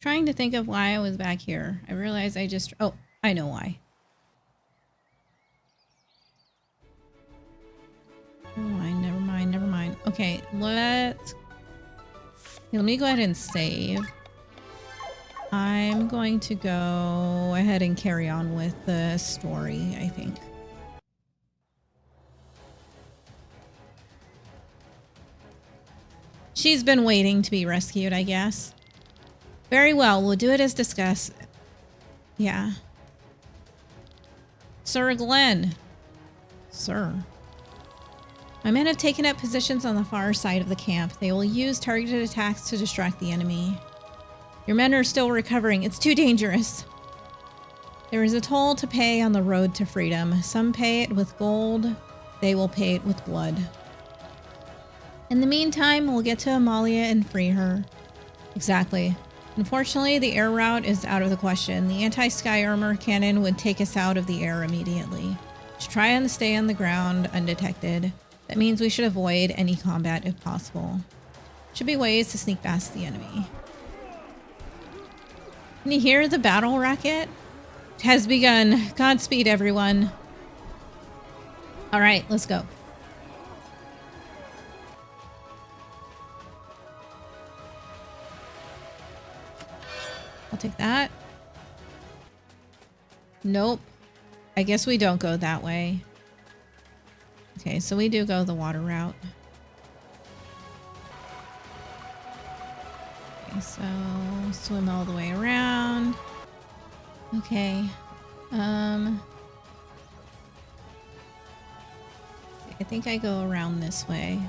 Trying to think of why I was back here. I realized oh, I know why. Never mind. Okay, let me go ahead and save. I'm going to go ahead and carry on with the story, I think. She's been waiting to be rescued, I guess. Very well, we'll do it as discussed. Yeah. Sir Glenn. Sir. My men have taken up positions on the far side of the camp. They will use targeted attacks to distract the enemy. Your men are still recovering. It's too dangerous. There is a toll to pay on the road to freedom. Some pay it with gold. They will pay it with blood. In the meantime, we'll get to Amalia and free her. Exactly. Unfortunately, the air route is out of the question. The anti-sky armor cannon would take us out of the air immediately. To try and stay on the ground undetected. That means we should avoid any combat if possible. Should be ways to sneak past the enemy. Can you hear the battle racket? It has begun. Godspeed, everyone. All right, let's go. I'll take that. Nope. I guess we don't go that way. Okay, so we do go the water route. Okay, so swim all the way around. Okay. I think I go around this way.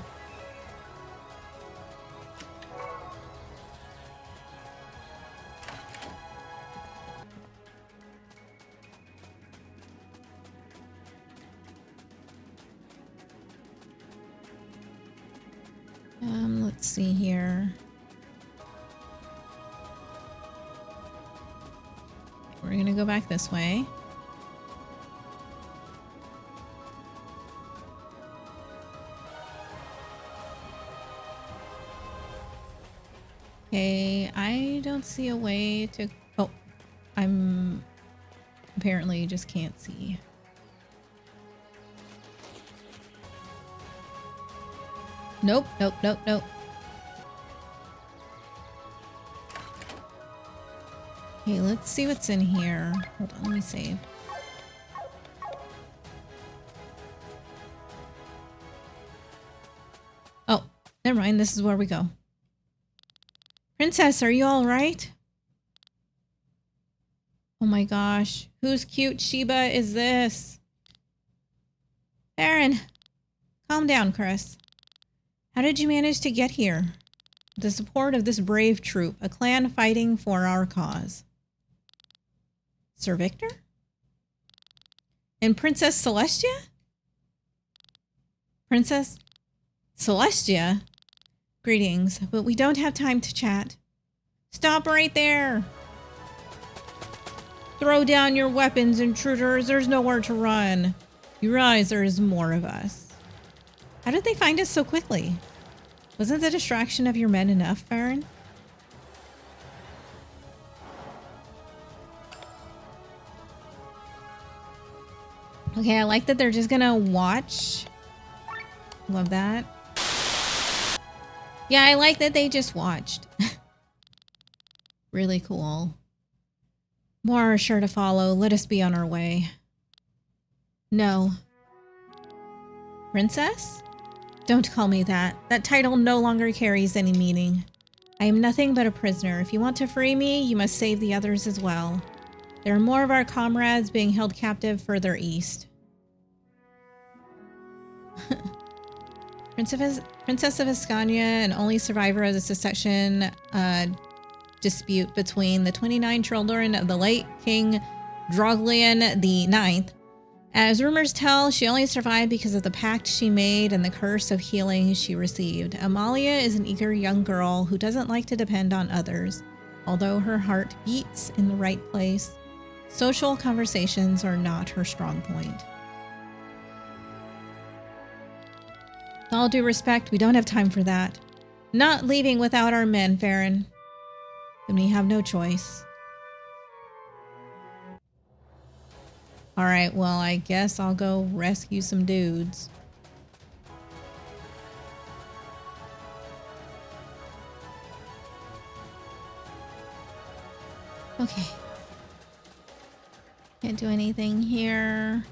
Let's see here. We're gonna go back this way. Okay, I don't see a way to... Oh, I'm... apparently just can't see. Nope. Okay, let's see what's in here. Hold on, let me save. Oh, never mind. This is where we go. Princess, are you all right? Oh my gosh. Whose cute Sheba is this? Baron, calm down, Chris. How did you manage to get here? With the support of this brave troop, a clan fighting for our cause. Sir Victor? And Princess Celestia? Princess Celestia? Greetings, but we don't have time to chat. Stop right there! Throw down your weapons, intruders. There's nowhere to run. You realize there is more of us. How did they find us so quickly? Wasn't the distraction of your men enough, Baron? Okay, I like that they're just gonna watch. Love that. Yeah, I like that they just watched. Really cool. More are sure to follow. Let us be on our way. No. Princess? Don't call me that. That title no longer carries any meaning. I am nothing but a prisoner. If you want to free me, you must save the others as well. There are more of our comrades being held captive further east. Princess of Ascania, and only survivor of the succession dispute between the 29 children of the late King Droglian the Ninth. As rumors tell, she only survived because of the pact she made and the curse of healing she received. Amalia is an eager young girl who doesn't like to depend on others. Although her heart beats in the right place, social conversations are not her strong point. With all due respect, we don't have time for that. Not leaving without our men, Farron. Then we have no choice. Alright, well, I guess I'll go rescue some dudes. Okay. Can't do anything here.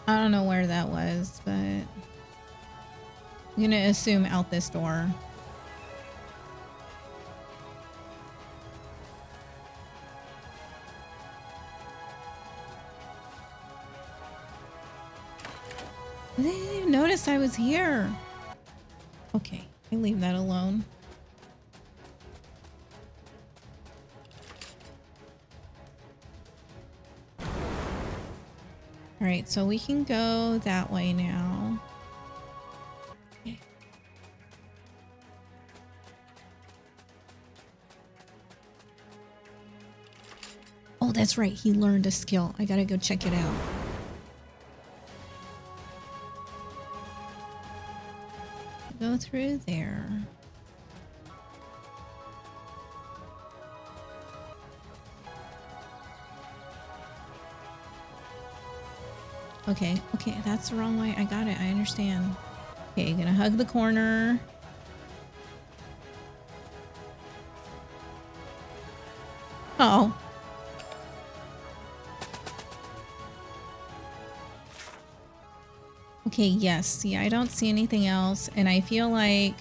I don't know where that was, but I'm gonna assume out this door. I didn't even notice I was here. Okay, I leave that alone. All right, so we can go that way now. Okay. Oh, that's right. He learned a skill. I gotta go check it out. Go through there. Okay, okay, that's the wrong way. I got it. I understand. Okay, gonna hug the corner. Oh. Okay, yes. See, I don't see anything else, and I feel like...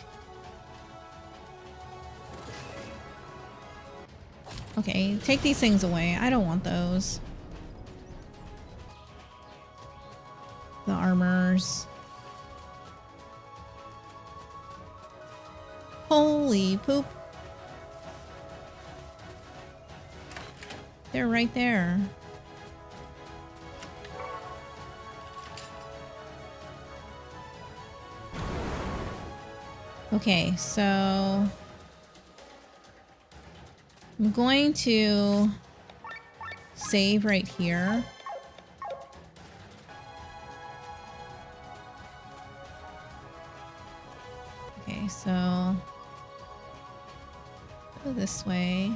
Okay, take these things away. I don't want those. The armors. Holy poop. They're right there. Okay, so I'm going to save right here. Okay, so go this way.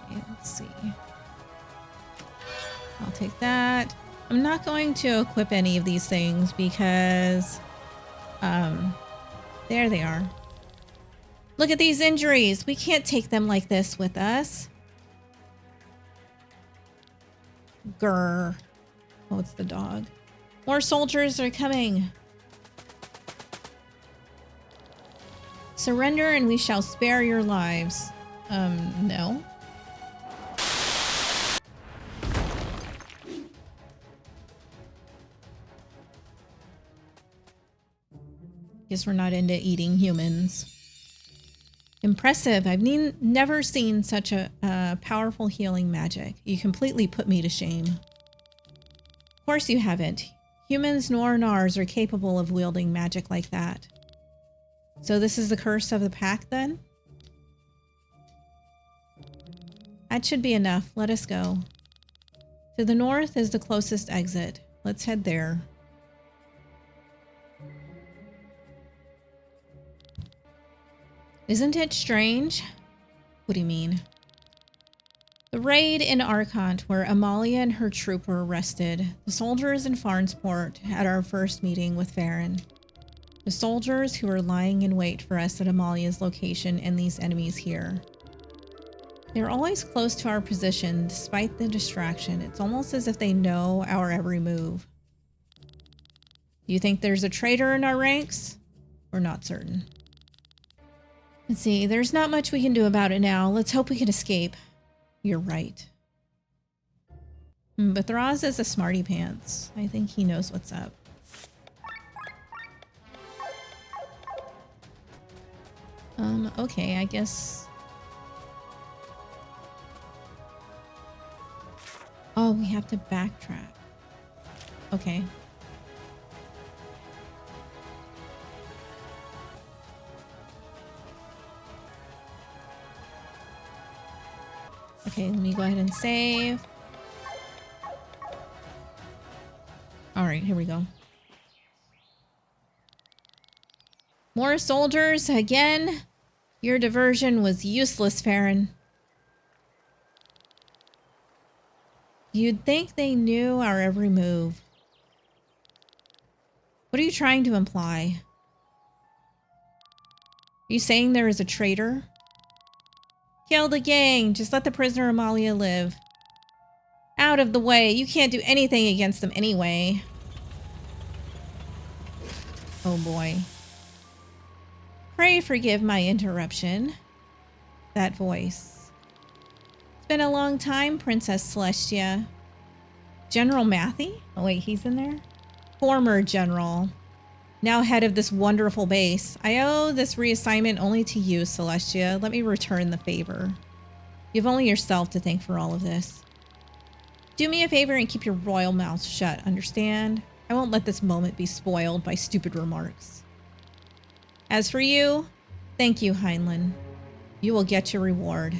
Okay, let's see. I'll take that. I'm not going to equip any of these things because, there they are. Look at these injuries. We can't take them like this with us. Grr. Oh, it's the dog. More soldiers are coming. Surrender and we shall spare your lives. No. Guess we're not into eating humans. Impressive. I've never seen such a powerful healing magic. You completely put me to shame. Of course you haven't. Humans nor Nars are capable of wielding magic like that. So this is the curse of the pack then? That should be enough. Let us go. To the north is the closest exit. Let's head there. Isn't it strange? What do you mean? The raid in Archont, where Amalia and her troop were arrested. The soldiers in Farnsport had our first meeting with Farron. The soldiers who were lying in wait for us at Amalia's location and these enemies here. They're always close to our position, despite the distraction. It's almost as if they know our every move. Do you think there's a traitor in our ranks? We're not certain. Let's see, there's not much we can do about it now. Let's hope we can escape. You're right. But Thraz is a smarty pants. I think he knows what's up. Okay, I guess... Oh, we have to backtrack. Okay. Okay, let me go ahead and save. All right, here we go. More soldiers again. Your diversion was useless, Farron. You'd think they knew our every move. What are you trying to imply? Are you saying there is a traitor? Kill the gang. Just let the prisoner Amalia live. Out of the way. You can't do anything against them anyway. Oh boy. Pray forgive my interruption. That voice. It's been a long time, Princess Celestia. General Matthew? Oh wait, he's in there? Former general. Now head of this wonderful base. I owe this reassignment only to you, Celestia. Let me return the favor. You've only yourself to thank for all of this. Do me a favor and keep your royal mouth shut, understand? I won't let this moment be spoiled by stupid remarks. As for you, thank you, Heinlein. You will get your reward.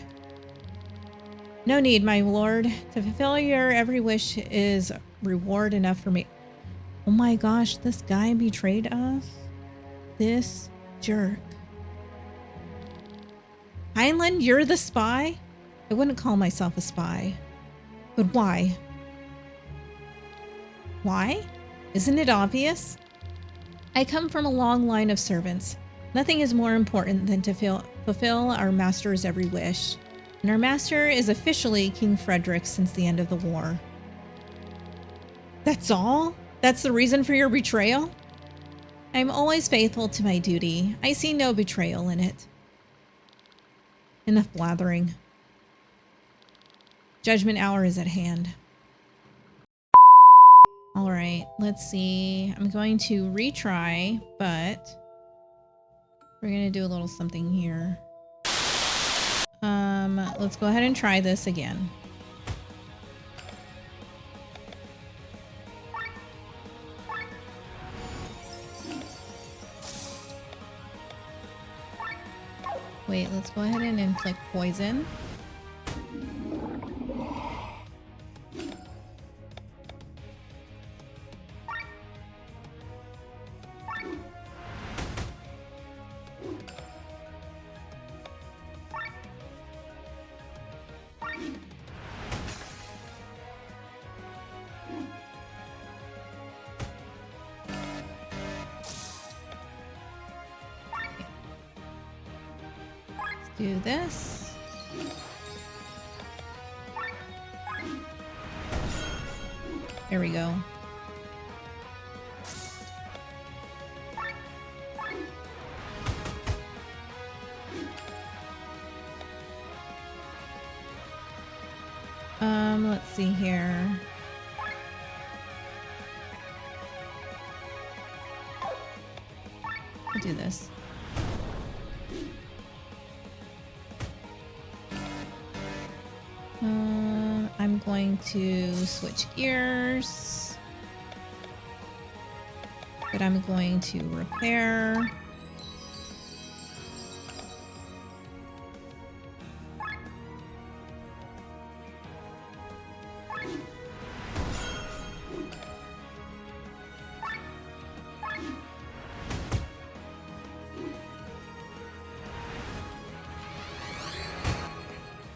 No need, my lord. To fulfill your every wish is reward enough for me. Oh my gosh, this guy betrayed us? This jerk. Heinlein, you're the spy? I wouldn't call myself a spy. But why? Why? Isn't it obvious? I come from a long line of servants. Nothing is more important than to fulfill our master's every wish. And our master is officially King Frederick since the end of the war. That's all? That's the reason for your betrayal? I'm always faithful to my duty. I see no betrayal in it. Enough blathering. Judgment hour is at hand. All right, let's see. I'm going to retry, but we're going to do a little something here. Let's go ahead and try this again. Wait, let's go ahead and inflict poison. Do this. There we go. Let's see here. I'll do this. I'm going to switch gears, but I'm going to repair.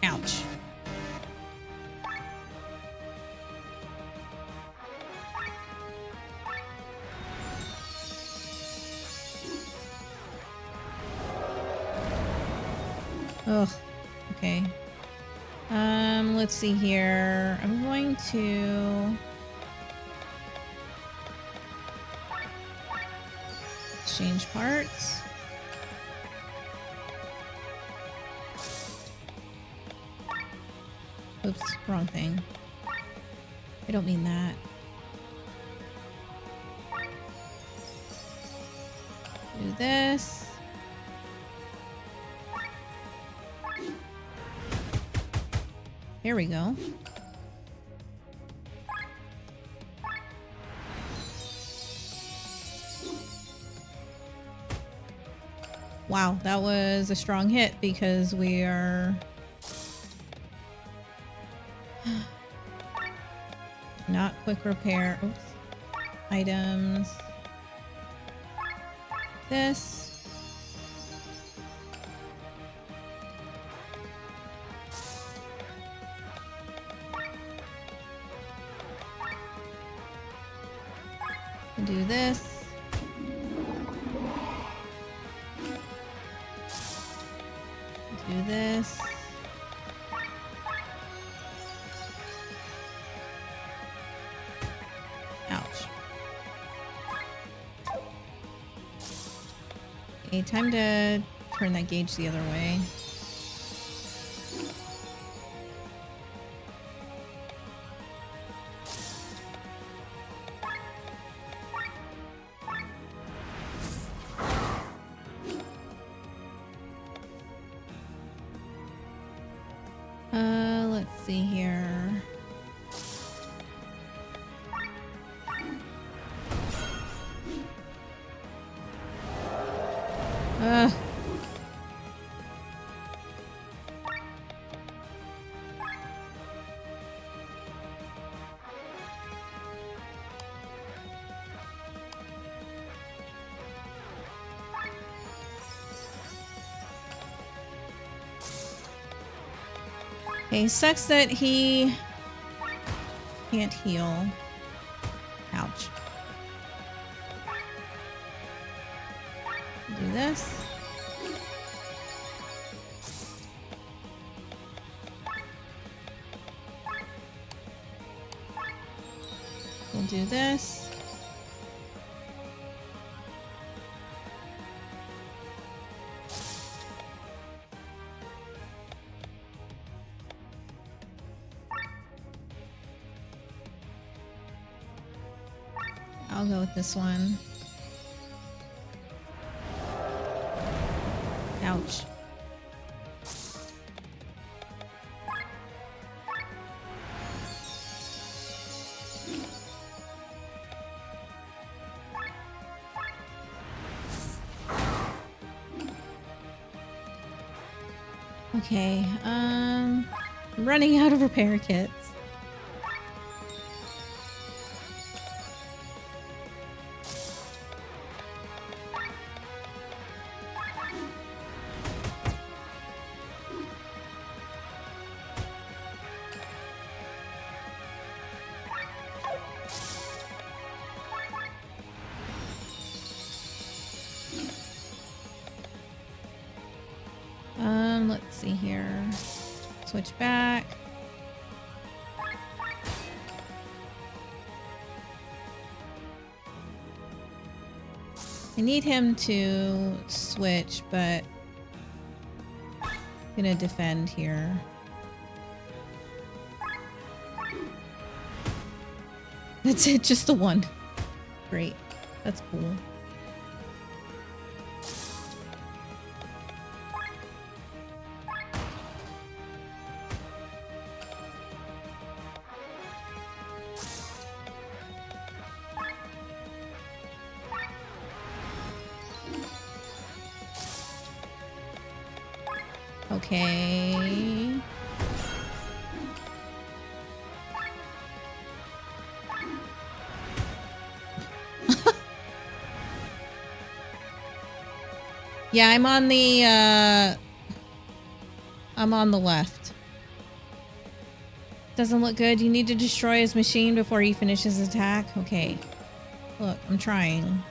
Ouch. Ugh. Okay. Let's see here. I'm going to exchange parts. Oops, wrong thing. I don't mean that. Do this. There we go. Wow, that was a strong hit because we are quick repair. Oops. Items. This. Do this. Do this. Ouch. Okay, time to turn that gauge the other way. Let's see here. Okay, sucks that he can't heal. Ouch. Do this. We'll do this. I'll go with this one. Ouch. Okay, I'm running out of repair kits. Let's see here. Switch back. I need him to switch, but I'm gonna defend here. That's it, just the one. Great. That's cool. Okay. Yeah, I'm on the left. Doesn't look good. You need to destroy his machine before he finishes his attack. Okay. Look, I'm trying.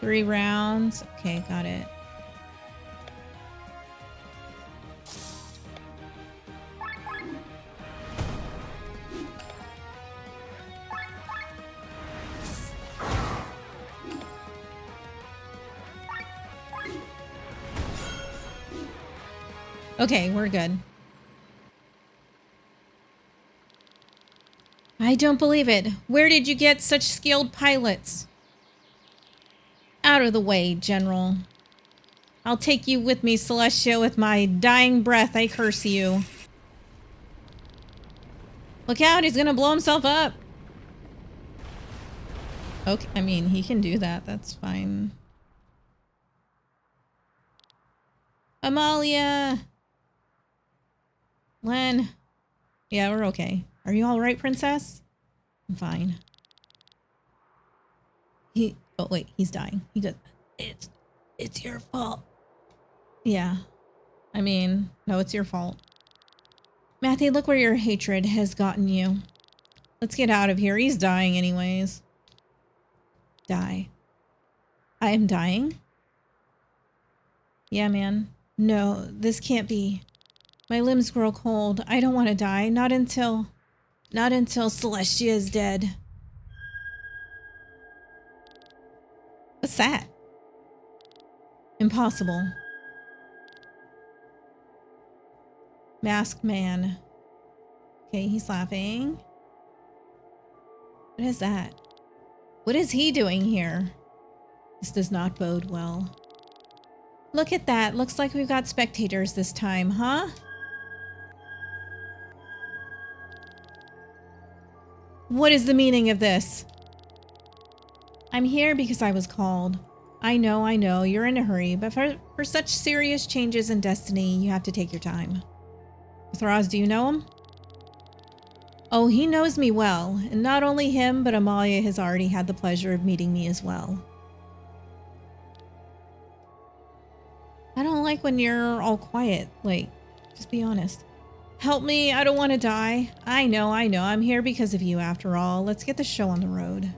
Three rounds. Okay, got it. Okay, we're good. I don't believe it. Where did you get such skilled pilots? Out of the way, General. I'll take you with me, Celestia, with my dying breath. I curse you. Look out, he's gonna blow himself up. Okay, I mean, he can do that. That's fine. Amalia! Len. Yeah, we're okay. Are you alright, princess? I'm fine. Oh wait, he's dying. He goes, it's your fault. Yeah. I mean, no, it's your fault. Matthew, look where your hatred has gotten you. Let's get out of here. He's dying anyways. Die. I am dying? Yeah, man. No, this can't be. My limbs grow cold. I don't want to die. Not until Celestia is dead. What's that? Impossible. Masked man. Okay, he's laughing. What is that? What is he doing here? This does not bode well. Look at that. Looks like we've got spectators this time, huh? What is the meaning of this? I'm here because I was called. I know, you're in a hurry, but for such serious changes in destiny, you have to take your time. Thraz, do you know him? Oh, he knows me well, and not only him, but Amalia has already had the pleasure of meeting me as well. I don't like when you're all quiet, like, just be honest. Help me, I don't want to die. I know, I'm here because of you after all. Let's get the show on the road.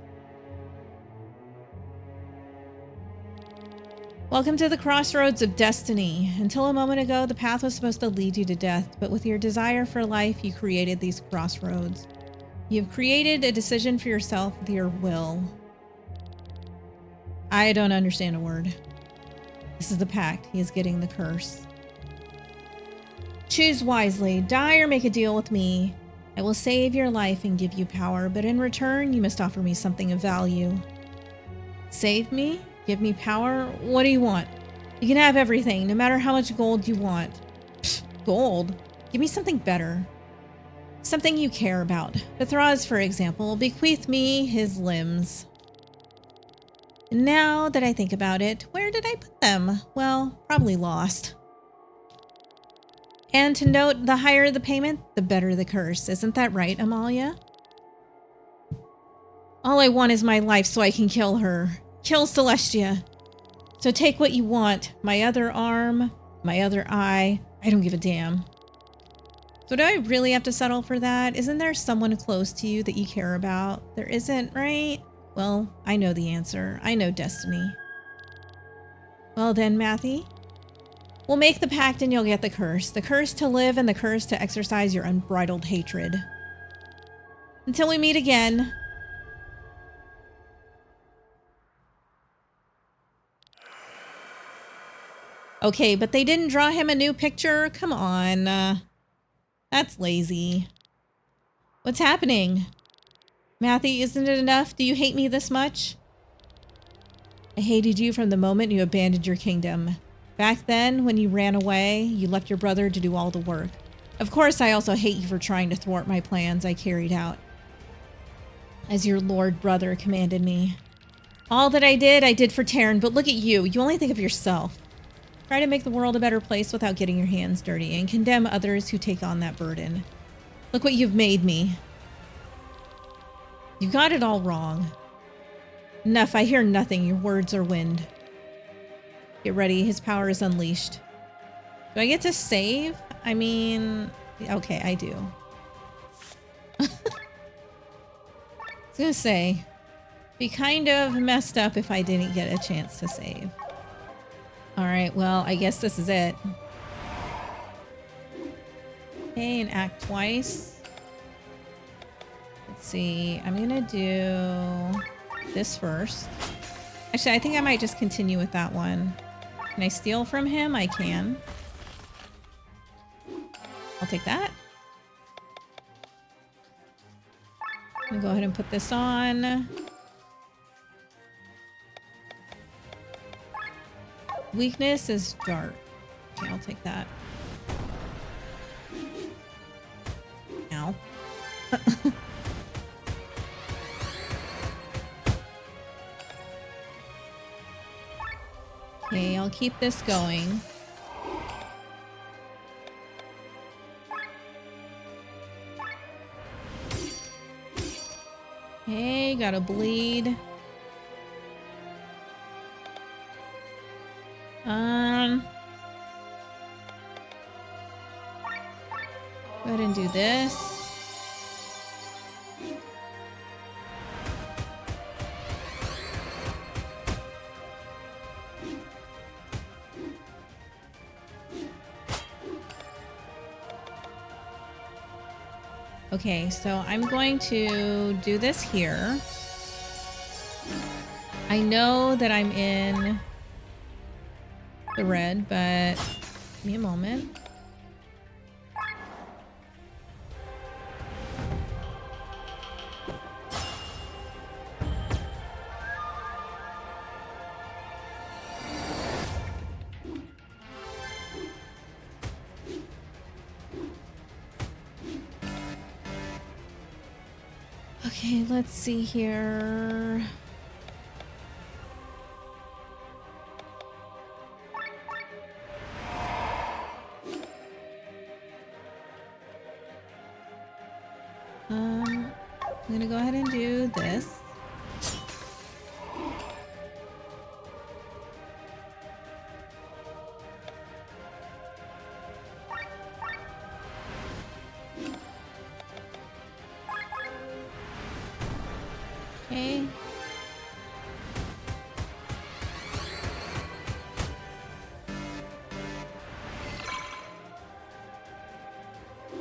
Welcome to the crossroads of destiny. Until a moment ago, the path was supposed to lead you to death, but with your desire for life, you created these crossroads. You've created a decision for yourself with your will. I don't understand a word. This is the pact. He is getting the curse. Choose wisely. Die or make a deal with me. I will save your life and give you power, but in return, you must offer me something of value. Save me? Give me power? What do you want? You can have everything, no matter how much gold you want. Pfft, gold? Give me something better. Something you care about. Bethraz, for example, bequeath me his limbs. Now that I think about it, where did I put them? Well, probably lost. And to note, the higher the payment, the better the curse. Isn't that right, Amalia? All I want is my life so I can kill her. Kill Celestia. So take what you want. My other arm, my other eye. I don't give a damn. So do I really have to settle for that? Isn't there someone close to you that you care about? There isn't, right? Well, I know the answer. I know destiny. Well then, Matthew. We'll make the pact and you'll get the curse. The curse to live and the curse to exercise your unbridled hatred. Until we meet again. Okay, but they didn't draw him a new picture? Come on. That's lazy. What's happening? Matthew, isn't it enough? Do you hate me this much? I hated you from the moment you abandoned your kingdom. Back then, when you ran away, you left your brother to do all the work. Of course, I also hate you for trying to thwart my plans I carried out. As your lord brother commanded me. All that I did for Terran, but look at you. You only think of yourself. Try to make the world a better place without getting your hands dirty and condemn others who take on that burden. Look what you've made me. You got it all wrong. Enough, I hear nothing. Your words are wind. Get ready, his power is unleashed. Do I get to save? I mean, okay, I do. I was gonna say, be kind of messed up if I didn't get a chance to save. Alright, well, I guess this is it. Okay, and act twice. Let's see, I'm gonna do this first. Actually, I think I might just continue with that one. Can I steal from him? I can. I'll take that. I'm gonna go ahead and put this on. Weakness is dark. Okay, I'll take that. Ow. Okay, I'll keep this going. Okay, gotta bleed. Go ahead and do this. Okay, so I'm going to do this here. I know that I'm in the red, but give me a moment. Okay, let's see here. I'm gonna go ahead and do this. Okay.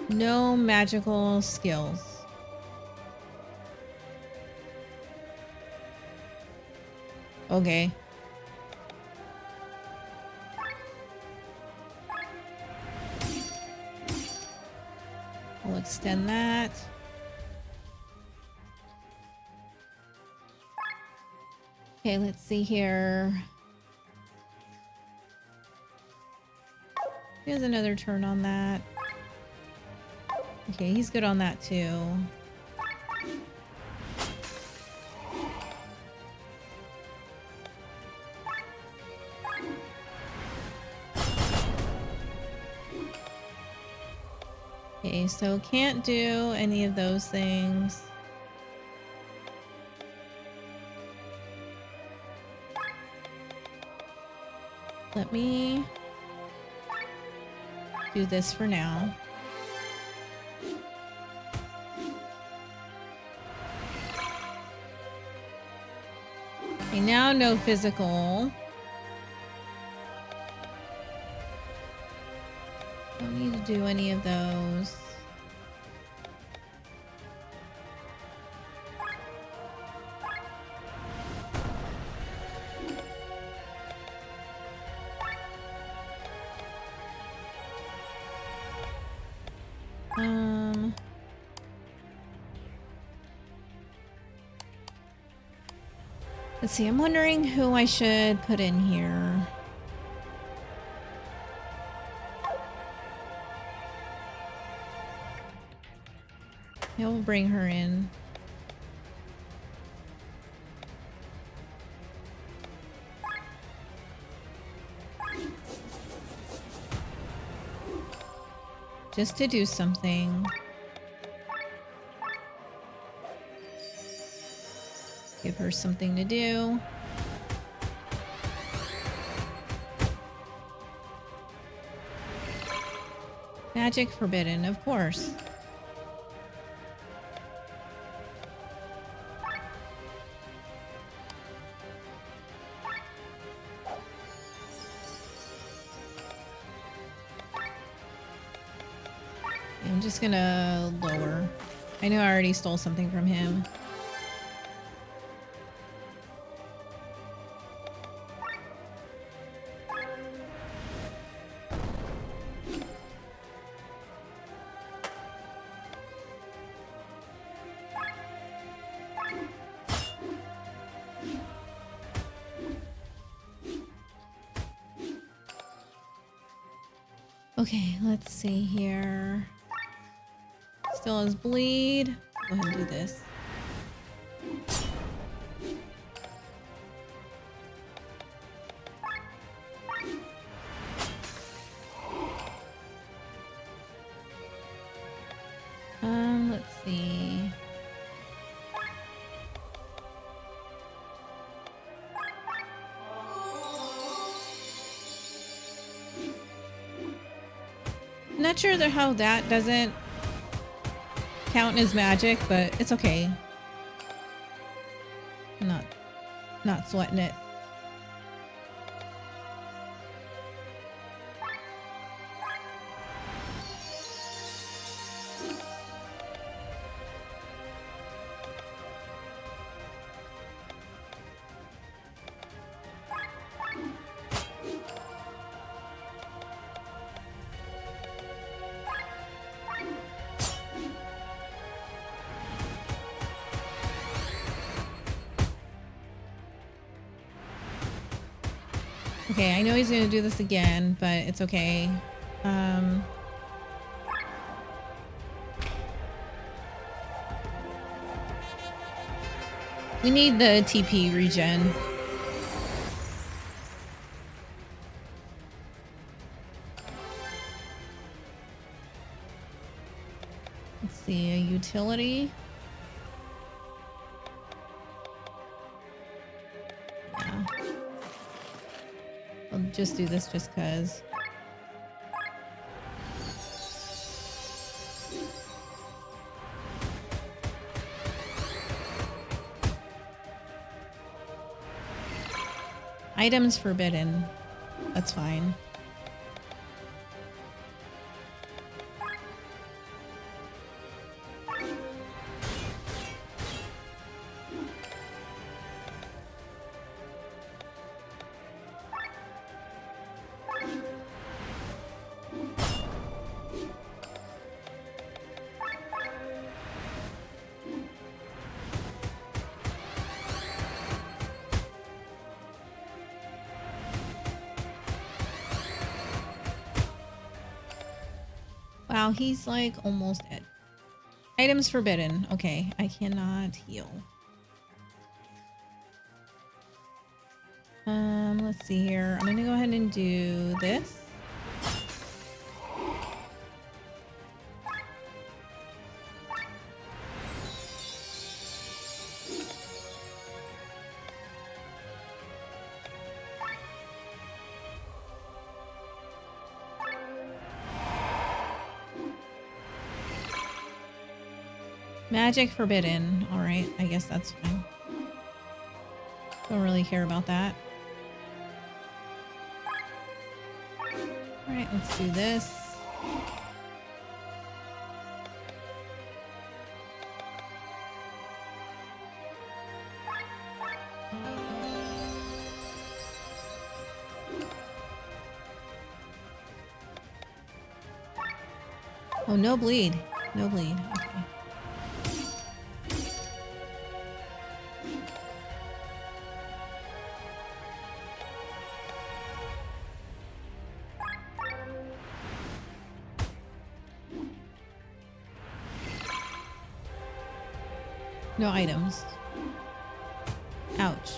No magical skills. Okay. I'll extend that. Okay, let's see here. He has another turn on that. Okay, he's good on that too. Okay, so can't do any of those things. Let me do this for now. Okay, now no physical. Don't need to do any of those. Let's see, I'm wondering who I should put in here. Yeah, we'll bring her in. Just to do something. Give her something to do. Magic forbidden, of course. I'm just gonna lower. I know I already stole something from him. Okay, let's see here. Still has bleed. Go ahead and do this. Let's see. I'm not sure how that doesn't count as magic, but it's okay. I'm not sweating it. Okay, I know he's gonna do this again, but it's okay. We need the TP regen. Let's see, a utility. Yeah. I'll just do this just because. Items forbidden. That's fine. Wow, he's like almost dead. Items forbidden. Okay, I cannot heal. Let's see here. I'm gonna go ahead and do this. Magic forbidden. All right, I guess that's fine. Don't really care about that. All right, let's do this. Oh, no bleed. No bleed. Okay. No items. Ouch.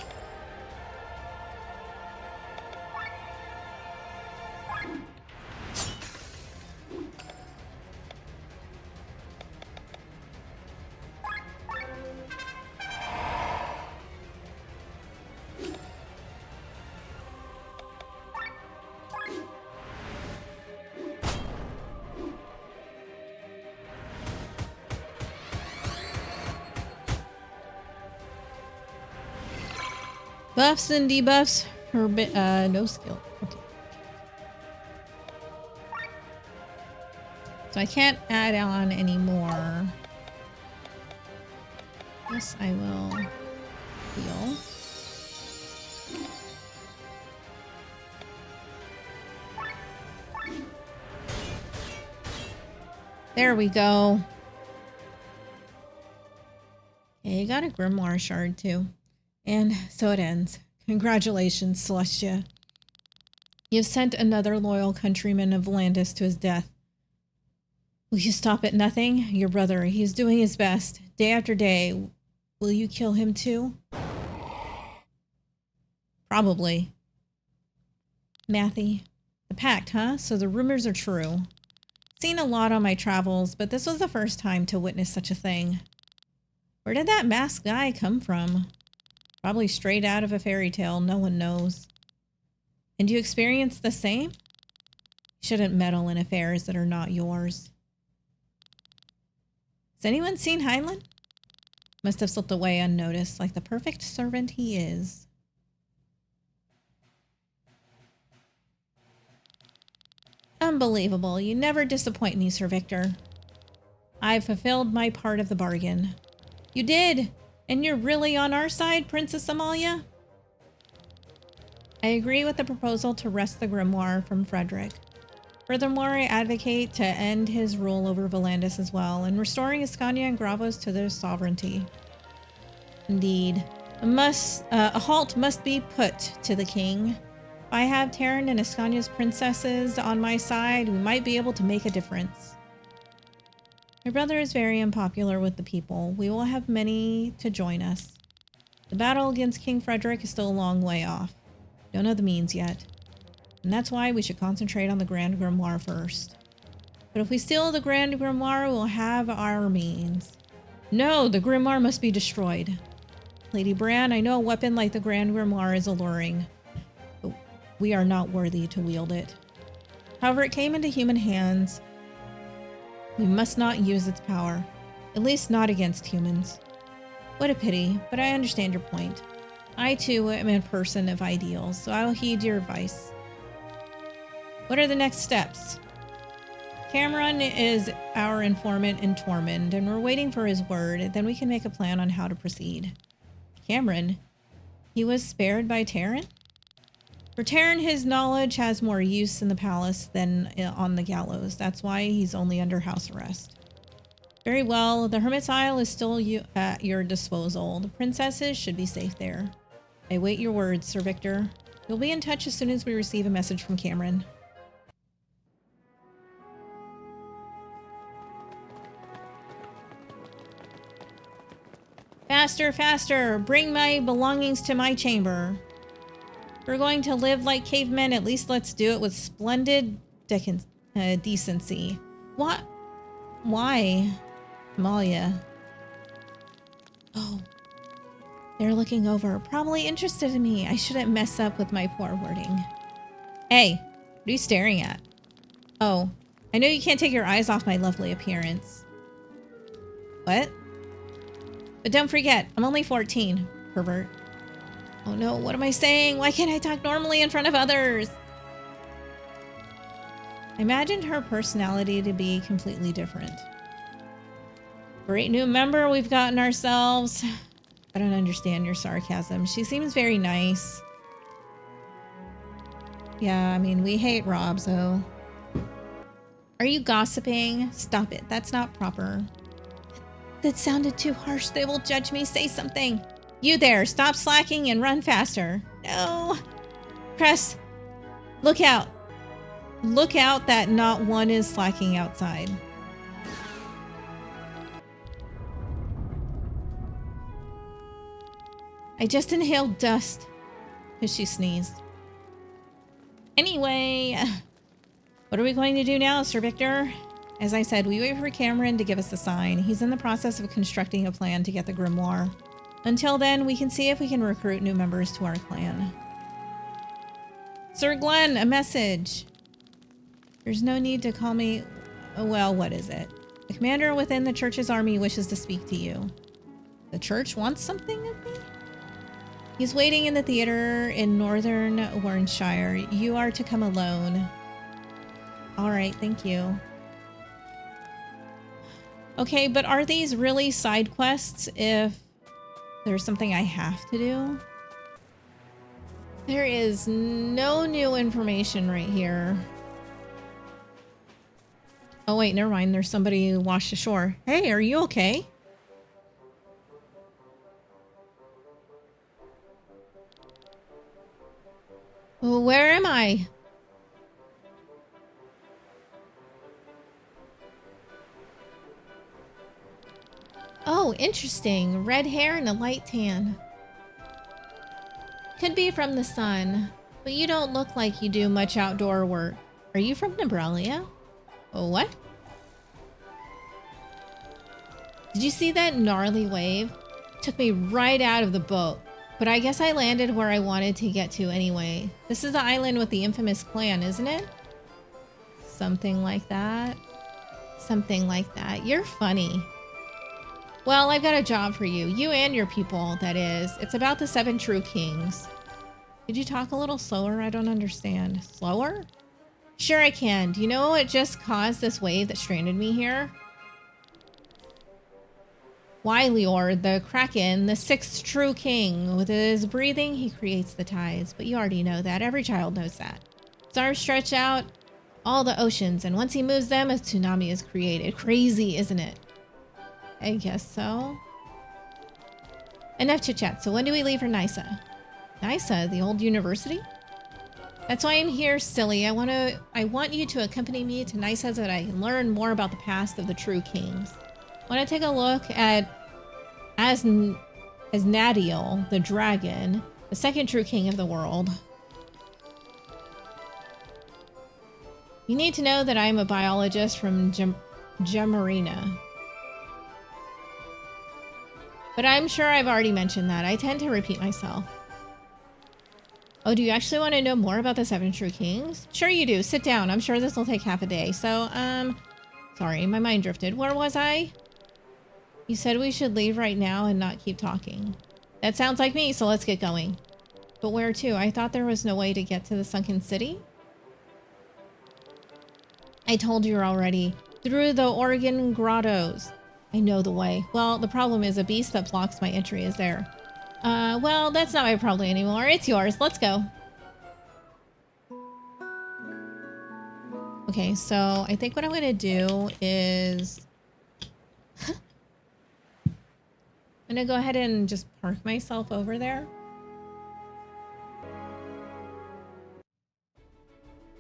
Buffs and debuffs. No skill. Okay. So I can't add on any more. Yes, I will heal. There we go. Yeah, you got a Grimoire shard too. And so it ends. Congratulations, Celestia. You have sent another loyal countryman of Valandis to his death. Will you stop at nothing? Your brother, he is doing his best. Day after day. Will you kill him too? Probably. Matthew. The pact, huh? So the rumors are true. Seen a lot on my travels, but this was the first time to witness such a thing. Where did that masked guy come from? Probably straight out of a fairy tale, no one knows. And you experienced the same? You shouldn't meddle in affairs that are not yours. Has anyone seen Heinlein? Must have slipped away unnoticed, like the perfect servant he is. Unbelievable. You never disappoint me, Sir Victor. I've fulfilled my part of the bargain. You did! And you're really on our side, Princess Amalia? I agree with the proposal to wrest the grimoire from Frederick. Furthermore, I advocate to end his rule over Valandis as well, and restoring Ascania and Gravos to their sovereignty. Indeed. A halt must be put to the king. If I have Terran and Ascania's princesses on my side, we might be able to make a difference. My brother is very unpopular with the people. We will have many to join us. The battle against King Frederick is still a long way off. Don't know the means yet. And that's why we should concentrate on the Grand Grimoire first. But if we steal the Grand Grimoire, we'll have our means. No, the Grimoire must be destroyed. Lady Bran, I know a weapon like the Grand Grimoire is alluring, but we are not worthy to wield it. However, it came into human hands. We must not use its power, at least not against humans. What a pity, but I understand your point. I too am a person of ideals, so I will heed your advice. What are the next steps? Cameron is our informant in Tormund, and we're waiting for his word. Then we can make a plan on how to proceed. Cameron? He was spared by Terran? For Terran, his knowledge has more use in the palace than on the gallows. That's why he's only under house arrest. Very well. The Hermit's Isle is still at your disposal. The princesses should be safe there. I await your words, Sir Victor. We'll be in touch as soon as we receive a message from Cameron. Faster, faster! Bring my belongings to my chamber. If we're going to live like cavemen, at least let's do it with splendid decency. What? Why? Amalia. Oh. They're looking over. Probably interested in me. I shouldn't mess up with my poor wording. Hey, what are you staring at? Oh, I know you can't take your eyes off my lovely appearance. What? But don't forget, I'm only 14, pervert. Oh no, what am I saying? Why can't I talk normally in front of others? I imagined her personality to be completely different. Great new member we've gotten ourselves. I don't understand your sarcasm. She seems very nice. Yeah, I mean, we hate Rob, so... Are you gossiping? Stop it. That's not proper. That sounded too harsh. They will judge me. Say something. You there. Stop slacking and run faster. No. Cress, look out. Look out that not one is slacking outside. I just inhaled dust because she sneezed. Anyway, what are we going to do now, Sir Victor? As I said, we wait for Cameron to give us the sign. He's in the process of constructing a plan to get the grimoire. Until then, we can see if we can recruit new members to our clan. Sir Glenn, a message. There's no need to call me... Well, what is it? The commander within the church's army wishes to speak to you. The church wants something of me? He's waiting in the theater in northern Warrenshire. You are to come alone. All right, thank you. Okay, but are these really side quests if there's something I have to do? There is no new information right here. Oh wait, never mind. There's somebody who washed ashore. Hey, are you okay? Where am I? Oh, interesting. Red hair and a light tan. Could be from the sun, but you don't look like you do much outdoor work. Are you from Nebralia? Oh, what? Did you see that gnarly wave? Took me right out of the boat, but I guess I landed where I wanted to get to anyway. This is the island with the infamous clan, isn't it? Something like that. Something like that. You're funny. Well, I've got a job for you. You and your people, that is. It's about the 7 true kings. Could you talk a little slower? I don't understand. Slower? Sure I can. Do you know what just caused this wave that stranded me here? Why, Lior, the Kraken, the 6th true king. With his breathing, he creates the tides. But you already know that. Every child knows that. His arms stretch out all the oceans, and once he moves them, a tsunami is created. Crazy, isn't it? I guess so. Enough chit-chat. So when do we leave for Nysa? Nysa, the old university? That's why I'm here, silly. I want you to accompany me to Nysa so that I can learn more about the past of the true kings. I want to take a look at Asnadiel, the dragon, the 2nd true king of the world. You need to know that I'm a biologist from Gemarina. But I'm sure I've already mentioned that. I tend to repeat myself. Oh, do you actually want to know more about the 7 true kings? Sure you do. Sit down. I'm sure this will take half a day. So, sorry, my mind drifted. Where was I? You said we should leave right now and not keep talking. That sounds like me, so let's get going. But where to? I thought there was no way to get to the sunken city. I told you already. Through the Oregon grottos. I know the way. Well, the problem is a beast that blocks my entry is there. Well, that's not my problem anymore. It's yours. Let's go. Okay, so I think what I'm going to do is... I'm going to go ahead and just park myself over there.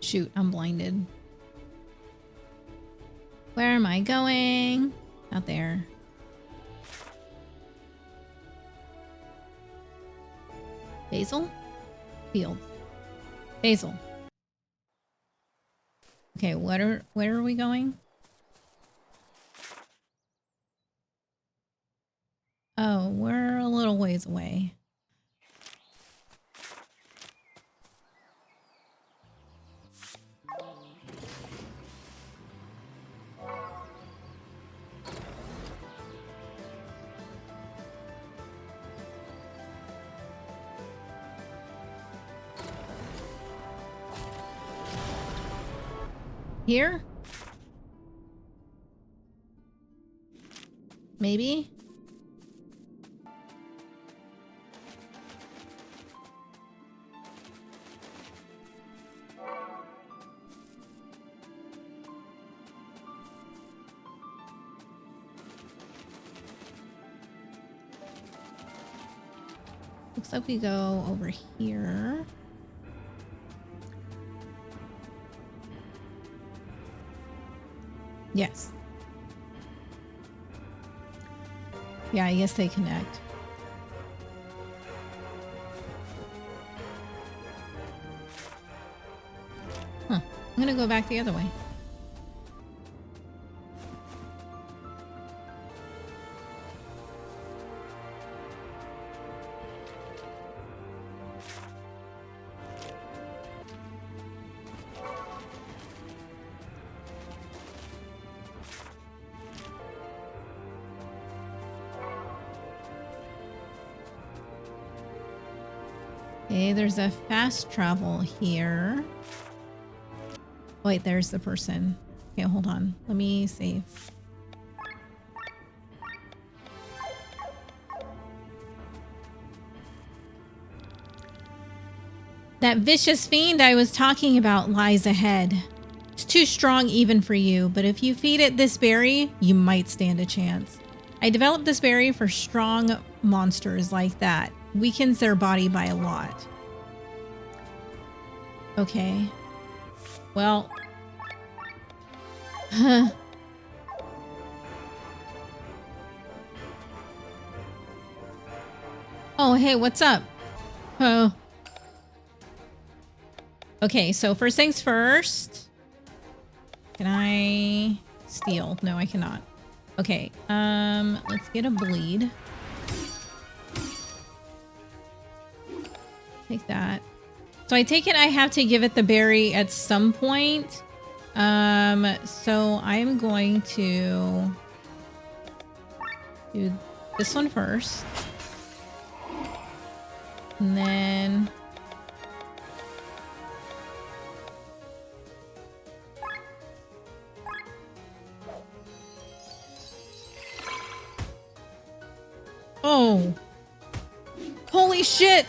Shoot, I'm blinded. Where am I going? Out there. Basil? Field. Basil. Okay, where are we going? Oh, we're a little ways away. Here? Maybe? Looks like we go over here. Yes. Yeah, I guess they connect. Huh. I'm gonna go back the other way. Okay, there's a fast travel here. Wait, there's the person. Okay, hold on. Let me save. That vicious fiend I was talking about lies ahead. It's too strong even for you, but if you feed it this berry, you might stand a chance. I developed this berry for strong monsters like that. Weakens their body by a lot. Okay. Well. Oh, hey, what's up? Oh. Okay, so first things first. Can I steal? No, I cannot. Okay, let's get a bleed. Take that. So I take it I have to give it the berry at some point. So I am going to do this one first. And then oh, holy shit.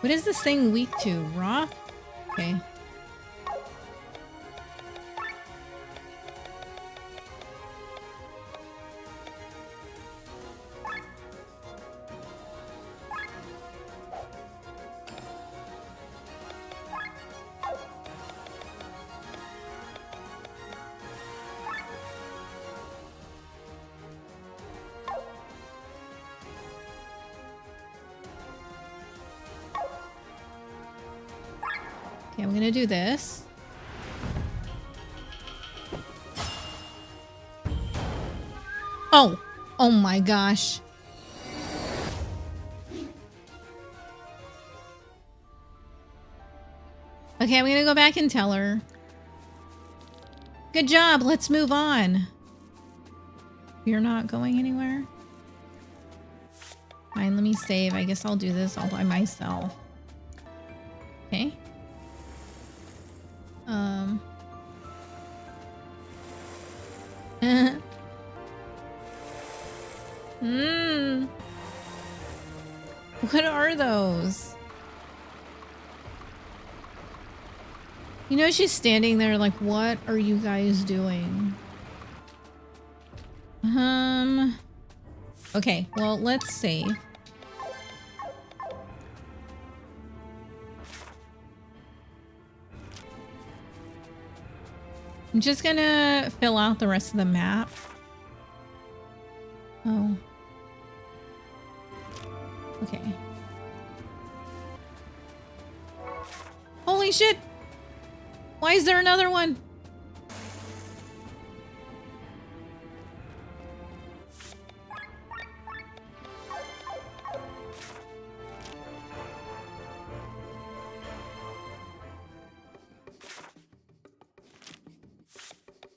What is this thing weak to? Rock? Okay. Okay, I'm gonna do this. Oh! Oh my gosh. Okay, I'm gonna go back and tell her. Good job, let's move on. You're not going anywhere? Fine, let me save. I guess I'll do this all by myself. Okay. What are those? You know, she's standing there like, what are you guys doing? Okay, well, let's save. I'm just gonna fill out the rest of the map. Oh. Okay. Holy shit! Why is there another one?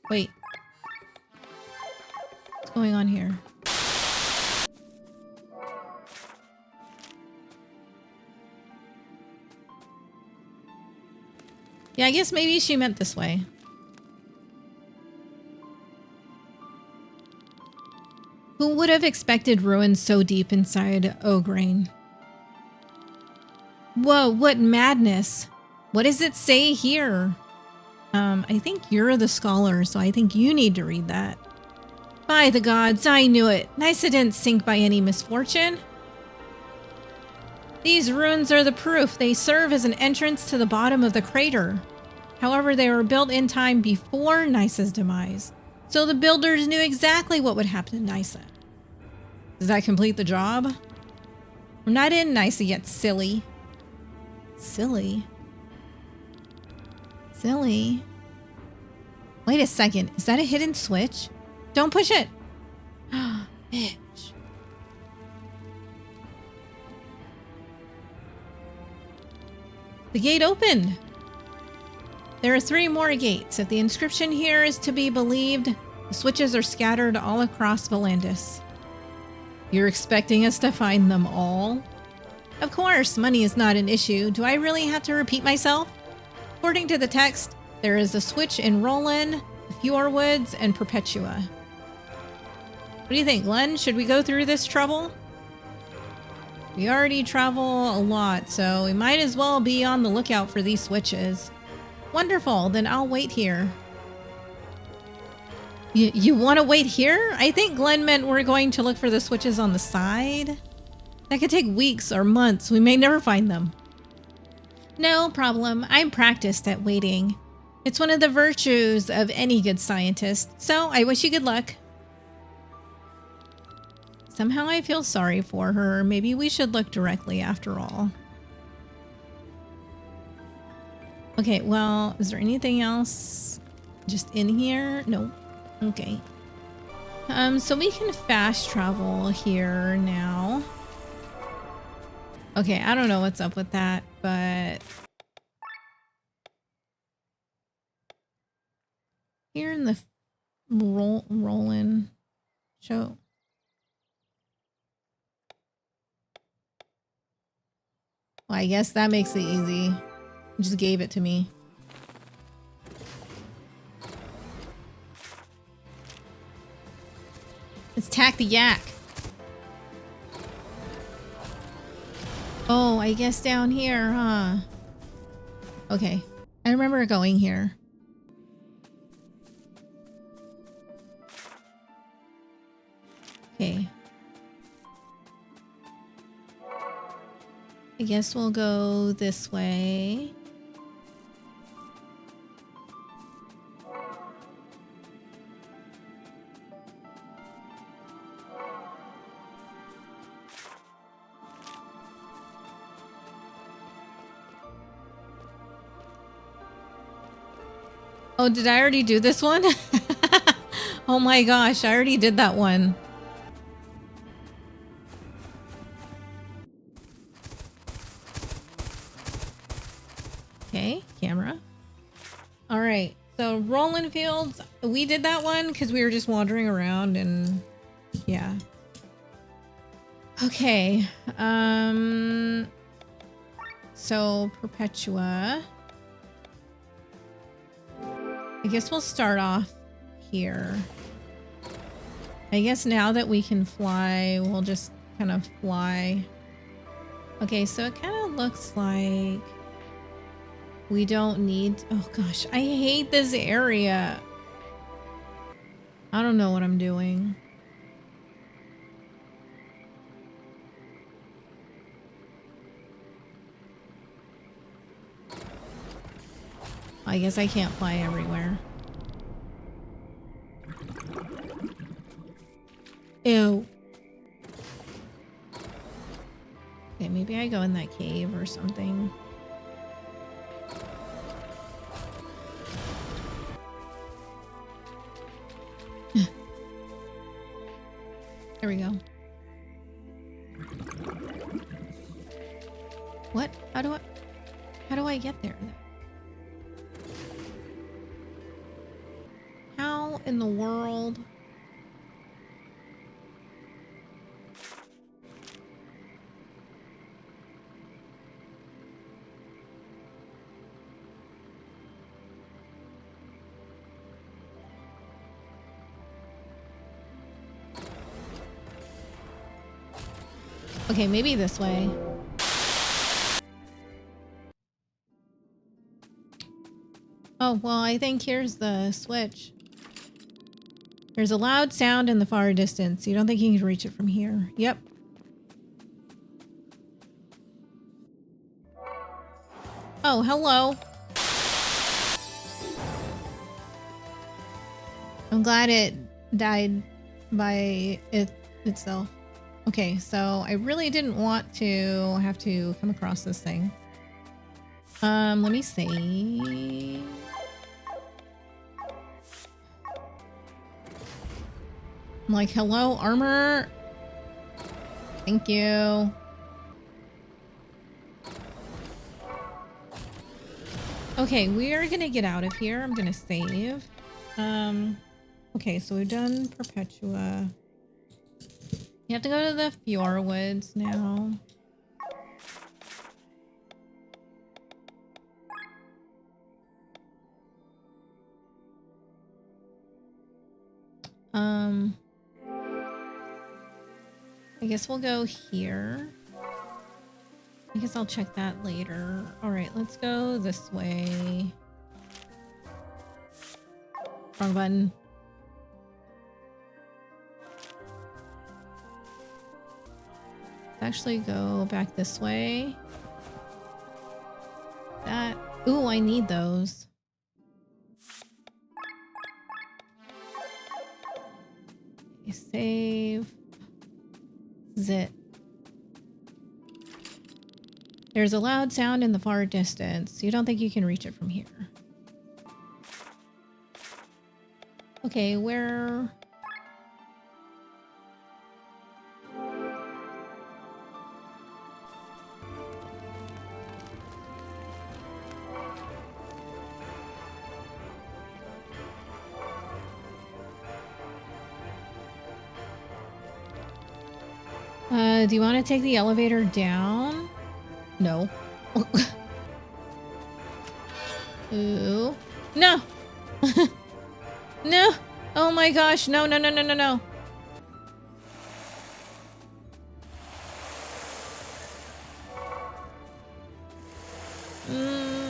Wait. What's going on here? Yeah, I guess maybe she meant this way. Who would have expected ruins so deep inside O'Grain? Whoa, what madness. What does it say here? I think you're the scholar, so I think you need to read that. By the gods, I knew it. Nysa didn't sink by any misfortune. These ruins are the proof. They serve as an entrance to the bottom of the crater. However, they were built in time before Nysa's demise. So the builders knew exactly what would happen to Nysa. Does that complete the job? We're not in Nysa yet, silly. Silly? Silly? Wait a second. Is that a hidden switch? Don't push it. Bitch. The gate opened. There are 3 more gates. If the inscription here is to be believed, the switches are scattered all across Valandis. You're expecting us to find them all? Of course, money is not an issue. Do I really have to repeat myself? According to the text, there is a switch in Roland, Fjordwoods, and Perpetua. What do you think, Glenn? Should we go through this trouble? We already travel a lot, so we might as well be on the lookout for these switches. Wonderful, then I'll wait here. You want to wait here? I think Glenn meant we're going to look for the switches on the side. That could take weeks or months. We may never find them. No problem. I'm practiced at waiting. It's one of the virtues of any good scientist. So I wish you good luck. Somehow I feel sorry for her. Maybe we should look directly after all. Okay, well, is there anything else just in here? No. Okay. So we can fast travel here now. Okay, I don't know what's up with that, but here in the Roland show. Well, I guess that makes it easy. Just gave it to me. Let's tack the yak. Oh, I guess down here, huh? Okay. I remember going here. Okay. I guess we'll go this way. Oh, did I already do this one? Oh my gosh, I already did that one. Okay, camera. All right, so Roland Fields, we did that one because we were just wandering around and yeah. Okay, so Perpetua. I guess we'll start off here. I guess now that we can fly, we'll just kind of fly. Okay, so it kind of looks like we don't need... Oh gosh, I hate this area. I don't know what I'm doing. I guess I can't fly everywhere. Ew. Okay, maybe I go in that cave or something. There we go. What? How do I get there? How in the world? Okay, maybe this way. Oh, well, I think here's the switch. There's a loud sound in the far distance. You don't think you can reach it from here? Yep. Oh, hello. I'm glad it died by itself. Okay, so I really didn't want to have to come across this thing. Let me see. I'm like, hello, armor. Thank you. Okay, we are gonna get out of here. I'm gonna save. Okay, so we've done Perpetua. You have to go to the Fiora Woods now. I guess we'll go here. I guess I'll check that later. All right, let's go this way. Wrong button. actually go back this way. That. Ooh, I need those. Okay, save. Zit. There's a loud sound in the far distance. You don't think you can reach it from here. Okay, where... do you want to take the elevator down? No. Ooh. No! No! Oh my gosh, no, no, no, no, no, no.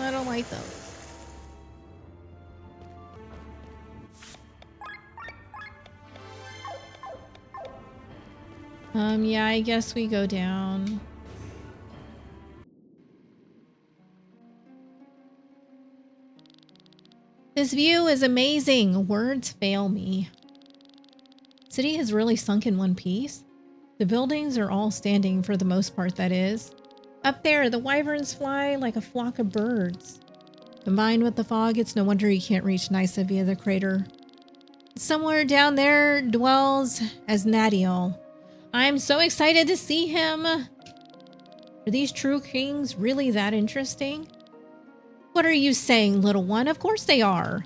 I don't like those. Yeah, I guess we go down. This view is amazing. Words fail me. City has really sunk in one piece. The buildings are all standing for the most part, that is. Up there, the wyverns fly like a flock of birds. Combined with the fog, it's no wonder you can't reach Nysa via the crater. Somewhere down there dwells Asnadiel. I'm so excited to see him. Are these true kings really that interesting? What are you saying, little one? Of course they are.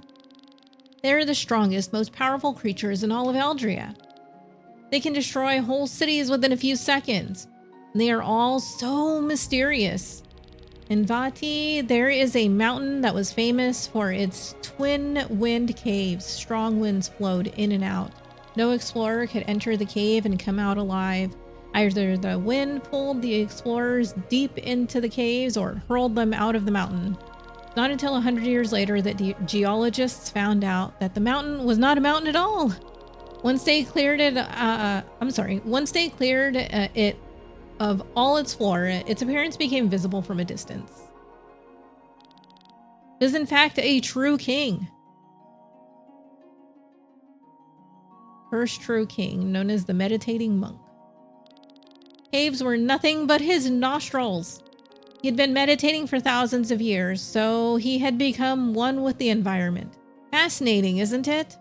They're the strongest, most powerful creatures in all of Eldria. They can destroy whole cities within a few seconds. They are all so mysterious. In Vati, there is a mountain that was famous for its twin wind caves. Strong winds flowed in and out. No explorer could enter the cave and come out alive. Either the wind pulled the explorers deep into the caves or hurled them out of the mountain. Not until 100 years later that geologists found out that the mountain was not a mountain at all. Once they cleared it, it of all its flora, its appearance became visible from a distance. It is in fact a true king. First true king, known as the meditating monk. Caves were nothing but his nostrils. He had been meditating for thousands of years, so he had become one with the environment. Fascinating, isn't it?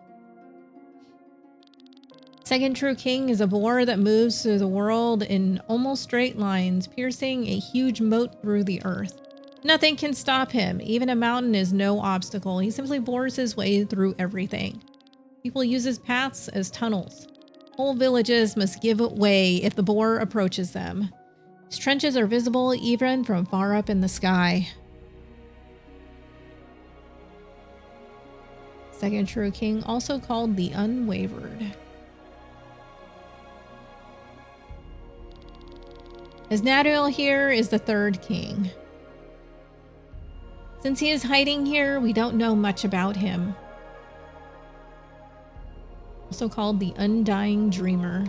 Second true king is a boar that moves through the world in almost straight lines, piercing a huge moat through the earth. Nothing can stop him. Even a mountain is no obstacle. He simply bores his way through everything. People use his paths as tunnels. Whole villages must give way if the boar approaches them. His trenches are visible even from far up in the sky. Second true king, also called the Unwavered. Asnadiel here is the third king. Since he is hiding here, we don't know much about him. Also called the Undying Dreamer.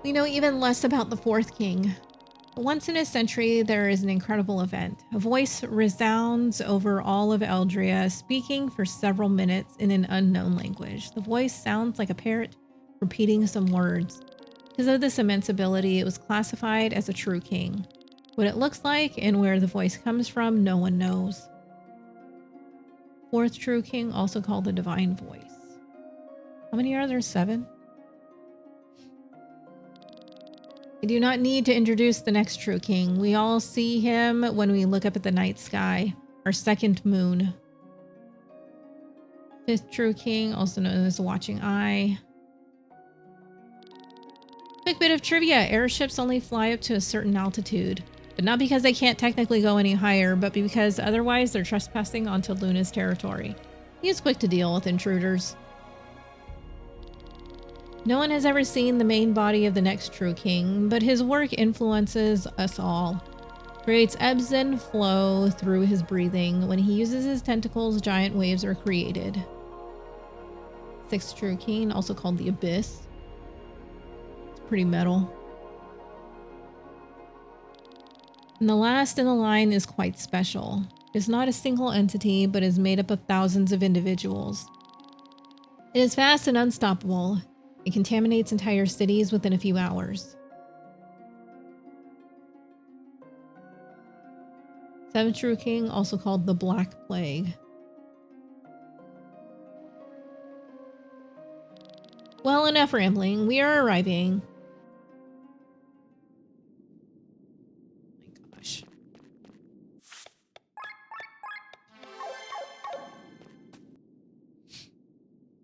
We know even less about the fourth king. Once in a century, there is an incredible event. A voice resounds over all of Eldria, speaking for several minutes in an unknown language. The voice sounds like a parrot repeating some words. Because of this immense ability, it was classified as a true king. What it looks like and where the voice comes from, no one knows. Fourth true king, also called the divine voice. How many are there? 7? I do not need to introduce the next true king. We all see him when we look up at the night sky, our second moon. Fifth true king, also known as the watching eye. Quick bit of trivia. Airships only fly up to a certain altitude. But not because they can't technically go any higher, but because otherwise they're trespassing onto Luna's territory. He is quick to deal with intruders. No one has ever seen the main body of the next true king, but his work influences us all. Creates ebbs and flow through his breathing. When he uses his tentacles, giant waves are created. 6th True King, also called the Abyss. It's pretty metal. And the last in the line is quite special. It's not a single entity, but is made up of thousands of individuals. It is fast and unstoppable. It contaminates entire cities within a few hours. 7th True King, also called the Black Plague. Well, enough rambling. We are arriving. Oh my gosh.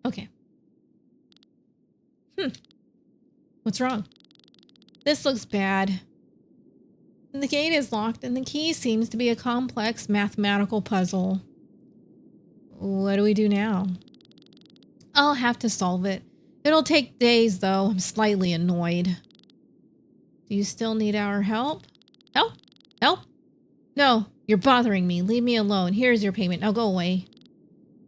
Okay. What's wrong? This looks bad. The gate is locked and the key seems to be a complex mathematical puzzle. What do we do now? I'll have to solve it. It'll take days, though. I'm slightly annoyed. Do you still need our help? Help? Help? No, you're bothering me. Leave me alone. Here's your payment. Now go away.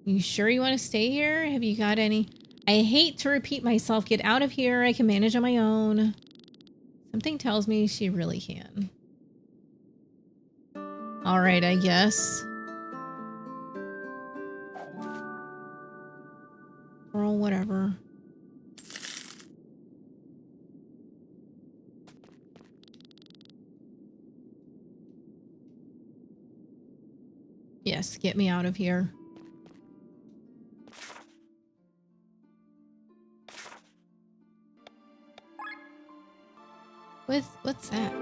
You sure you want to stay here? Have you got any? I hate to repeat myself. Get out of here. I can manage on my own. Something tells me she really can. All right, I guess. Girl, whatever. Yes, get me out of here. What's that?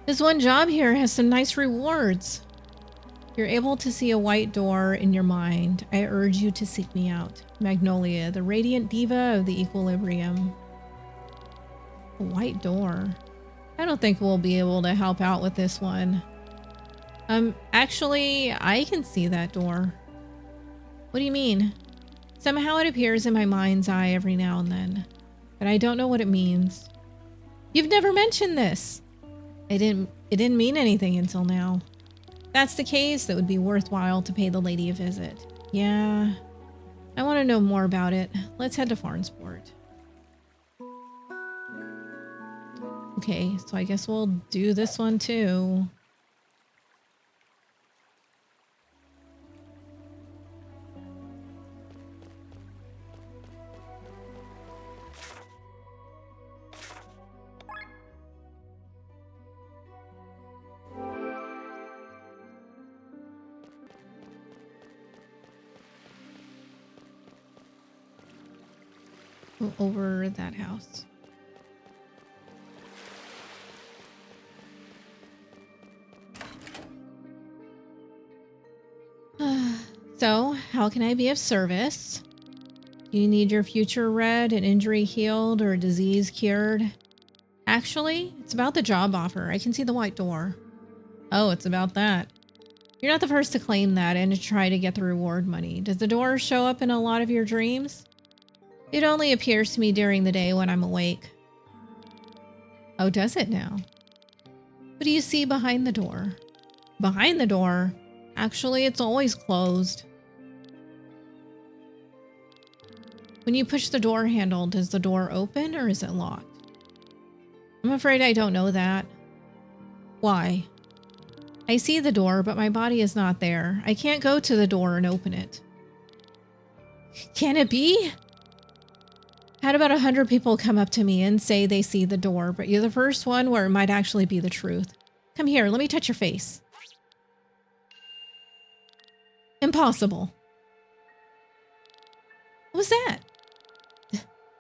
This one job here has some nice rewards. You're able to see a white door in your mind. I urge you to seek me out. Magnolia, the radiant diva of the equilibrium. A white door. I don't think we'll be able to help out with this one. Actually, I can see that door. What do you mean? Somehow it appears in my mind's eye every now and then, but I don't know what it means. You've never mentioned this. It didn't mean anything until now. If that's the case, it would be worthwhile to pay the lady a visit. Yeah, I want to know more about it. Let's head to Farnsport. Okay, so I guess we'll do this one too. Over that house. So, how can I be of service? Do you need your future read, an injury healed, or a disease cured? Actually, it's about the job offer. I can see the white door. Oh, it's about that. You're not the first to claim that and to try to get the reward money. Does the door show up in a lot of your dreams? It only appears to me during the day when I'm awake. Oh, does it now? What do you see behind the door? Behind the door? Actually, it's always closed. When you push the door handle, does the door open or is it locked? I'm afraid I don't know that. Why? I see the door, but my body is not there. I can't go to the door and open it. Can it be? Had about 100 people come up to me and say they see the door, but you're the first one where it might actually be the truth. Come here, let me touch your face. Impossible. What was that?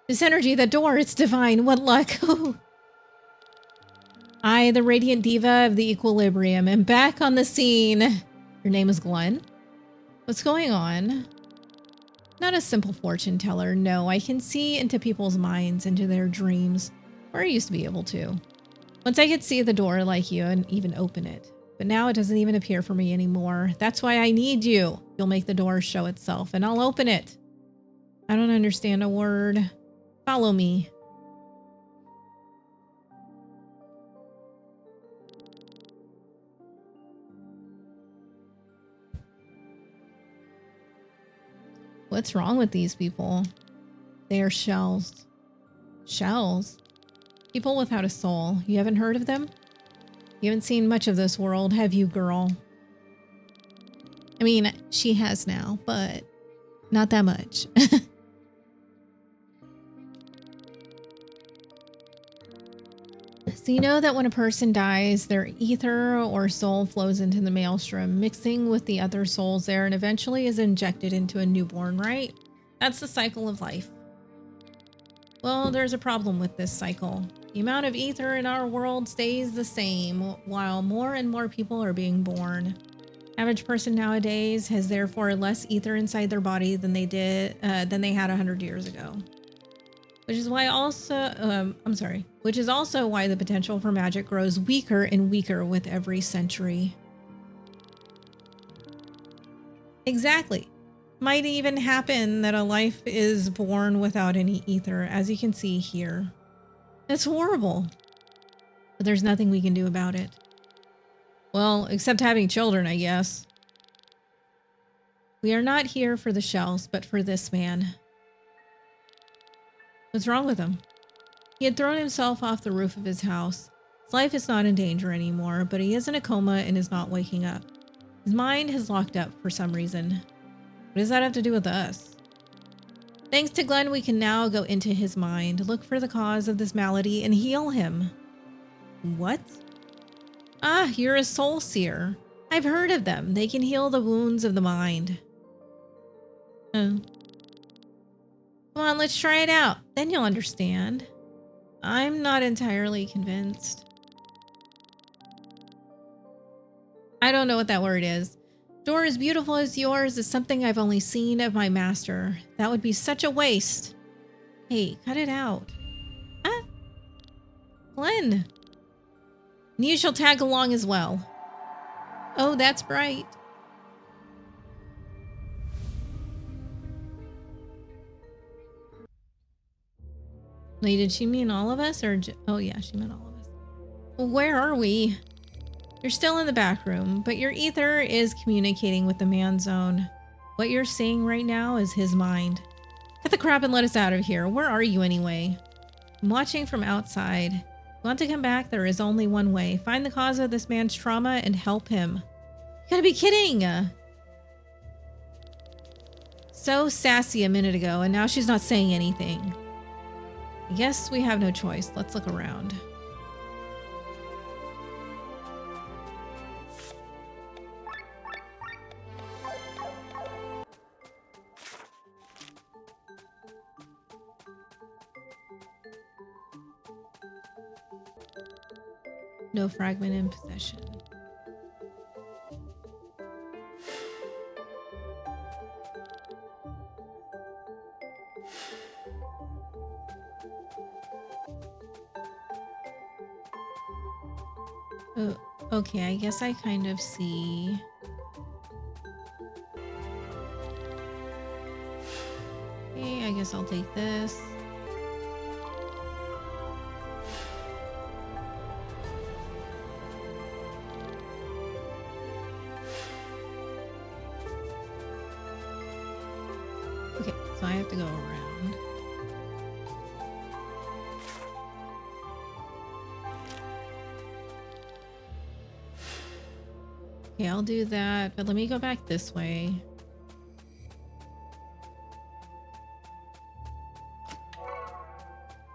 This energy, the door, it's divine. What luck. I, the radiant diva of the equilibrium, am back on the scene. Your name is Glenn? What's going on? Not a simple fortune teller, no. I can see into people's minds, into their dreams. Or I used to be able to. Once I could see the door like you and even open it. but now it doesn't even appear for me anymore. That's why I need you. You'll make the door show itself, and I'll open it. I don't understand a word. Follow me. What's wrong with these people? They are shells. Shells? People without a soul. You haven't heard of them? You haven't seen much of this world, have you, girl? I mean, she has now, but not that much. So you know that when a person dies, their ether or soul flows into the maelstrom, mixing with the other souls there, and eventually is injected into a newborn, right? That's the cycle of life. Well, there's a problem with this cycle. The amount of ether in our world stays the same, while more and more people are being born. Average person nowadays has therefore less ether inside their body than they had 100 years ago. Which is also why the potential for magic grows weaker and weaker with every century. Exactly. Might even happen that a life is born without any ether, as you can see here. It's horrible. But there's nothing we can do about it. Well, except having children, I guess. We are not here for the shells, but for this man. What's wrong with him? He had thrown himself off the roof of his house. His life is not in danger anymore, but he is in a coma and is not waking up. His mind has locked up for some reason. What does that have to do with us? Thanks to Glenn, we can now go into his mind, look for the cause of this malady, and heal him. What? Ah, you're a soul seer. I've heard of them. They can heal the wounds of the mind. Oh. Come on, let's try it out. Then you'll understand. I'm not entirely convinced. I don't know what that word is. Door as beautiful as yours is something I've only seen of my master. That would be such a waste. Hey, cut it out. Ah, Glenn. And you shall tag along as well. Oh, that's bright. Wait, did she mean all of us or oh yeah, she meant all of us. Well, where are we? You're still in the back room, but your ether is communicating with the man's zone. What you're seeing right now is his mind. Cut the crap and let us out of here. Where are you anyway? I'm watching from outside. You want to come back? There is only one way. Find the cause of this man's trauma and help him. You gotta be kidding! So sassy a minute ago, and now she's not saying anything. I guess we have no choice. Let's look around. No fragment in possession. Oh, okay, I guess I kind of see. Okay, I guess I'll take this. Okay, so I have to go around. Okay, I'll do that, but let me go back this way.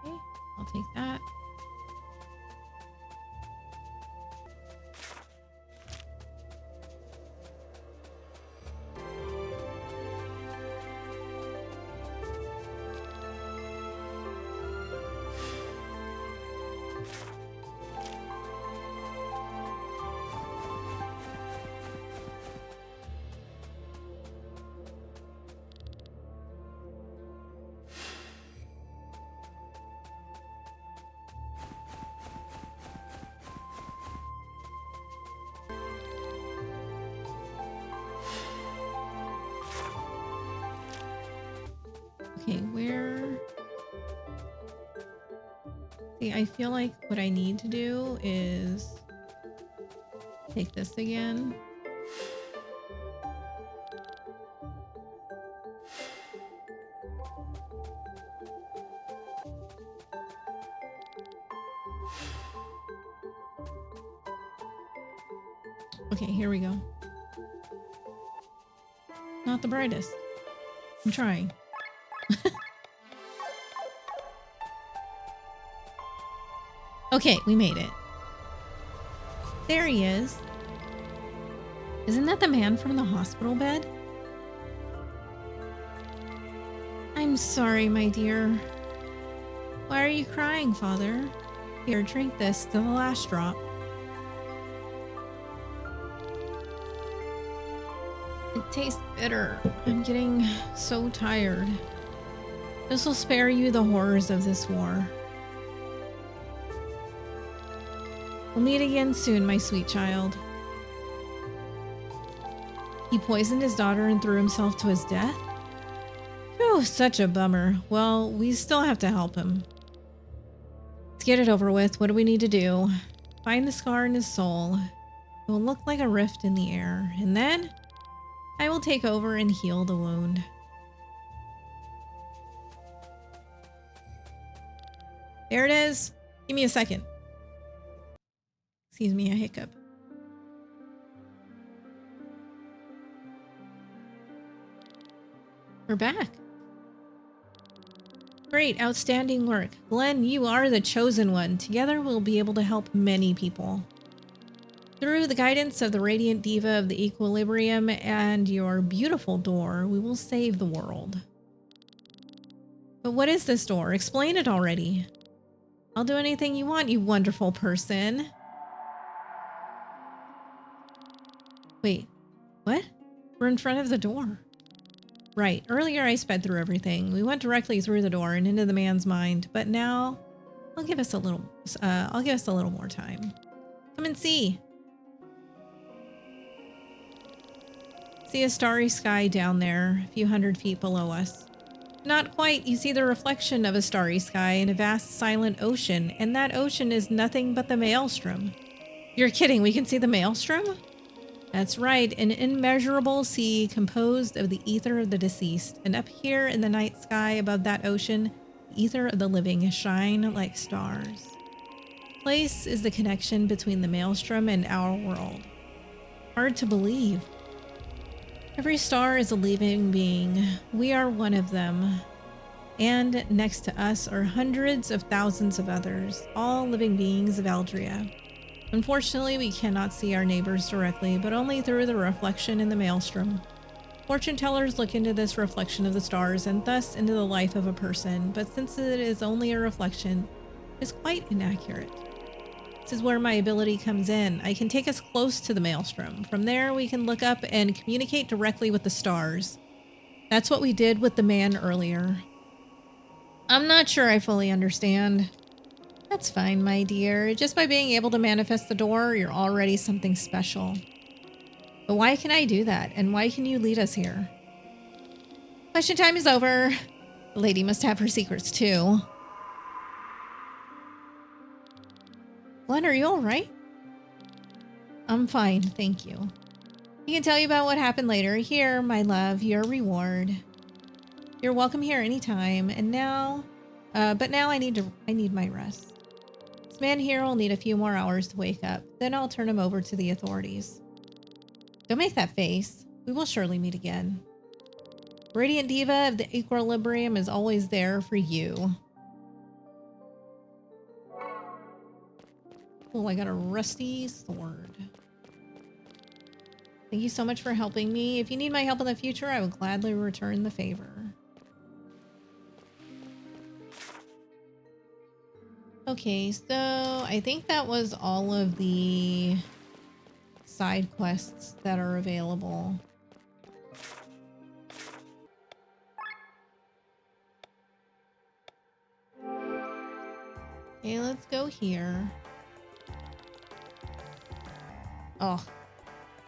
Okay, I'll take that. Okay, where... See, I feel like what I need to do is take this again. Okay, here we go. Not the brightest. I'm trying. Okay, we made it. There he is. Isn't that the man from the hospital bed? I'm sorry, my dear. Why are you crying, Father? Here, drink this to the last drop. It tastes bitter. I'm getting so tired. This will spare you the horrors of this war. We'll meet again soon, my sweet child. He poisoned his daughter and threw himself to his death? Phew, such a bummer. Well, we still have to help him. Let's get it over with. What do we need to do? Find the scar in his soul. It will look like a rift in the air. And then I will take over and heal the wound. There it is. Give me a second. Excuse me, a hiccup. We're back. Great, outstanding work. Glenn, you are the chosen one. Together we'll be able to help many people. Through the guidance of the Radiant Diva of the Equilibrium and your beautiful door, we will save the world. But what is this door? Explain it already. I'll do anything you want, you wonderful person. Wait, what? We're in front of the door. Right, earlier I sped through everything. We went directly through the door and into the man's mind, but now I'll give us a little more time. Come and see. See a starry sky down there, a few hundred feet below us. Not quite. You see the reflection of a starry sky in a vast silent ocean, and that ocean is nothing but the maelstrom. You're kidding, we can see the maelstrom? That's right, an immeasurable sea composed of the ether of the deceased, and up here in the night sky above that ocean, the ether of the living shine like stars. Place is the connection between the maelstrom and our world. Hard to believe. Every star is a living being. We are one of them. And next to us are hundreds of thousands of others, all living beings of Aldria. Unfortunately, we cannot see our neighbors directly, but only through the reflection in the maelstrom. Fortune tellers look into this reflection of the stars and thus into the life of a person, but since it is only a reflection, it is quite inaccurate. This is where my ability comes in. I can take us close to the maelstrom. From there, we can look up and communicate directly with the stars. That's what we did with the man earlier. I'm not sure I fully understand. That's fine, my dear. Just by being able to manifest the door, you're already something special. But why can I do that? And why can you lead us here? Question time is over. The lady must have her secrets too. Glenn, are you all right? I'm fine, thank you. He can tell you about what happened later. Here, my love, your reward. You're welcome here anytime. And now, but now I need my rest. This man here will need a few more hours to wake up. Then I'll turn him over to the authorities. Don't make that face. We will surely meet again. Radiant Diva of the Equilibrium is always there for you. Oh, I got a rusty sword. Thank you so much for helping me. If you need my help in the future, I will gladly return the favor. Okay, so I think that was all of the side quests that are available. Okay, let's go here. Oh,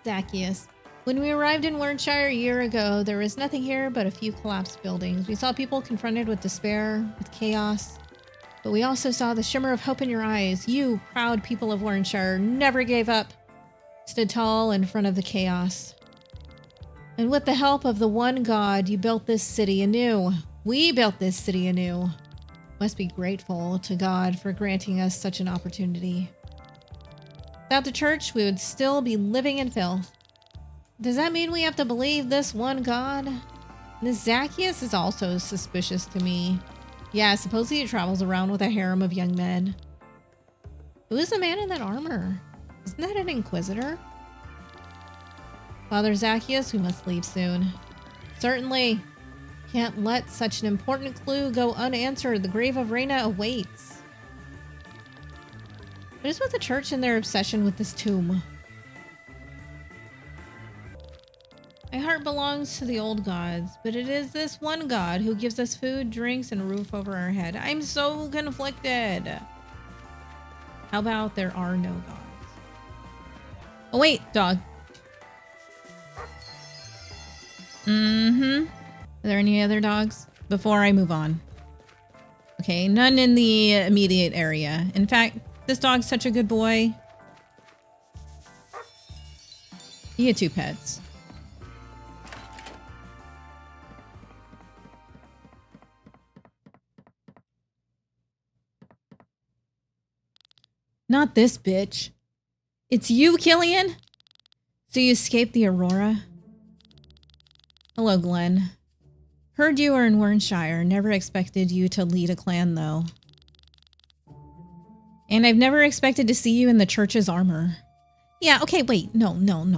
Zacchaeus. When we arrived in Warrenshire a year ago, there was nothing here but a few collapsed buildings. We saw people confronted with despair, with chaos, but we also saw the shimmer of hope in your eyes. You, proud people of Warrenshire, never gave up, stood tall in front of the chaos. And with the help of the one God, you built this city anew. We built this city anew. Must be grateful to God for granting us such an opportunity. Without the church, we would still be living in filth. Does that mean we have to believe this one God? This Zacchaeus is also suspicious to me. Yeah, supposedly he travels around with a harem of young men. Who is the man in that armor? Isn't that an inquisitor? Father Zacchaeus, we must leave soon. Certainly. Can't let such an important clue go unanswered. The grave of Reyna awaits. What is with the church and their obsession with this tomb? My heart belongs to the old gods, but it is this one God who gives us food, drinks, and a roof over our head. I'm so conflicted. How about there are no gods? Oh wait, dog. Are there any other dogs? Before I move on. Okay, none in the immediate area. In fact, this dog's such a good boy. You get 2 pets. Not this bitch. It's you, Killian? So you escaped the Aurora? Hello, Glenn. Heard you were in Warrenshire. Never expected you to lead a clan, though. And I've never expected to see you in the church's armor. Yeah, okay, wait. No,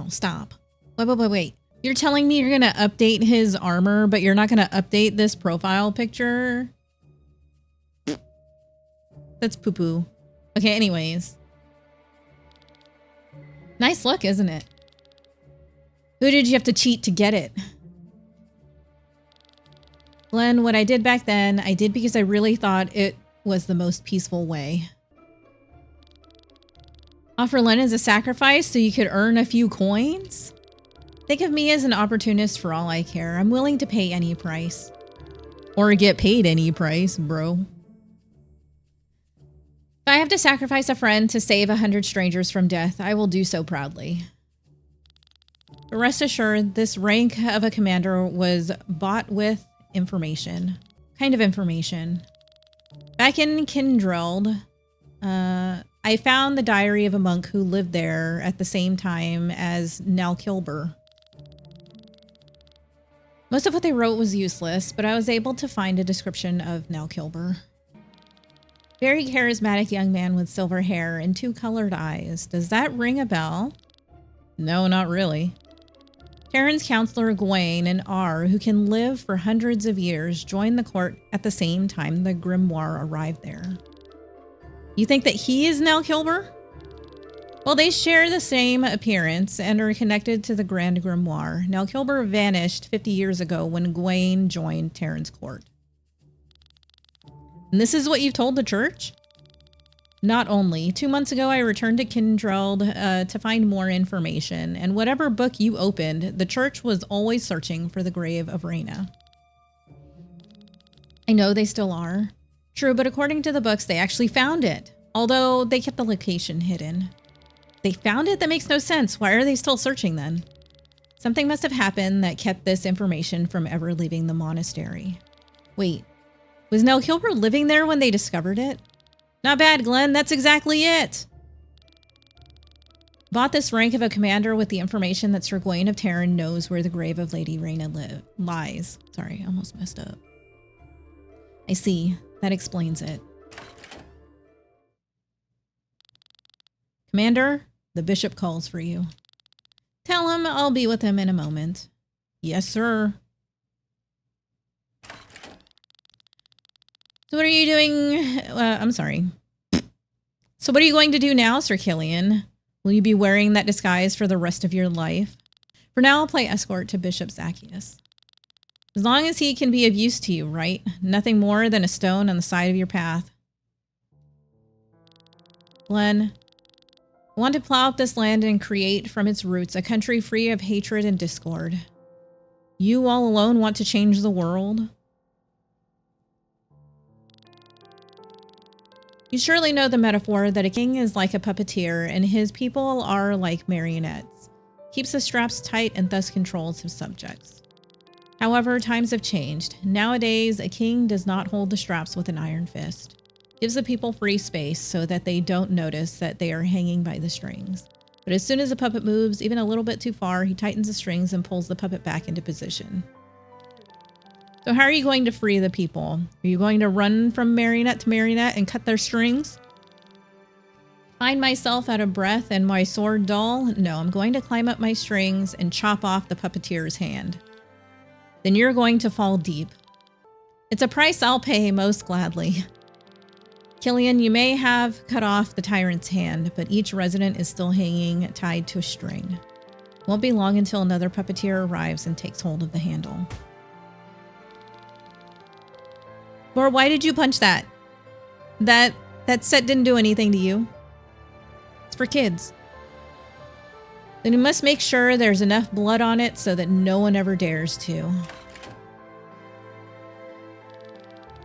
stop. Wait. You're telling me you're gonna update his armor, but you're not gonna update this profile picture? That's poo-poo. Okay, anyways. Nice look, isn't it? Who did you have to cheat to get it? Glenn, what I did back then, I did because I really thought it was the most peaceful way. Offer Len as a sacrifice so you could earn a few coins? Think of me as an opportunist for all I care. I'm willing to pay any price. Or get paid any price, bro. If I have to sacrifice a friend to save 100 strangers from death, I will do so proudly. But rest assured, this rank of a commander was bought with information. Kind of information. Back in Kindreld, I found the diary of a monk who lived there at the same time as Nalkilber. Most of what they wrote was useless, but I was able to find a description of Nalkilber. Very charismatic young man with silver hair and 2 colored eyes. Does that ring a bell? No, not really. Karen's counselor Gawain and R, who can live for hundreds of years, joined the court at the same time the grimoire arrived there. You think that he is Nalkilber? Well, they share the same appearance and are connected to the Grand Grimoire. Nalkilber vanished 50 years ago when Gawain joined Terran's court. And this is what you've told the church? Not only. 2 months ago, I returned to Kindreld to find more information, and whatever book you opened, the church was always searching for the grave of Reyna. I know they still are. True, but according to the books, they actually found it, although they kept the location hidden. They found it? That makes no sense. Why are they still searching then? Something must have happened that kept this information from ever leaving the monastery. Wait, was Nalkilber living there when they discovered it? Not bad, Glenn. That's exactly it. Bought this rank of a commander with the information that Sir Gawain of Terran knows where the grave of Lady Reyna lies. Sorry, I almost messed up. I see. That explains it. Commander, the bishop calls for you. Tell him I'll be with him in a moment. Yes, sir. So what are you doing? I'm sorry. So what are you going to do now, Sir Killian? Will you be wearing that disguise for the rest of your life? For now, I'll play escort to Bishop Zacchaeus. As long as he can be of use to you, right? Nothing more than a stone on the side of your path. Glenn, I want to plow up this land and create from its roots a country free of hatred and discord. You all alone want to change the world? You surely know the metaphor that a king is like a puppeteer and his people are like marionettes. Keeps the straps tight and thus controls his subjects. However, times have changed. Nowadays, a king does not hold the straps with an iron fist. Gives the people free space so that they don't notice that they are hanging by the strings. But as soon as a puppet moves even a little bit too far, he tightens the strings and pulls the puppet back into position. So how are you going to free the people? Are you going to run from marionette to marionette and cut their strings? Find myself out of breath and my sword dull? No, I'm going to climb up my strings and chop off the puppeteer's hand. Then you're going to fall deep. It's a price I'll pay most gladly. Killian, you may have cut off the tyrant's hand, but each resident is still hanging tied to a string. Won't be long until another puppeteer arrives and takes hold of the handle. Or why did you punch that? That set didn't do anything to you. It's for kids. Then you must make sure there's enough blood on it so that no one ever dares to.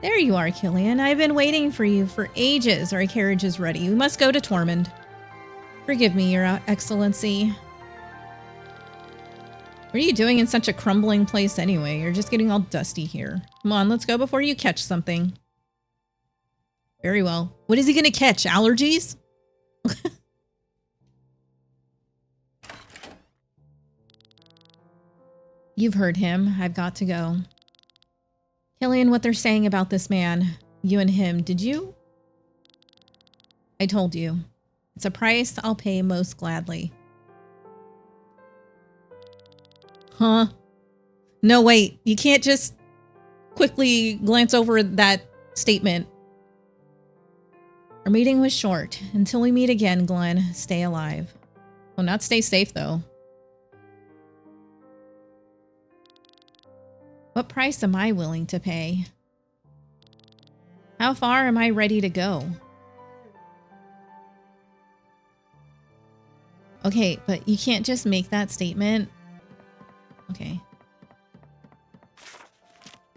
There you are, Killian. I've been waiting for you for ages. Our carriage is ready. We must go to Tormund. Forgive me, Your Excellency. What are you doing in such a crumbling place anyway? You're just getting all dusty here. Come on, let's go before you catch something. Very well. What is he going to catch? Allergies? You've heard him. I've got to go. Killian, what they're saying about this man, you and him, did you? I told you. It's a price I'll pay most gladly. Huh? No, wait. You can't just quickly glance over that statement. Our meeting was short. Until we meet again, Glenn, stay alive. Well, not stay safe, though. What price am I willing to pay? How far am I ready to go? Okay, but you can't just make that statement. Okay.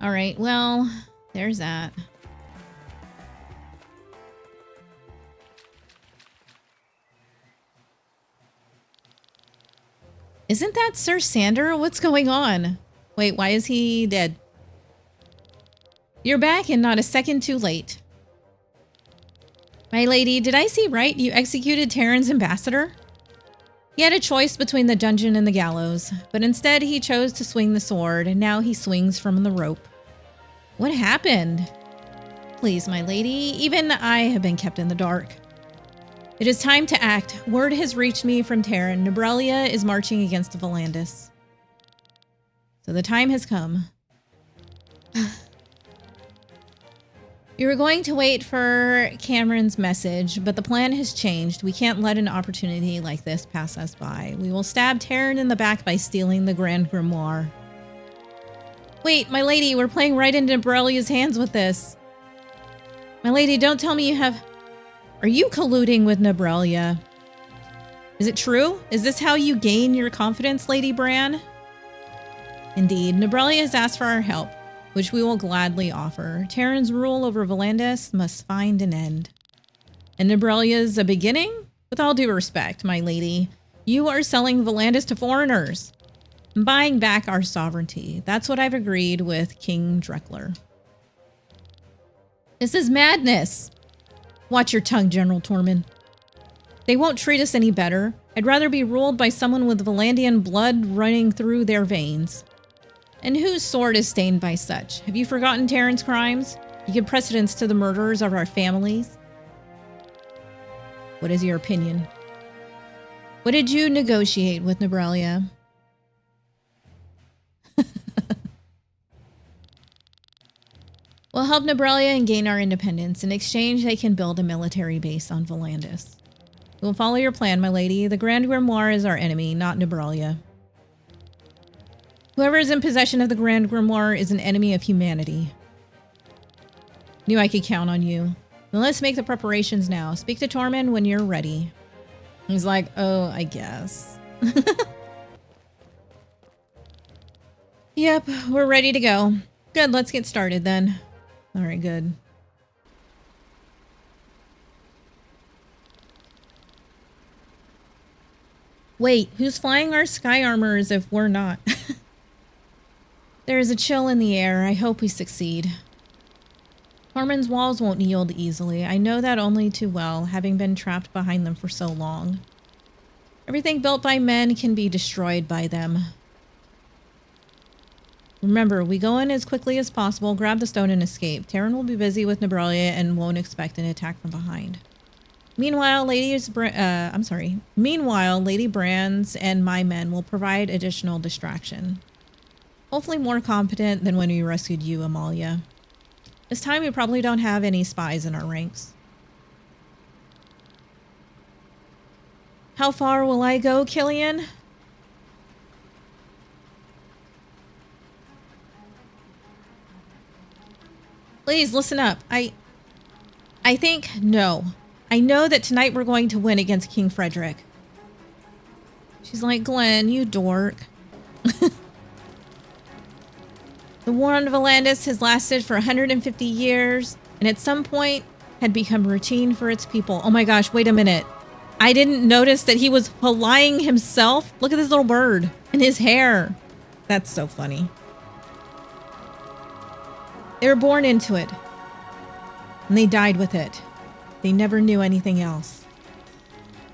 All right, well, there's that. Isn't that Sir Sander? What's going on? Wait, why is he dead? You're back and not a second too late. My lady, did I see right? You executed Terran's ambassador? He had a choice between the dungeon and the gallows, but instead he chose to swing the sword, and now he swings from the rope. What happened? Please, my lady, even I have been kept in the dark. It is time to act. Word has reached me from Terran. Nebrelia is marching against Valandis. So the time has come. You were going to wait for Cameron's message, but the plan has changed. We can't let an opportunity like this pass us by. We will stab Terran in the back by stealing the Grand Grimoire. Wait, my lady, we're playing right into Nebrelia's hands with this. My lady, don't tell me you have... Are you colluding with Nebrelia? Is it true? Is this how you gain your confidence, Lady Bran? Indeed, Nebrelia has asked for our help, which we will gladly offer. Terran's rule over Valandis must find an end. And Nebrelia's a beginning? With all due respect, my lady, you are selling Valandis to foreigners. Buying back our sovereignty. That's what I've agreed with King Dreckler. This is madness. Watch your tongue, General Tormund. They won't treat us any better. I'd rather be ruled by someone with Valandian blood running through their veins. And whose sword is stained by such? Have you forgotten Terran's crimes? You give precedence to the murderers of our families? What is your opinion? What did you negotiate with Nebrelia? We'll help Nebrelia and gain our independence. In exchange, they can build a military base on Valandis. We'll follow your plan, my lady. The Grand Grimoire is our enemy, not Nebrelia. Whoever is in possession of the Grand Grimoire is an enemy of humanity. Knew I could count on you. Then let's make the preparations now. Speak to Tormund when you're ready. He's like, oh, I guess. Yep, we're ready to go. Good, let's get started then. All right, good. Wait, who's flying our sky armors if we're not? There is a chill in the air. I hope we succeed. Harmon's walls won't yield easily. I know that only too well, having been trapped behind them for so long. Everything built by men can be destroyed by them. Remember, we go in as quickly as possible, grab the stone, and escape. Terran will be busy with Nebralia and won't expect an attack from behind. Meanwhile, Lady Brands and my men will provide additional distraction. Hopefully more competent than when we rescued you, Amalia. This time we probably don't have any spies in our ranks. How far will I go, Killian? Please listen up. I think no. I know that tonight we're going to win against King Frederick. She's like, Glenn, you dork. The war on Valandis has lasted for 150 years, and at some point had become routine for its people. Oh my gosh, wait a minute. I didn't notice that he was flying himself. Look at this little bird and his hair. That's so funny. They were born into it, and they died with it. They never knew anything else.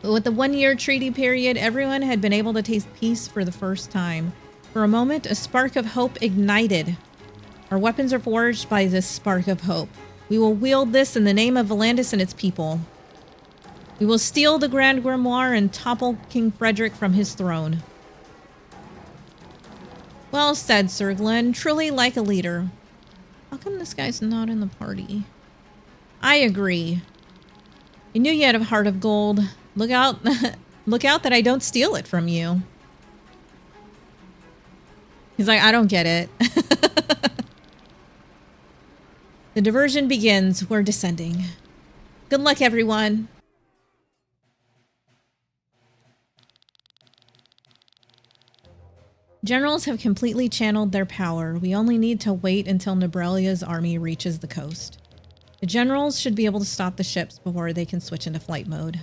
But with the 1-year treaty period, everyone had been able to taste peace for the first time. For a moment, a spark of hope ignited. Our weapons are forged by this spark of hope. We will wield this in the name of Valandis and its people. We will steal the Grand Grimoire and topple King Frederick from his throne. Well said, Sir Glenn. Truly like a leader. How come this guy's not in the party? I agree. I knew you had a heart of gold. Look out, look out that I don't steal it from you. He's like, I don't get it. The diversion begins. We're descending. Good luck, everyone. Generals have completely channeled their power. We only need to wait until Nebralia's army reaches the coast. The generals should be able to stop the ships before they can switch into flight mode.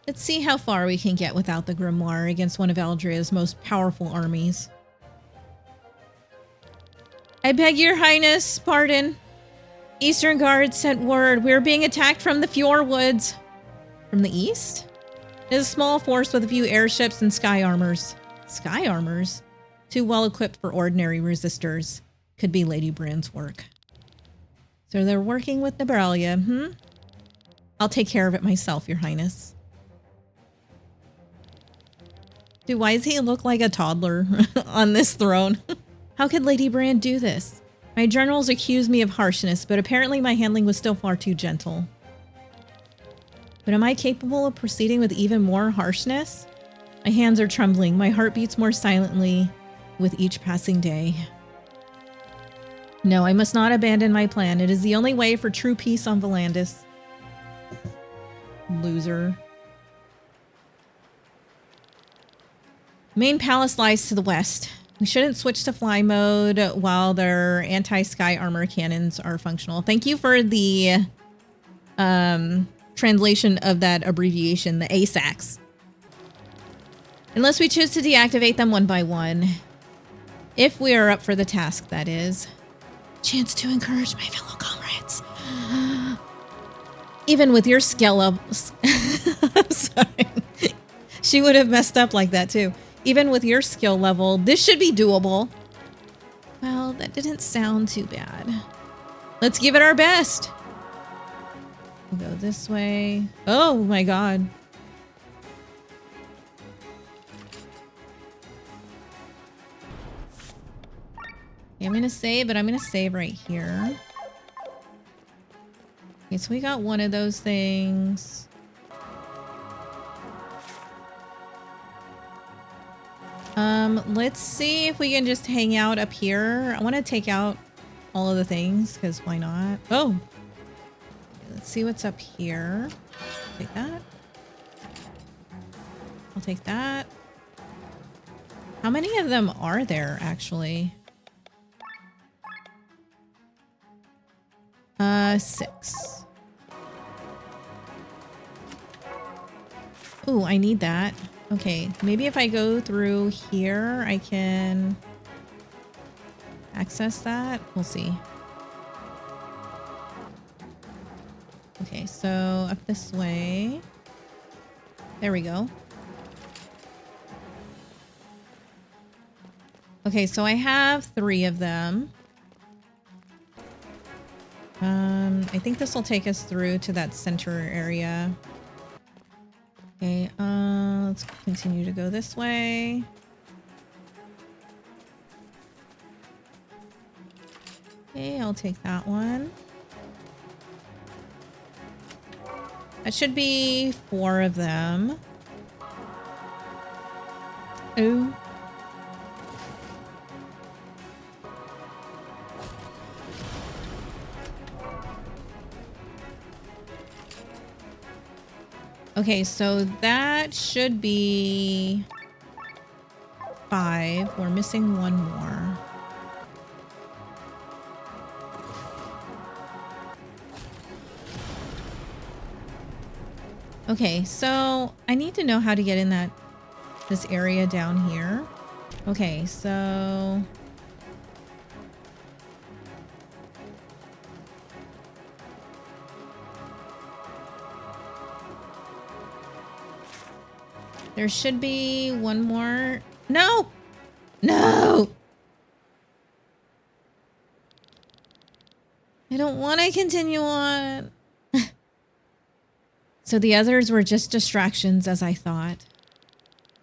Let's see how far we can get without the Grimoire against one of Aldria's most powerful armies. I beg your highness, pardon. Eastern Guard sent word. We are being attacked from the Fjord Woods. From the east? It is a small force with a few airships and sky armors. Sky armors? Too well equipped for ordinary resistors. Could be Lady Brand's work. So they're working with Nebralia, I'll take care of it myself, your highness. Dude, why does he look like a toddler on this throne? How could Lady Brand do this? My generals accuse me of harshness, but apparently my handling was still far too gentle. But am I capable of proceeding with even more harshness? My hands are trembling. My heart beats more silently with each passing day. No, I must not abandon my plan. It is the only way for true peace on Valandis. Loser. Main palace lies to the west. We shouldn't switch to fly mode while their anti-sky armor cannons are functional. Thank you for the translation of that abbreviation, the ASACs. Unless we choose to deactivate them one by one. If we are up for the task, that is. Chance to encourage my fellow comrades. Even with your skill levels. I'm sorry. She would have messed up like that too. Even with your skill level, this should be doable. Well, that didn't sound too bad. Let's give it our best. We'll go this way. Oh my god. Okay, I'm gonna save, but I'm gonna save right here. Okay, so we got one of those things. Let's see if we can just hang out up here. I want to take out all of the things, because why not? Oh! Okay, let's see what's up here. Take that. I'll take that. How many of them are there, actually? 6. Ooh, I need that. Okay, maybe if I go through here, I can access that. We'll see. Okay, so up this way. There we go. Okay, so I have 3 of them. I think this will take us through to that center area. Okay, let's continue to go this way. Okay, I'll take that one. That should be 4 of them. Ooh. Okay, so that should be 5. We're missing 1 more. Okay, so I need to know how to get in this area down here. Okay, so there should be 1 more. No! No! I don't want to continue on. So the others were just distractions, as I thought.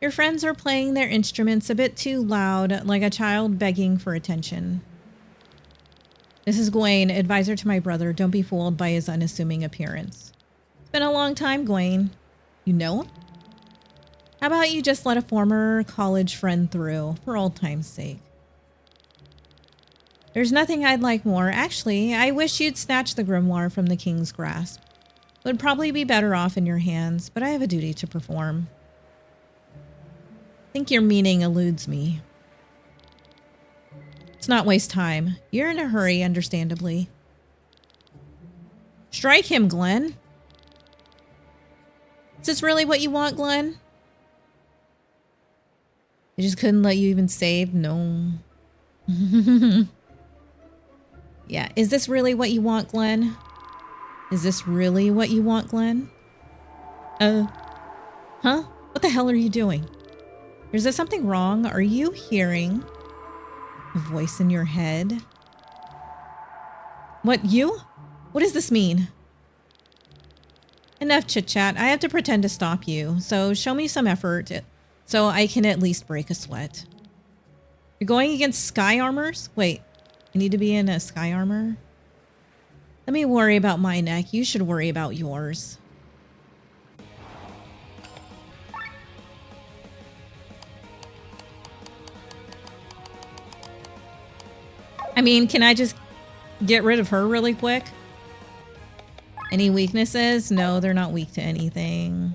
Your friends are playing their instruments a bit too loud, like a child begging for attention. This is Gawain, advisor to my brother. Don't be fooled by his unassuming appearance. It's been a long time, Gawain. You know him? How about you just let a former college friend through, for old time's sake? There's nothing I'd like more. Actually, I wish you'd snatch the grimoire from the king's grasp. It would probably be better off in your hands, but I have a duty to perform. I think your meaning eludes me. Let's not waste time. You're in a hurry, understandably. Strike him, Glenn. Is this really what you want, Glenn? I just couldn't let you even save? No. Yeah, is this really what you want, Glenn? Is this really what you want, Glenn? Huh? What the hell are you doing? Is there something wrong? Are you hearing a voice in your head? What, you? What does this mean? Enough chit-chat. I have to pretend to stop you, so show me some effort so I can at least break a sweat. You're going against sky armors? Wait, I need to be in a sky armor? Let me worry about my neck. You should worry about yours. I mean, can I just get rid of her really quick? Any weaknesses? No, they're not weak to anything.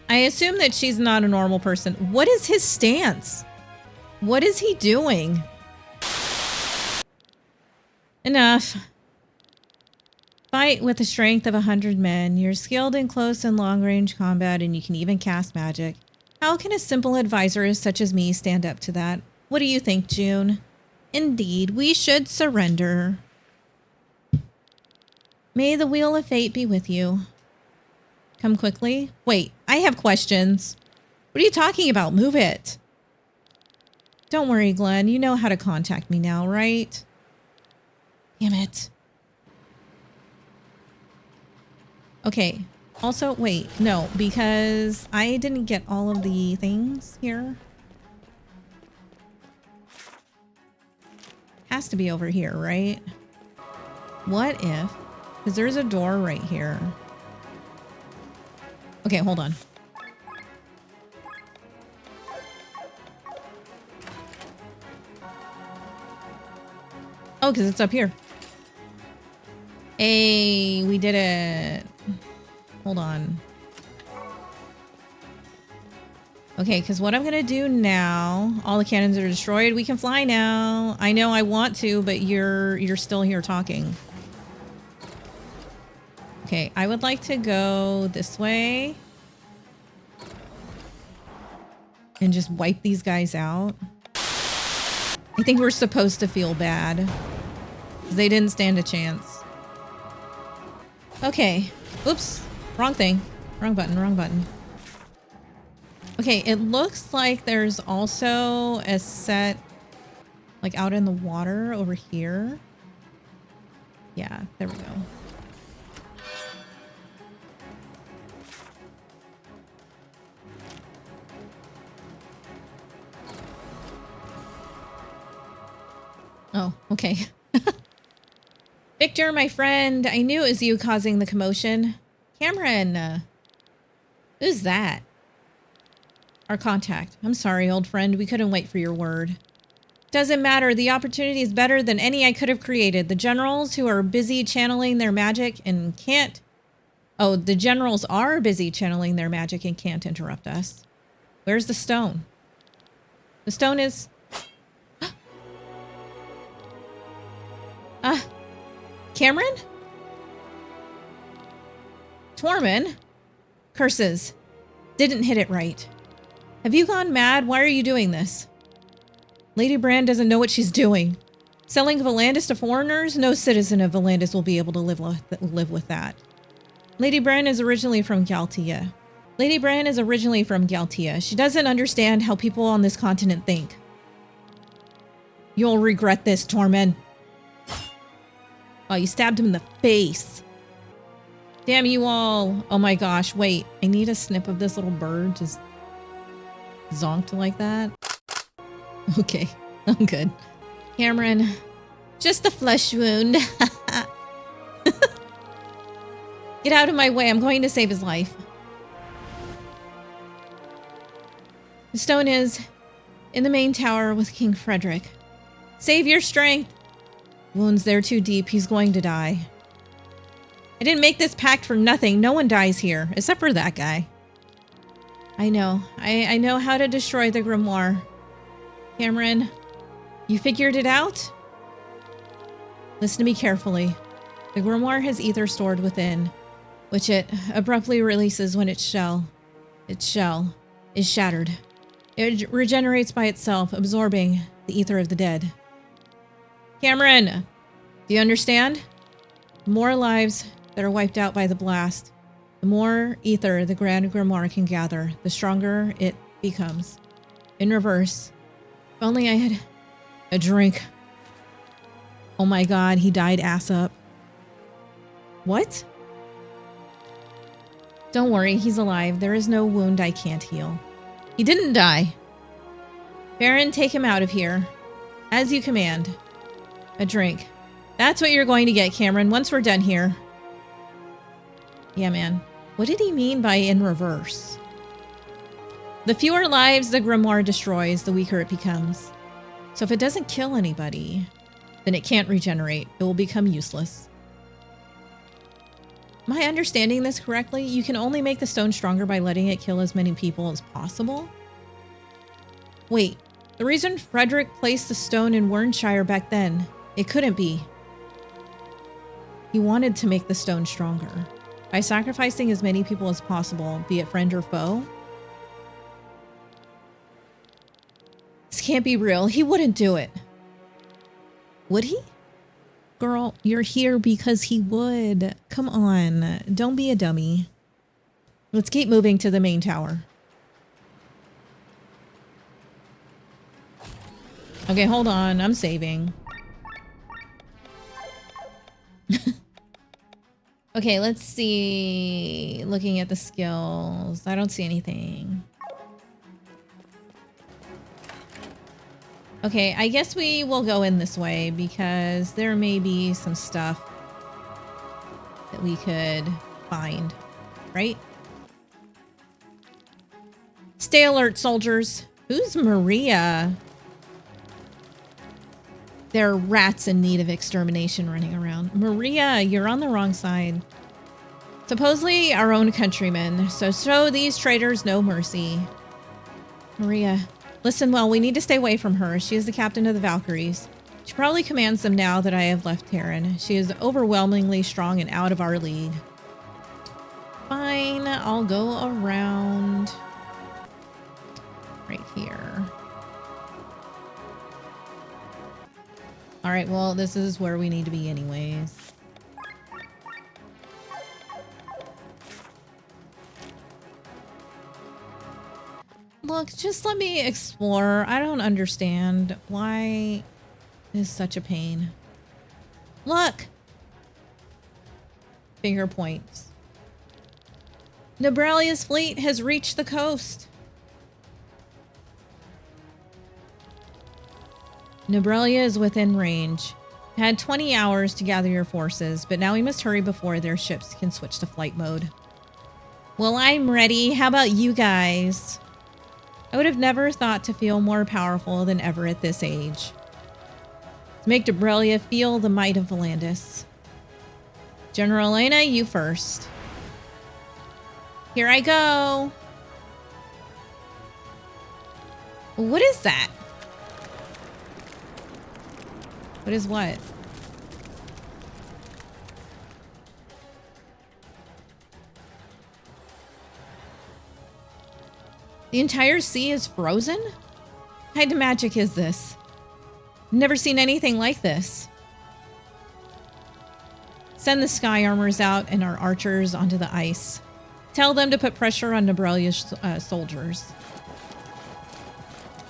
I assume that she's not a normal person. What is his stance? What is he doing? Enough. Fight with the strength of 100 men. You're skilled in close and long-range combat, and you can even cast magic. How can a simple advisor such as me stand up to that? What do you think, June? Indeed, we should surrender. May the wheel of fate be with you. Come quickly. Wait, I have questions. What are you talking about? Move it. Don't worry, Glenn. You know how to contact me now, right? Damn it. Okay. Also, wait. No, because I didn't get all of the things here. Has to be over here, right? What if... Because there's a door right here. Okay, hold on. Oh, because it's up here. Hey, we did it. Hold on. Okay, because what I'm going to do now, all the cannons are destroyed. We can fly now. I know I want to, but you're still here talking. Okay, I would like to go this way. And just wipe these guys out. I think we're supposed to feel bad. They didn't stand a chance. Okay. Oops. Wrong thing. Wrong button, wrong button. Okay, it looks like there's also a set like out in the water over here. Yeah, there we go. Oh, okay. Victor, my friend, I knew it was you causing the commotion. Cameron, who's that? Our contact. I'm sorry, old friend. We couldn't wait for your word. Doesn't matter. The opportunity is better than any I could have created. The generals who are busy channeling their magic and can't... Oh, the generals are busy channeling their magic and can't interrupt us. Where's the stone? The stone is... Cameron? Tormund? Curses. Didn't hit it right. Have you gone mad? Why are you doing this? Lady Brand doesn't know what she's doing. Selling Valandis to foreigners? No citizen of Valandis will be able to live with that. Lady Brand is originally from Galtia. Lady Brand is originally from Galtia. She doesn't understand how people on this continent think. You'll regret this, Tormund. Oh, you stabbed him in the face. Damn you all. Oh my gosh, wait. I need a snip of this little bird just zonked like that. Okay, I'm good. Cameron, just a flesh wound. Get out of my way. I'm going to save his life. The stone is in the main tower with King Frederick. Save your strength. Wounds there too deep. He's going to die. I didn't make this pact for nothing. No one dies here, except for that guy. I know. I know how to destroy the grimoire. Cameron, you figured it out? Listen to me carefully. The grimoire has ether stored within, which it abruptly releases when its shell is shattered. It regenerates by itself, absorbing the ether of the dead. Cameron, do you understand? The more lives that are wiped out by the blast, the more ether the Grand Grimoire can gather, the stronger it becomes. In reverse, if only I had a drink. Oh my god, he died ass up. What? Don't worry, he's alive. There is no wound I can't heal. He didn't die. Baron, take him out of here. As you command. A drink. That's what you're going to get, Cameron, once we're done here. Yeah, man. What did he mean by in reverse? The fewer lives the grimoire destroys, the weaker it becomes. So if it doesn't kill anybody, then it can't regenerate. It will become useless. Am I understanding this correctly? You can only make the stone stronger by letting it kill as many people as possible? Wait, the reason Frederick placed the stone in Wernshire back then, it couldn't be. He wanted to make the stone stronger. By sacrificing as many people as possible, be it friend or foe. This can't be real. He wouldn't do it. Would he? Girl, you're here because he would. Come on. Don't be a dummy. Let's keep moving to the main tower. Okay, hold on. I'm saving. Okay, let's see. Looking at the skills. I don't see anything. Okay, I guess we will go in this way because there may be some stuff that we could find, right? Stay alert, soldiers. Who's Maria? There are rats in need of extermination running around. Maria, you're on the wrong side. Supposedly our own countrymen, so show these traitors no mercy. Maria, listen well, we need to stay away from her. She is the captain of the Valkyries. She probably commands them now that I have left Terran. She is overwhelmingly strong and out of our league. Fine, I'll go around right here. All right, well, this is where we need to be anyways. Look, just let me explore. I don't understand why it is such a pain. Look! Finger points. Nebralia's fleet has reached the coast. Nebralia is within range. You had 20 hours to gather your forces, but now we must hurry before their ships can switch to flight mode. Well, I'm ready. How about you guys? I would have never thought to feel more powerful than ever at this age. To make Nebralia feel the might of Valandis. General Elena, you first. Here I go. What is that? What is what? The entire sea is frozen? What kind of magic is this? Never seen anything like this. Send the sky armors out and our archers onto the ice. Tell them to put pressure on Nebralia's soldiers.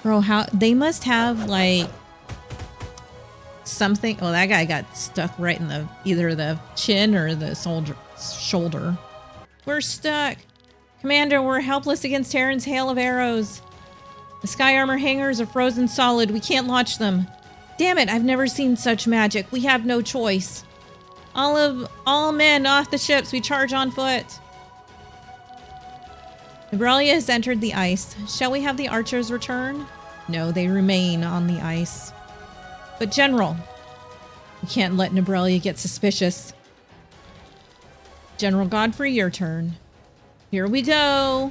Bro, how they must have like something. Oh, that guy got stuck right in the either the chin or the shoulder. We're stuck. Commander, we're helpless against Terran's hail of arrows. The sky armor hangars are frozen solid. We can't launch them. Damn it, I've never seen such magic. We have no choice. All men off the ships. We charge on foot. Nebralia has entered the ice. Shall we have the archers return? No, they remain on the ice. But General, we can't let Nebralia get suspicious. General Godfrey, your turn. Here we go.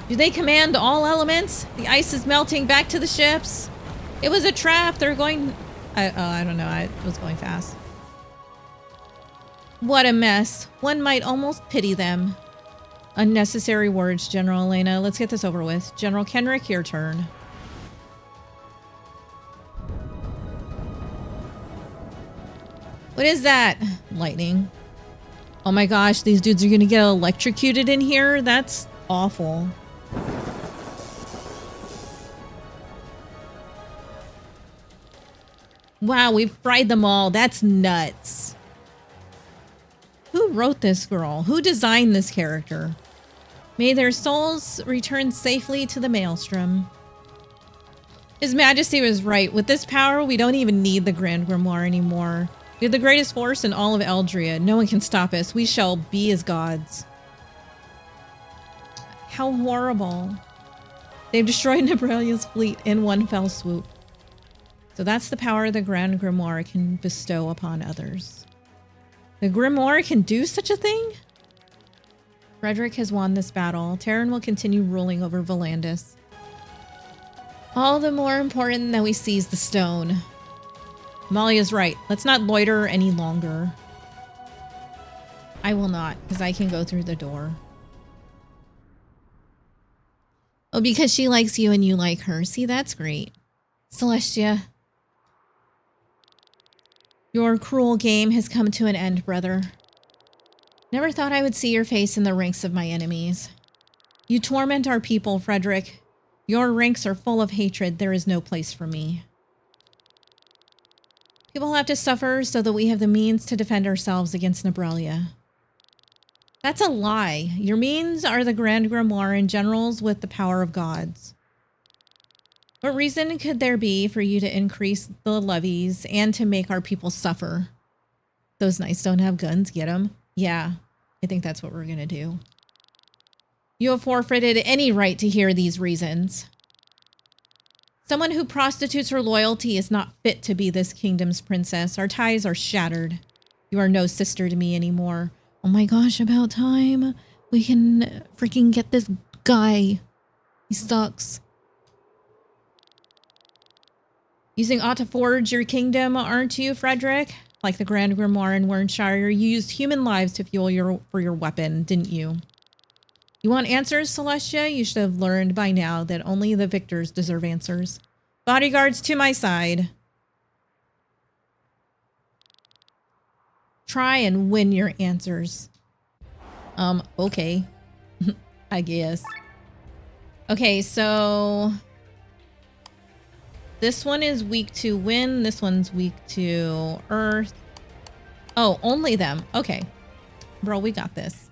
Do they command all elements? The ice is melting. Back to the ships. It was a trap. They're going... I don't know. I was going fast. What a mess. One might almost pity them. Unnecessary words, General Elena. Let's get this over with. General Kenrick, your turn. What is that? Lightning. Oh my gosh, these dudes are gonna get electrocuted in here? That's awful. Wow, we've fried them all. That's nuts. Who wrote this girl? Who designed this character? May their souls return safely to the maelstrom. His Majesty was right. With this power, we don't even need the Grand Grimoire anymore. We have the greatest force in all of Eldria. No one can stop us. We shall be as gods. How horrible. They've destroyed Nebralia's fleet in one fell swoop. So that's the power the Grand Grimoire can bestow upon others. The Grimoire can do such a thing? Frederick has won this battle. Terran will continue ruling over Valandis. All the more important that we seize the stone. Amalia's right. Let's not loiter any longer. I will not, because I can go through the door. Oh, because she likes you and you like her. See, that's great. Celestia. Your cruel game has come to an end, brother. Never thought I would see your face in the ranks of my enemies. You torment our people, Frederick. Your ranks are full of hatred. There is no place for me. People have to suffer so that we have the means to defend ourselves against Nebralia. That's a lie. Your means are the Grand Grimoire and generals with the power of gods. What reason could there be for you to increase the levies and to make our people suffer? Those knights don't have guns. Get them. Yeah, I think that's what we're going to do. You have forfeited any right to hear these reasons. Someone who prostitutes her loyalty is not fit to be this kingdom's princess. Our ties are shattered. You are no sister to me anymore. Oh my gosh, about time. We can freaking get this guy. He sucks. Using ought to forge your kingdom, aren't you, Frederick? Like the Grand Grimoire in Wernshire, you used human lives to fuel for your weapon, didn't you? You want answers, Celestia? You should have learned by now that only the victors deserve answers. Bodyguards to my side. Try and win your answers. Okay. I guess. Okay, so this one is weak to wind. This one's weak to earth. Oh, only them. Okay. Bro, we got this.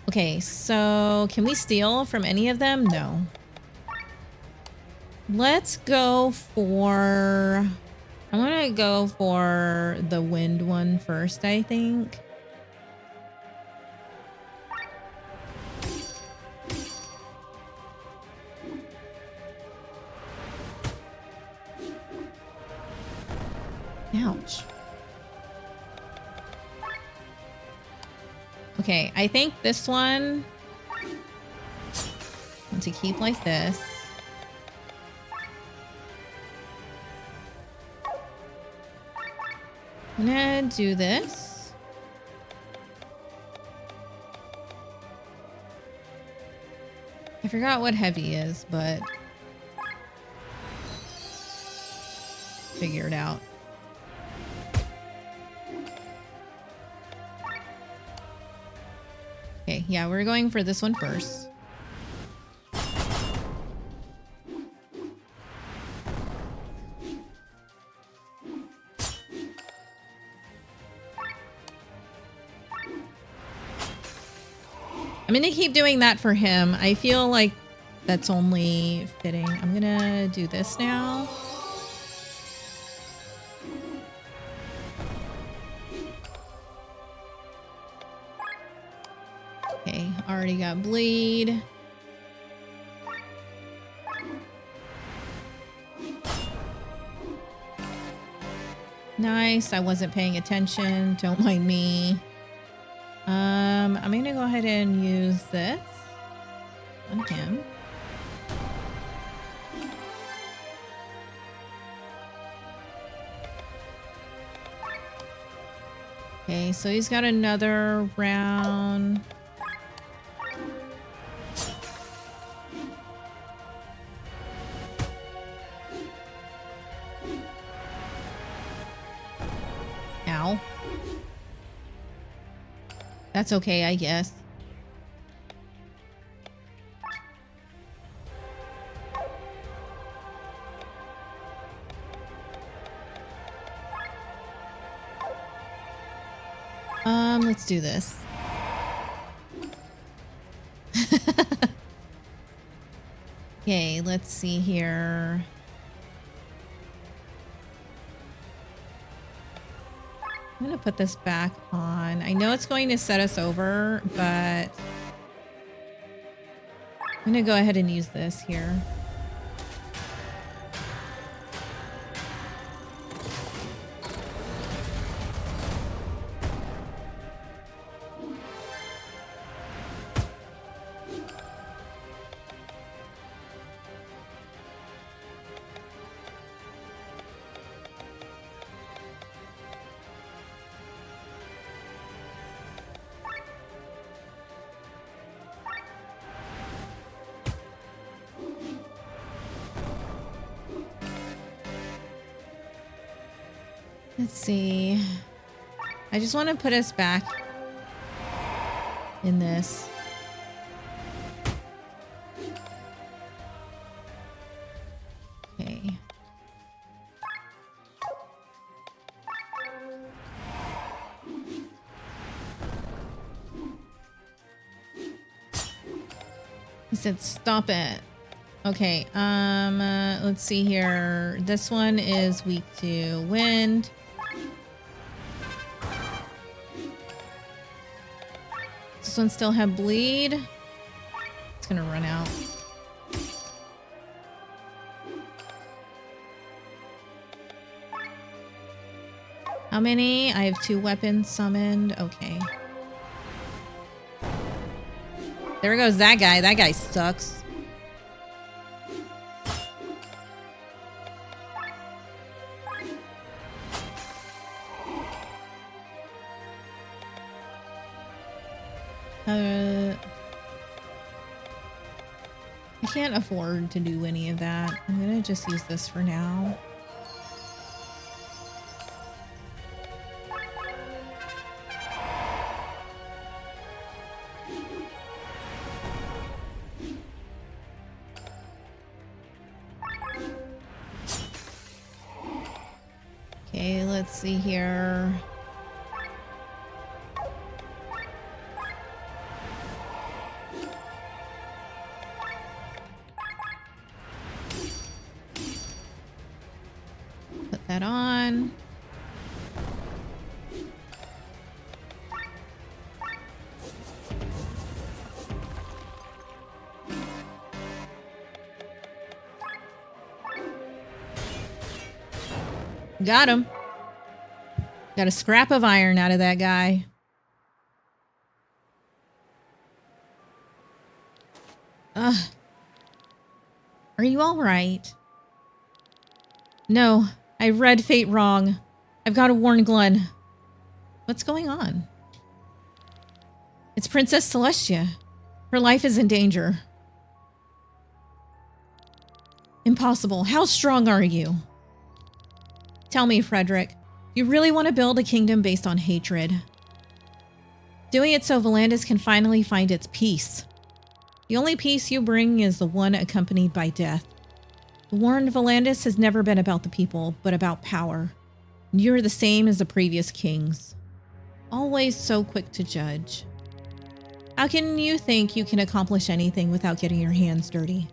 Okay, so can we steal from any of them? No. Let's go for... I'm gonna go for the wind one first, I think. Ouch. Okay, I think this one I want to keep like this. I'm gonna do this. I forgot what heavy is, but figure it out. Okay, yeah, we're going for this one first. I'm gonna keep doing that for him. I feel like that's only fitting. I'm gonna do this now. Okay, already got bleed. Nice, I wasn't paying attention. Don't mind me. I'm gonna go ahead and use this on him. Okay, so he's got another round. Ow. That's okay, I guess. Let's do this. Okay, let's see here. I'm gonna put this back on. I know it's going to set us over, but I'm gonna go ahead and use this here. Let's see. I just want to put us back in this. Okay. He said, stop it. Okay, let's see here. This one is weak to wind. This one still have bleed. It's gonna run out. How many? I have 2 weapons summoned. Okay. There goes that guy. That guy sucks. I can't afford to do any of that. I'm gonna just use this for now. Okay, let's see here. Put that on. Got him. Got a scrap of iron out of that guy. Ugh. Are you all right? No, I read fate wrong. I've got to warn Glenn. What's going on? It's Princess Celestia. Her life is in danger. Impossible. How strong are you? Tell me, Frederick. You really want to build a kingdom based on hatred. Doing it so Valandis can finally find its peace. The only peace you bring is the one accompanied by death. The war in Valandis has never been about the people, but about power. And you're the same as the previous kings. Always so quick to judge. How can you think you can accomplish anything without getting your hands dirty?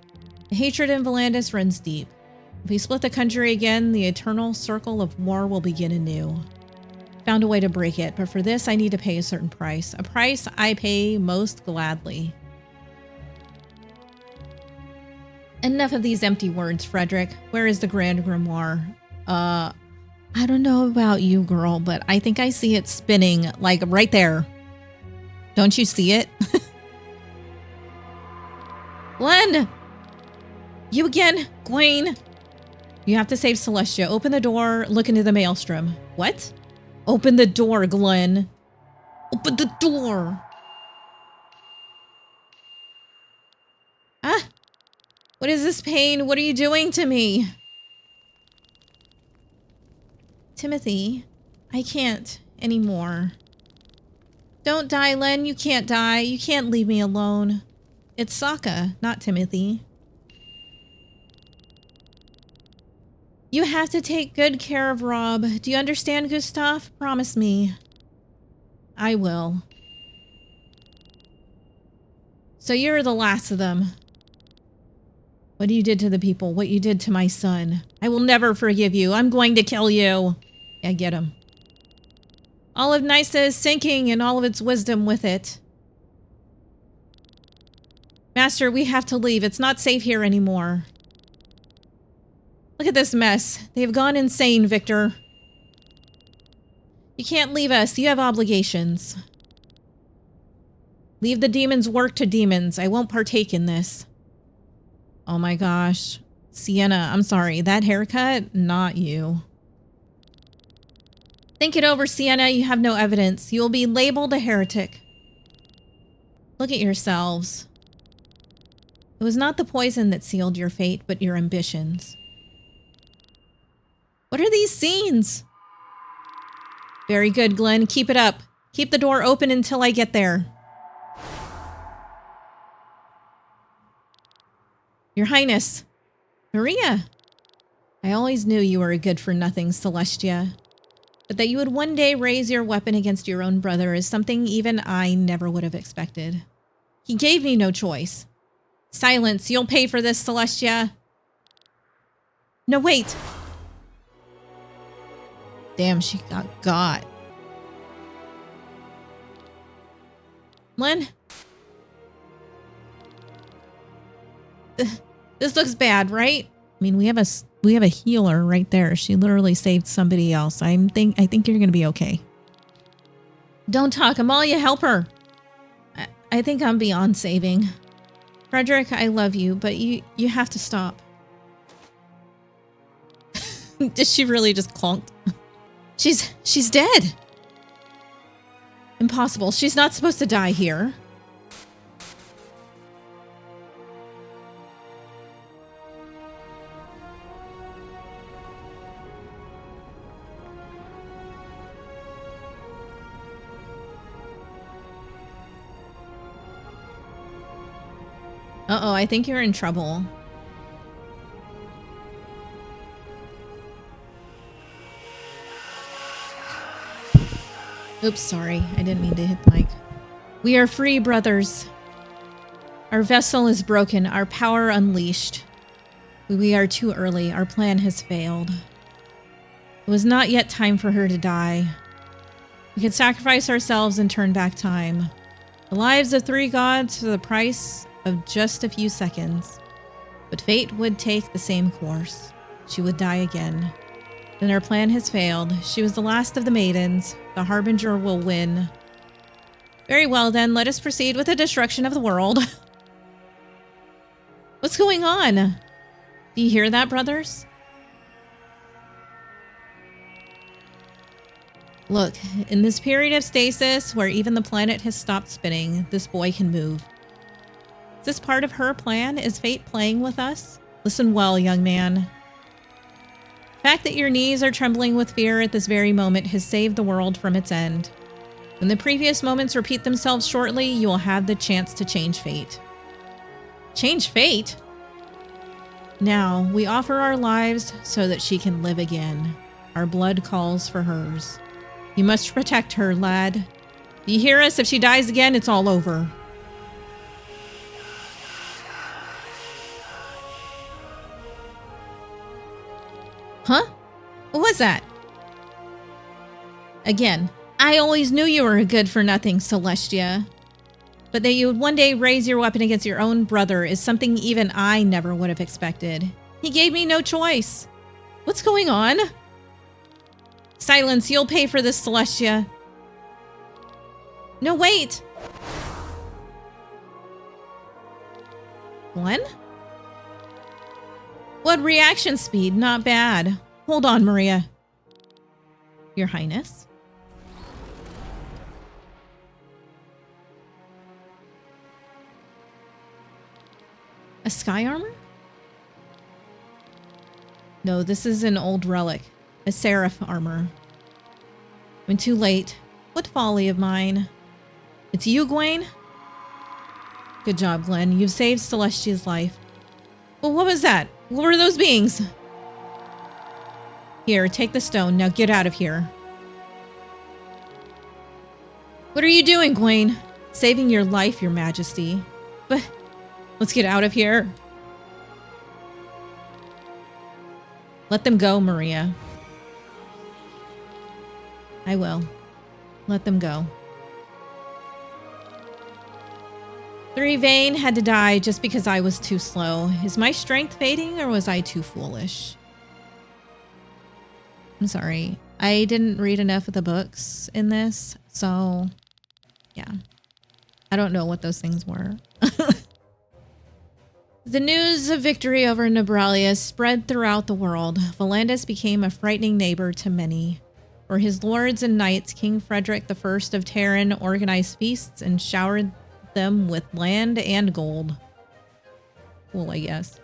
The hatred in Valandis runs deep. If we split the country again, the eternal circle of war will begin anew. Found a way to break it, but for this I need to pay a certain price. A price I pay most gladly. Enough of these empty words, Frederick. Where is the Grand Grimoire? I don't know about you, girl, but I think I see it spinning, like, right there. Don't you see it? Glenn! You again, Gwen! You have to save Celestia. Open the door, look into the maelstrom. What? Open the door, Glenn. Open the door! Ah! What is this pain? What are you doing to me? Timothy, I can't anymore. Don't die, Len. You can't die. You can't leave me alone. It's Sokka, not Timothy. You have to take good care of Rob. Do you understand, Gustav? Promise me. I will. So you're the last of them. What you did to the people, what you did to my son. I will never forgive you. I'm going to kill you. Yeah, get him. All of Nysa is sinking and all of its wisdom with it. Master, we have to leave. It's not safe here anymore. Look at this mess. They have gone insane, Victor. You can't leave us. You have obligations. Leave the demons' work to demons. I won't partake in this. Oh my gosh. Sienna, I'm sorry. That haircut? Not you. Think it over, Sienna. You have no evidence. You will be labeled a heretic. Look at yourselves. It was not the poison that sealed your fate, but your ambitions. What are these scenes? Very good, Glenn. Keep it up. Keep the door open until I get there. Your Highness. Maria. I always knew you were a good-for-nothing, Celestia. But that you would one day raise your weapon against your own brother is something even I never would have expected. He gave me no choice. Silence. You'll pay for this, Celestia. No, wait. Damn, she got. Len? This looks bad, right? I mean, we have a healer right there. She literally saved somebody else. I think you're gonna be okay. Don't talk, Amalia. Help her. I think I'm beyond saving. Frederick, I love you, but you have to stop. Did she really just clonked? She's dead. Impossible. She's not supposed to die here. Uh-oh, I think you're in trouble. Oops, sorry. I didn't mean to hit the mic. We are free, brothers. Our vessel is broken, our power unleashed. We are too early. Our plan has failed. It was not yet time for her to die. We can sacrifice ourselves and turn back time. The lives of 3 gods for the price of just a few seconds. But fate would take the same course. She would die again. Then our plan has failed. She was the last of the maidens. The Harbinger will win. Very well then, let us proceed with the destruction of the world. What's going on? Do you hear that, brothers? Look, in this period of stasis, where even the planet has stopped spinning, this boy can move. Is this part of her plan? Is fate playing with us? Listen well, young man. The fact that your knees are trembling with fear at this very moment has saved the world from its end. When the previous moments repeat themselves shortly, you will have the chance to change fate. Change fate? Now, we offer our lives so that she can live again. Our blood calls for hers. You must protect her, lad. Do you hear us? If she dies again, it's all over. Huh? What was that? Again, I always knew you were a good-for-nothing, Celestia. But that you would one day raise your weapon against your own brother is something even I never would have expected. He gave me no choice. What's going on? Silence, you'll pay for this, Celestia. No, wait! Glenn? What reaction speed? Not bad. Hold on, Maria. Your Highness? A sky armor? No, this is an old relic. A seraph armor. When too late. What folly of mine. It's you, Gwaine? Good job, Glenn. You've saved Celestia's life. Well, what was that? What were those beings? Here, take the stone. Now get out of here. What are you doing, Gwaine? Saving your life, Your Majesty. But let's get out of here. Let them go, Maria. I will. Let them go. 3 Vane had to die just because I was too slow. Is my strength fading or was I too foolish? I'm sorry. I didn't read enough of the books in this, so yeah. I don't know what those things were. The news of victory over Nebralia spread throughout the world. Valandis became a frightening neighbor to many. For his lords and knights, King Frederick I of Terran organized feasts and showered them with land and gold. Cool, I guess.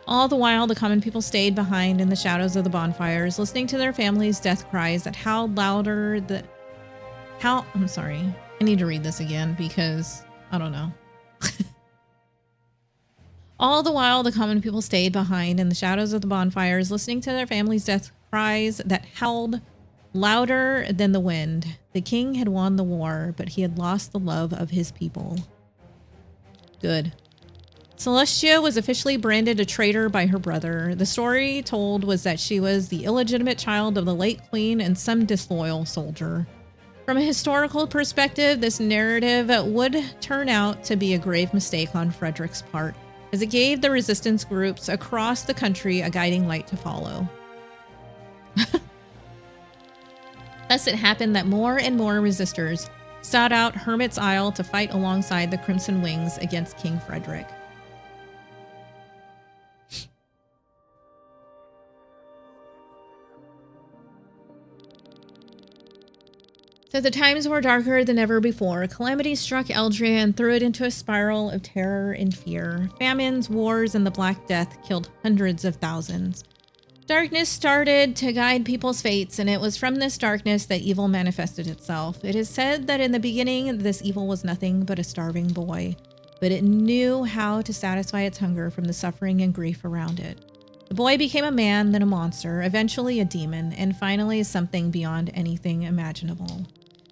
All the while, the common people stayed behind in the shadows of the bonfires, listening to their families' death cries that howled louder I'm sorry. I need to read this again because I don't know. All the while, the common people stayed behind in the shadows of the bonfires, listening to their families' death cries that howled louder than the wind. The king had won the war, but he had lost the love of his people. Good. Celestia was officially branded a traitor by her brother. The story told was that she was the illegitimate child of the late queen and some disloyal soldier. From a historical perspective, this narrative would turn out to be a grave mistake on Frederick's part. as it gave the resistance groups across the country a guiding light to follow. Thus it happened that more and more resistors sought out Hermit's Isle to fight alongside the Crimson Wings against King Frederick. So the times were darker than ever before. Calamity struck Eldria and threw it into a spiral of terror and fear. Famines, wars, and the Black Death killed hundreds of thousands. Darkness started to guide people's fates, and it was from this darkness that evil manifested itself. It is said that in the beginning, this evil was nothing but a starving boy, but it knew how to satisfy its hunger from the suffering and grief around it. The boy became a man, then a monster, eventually a demon, and finally something beyond anything imaginable.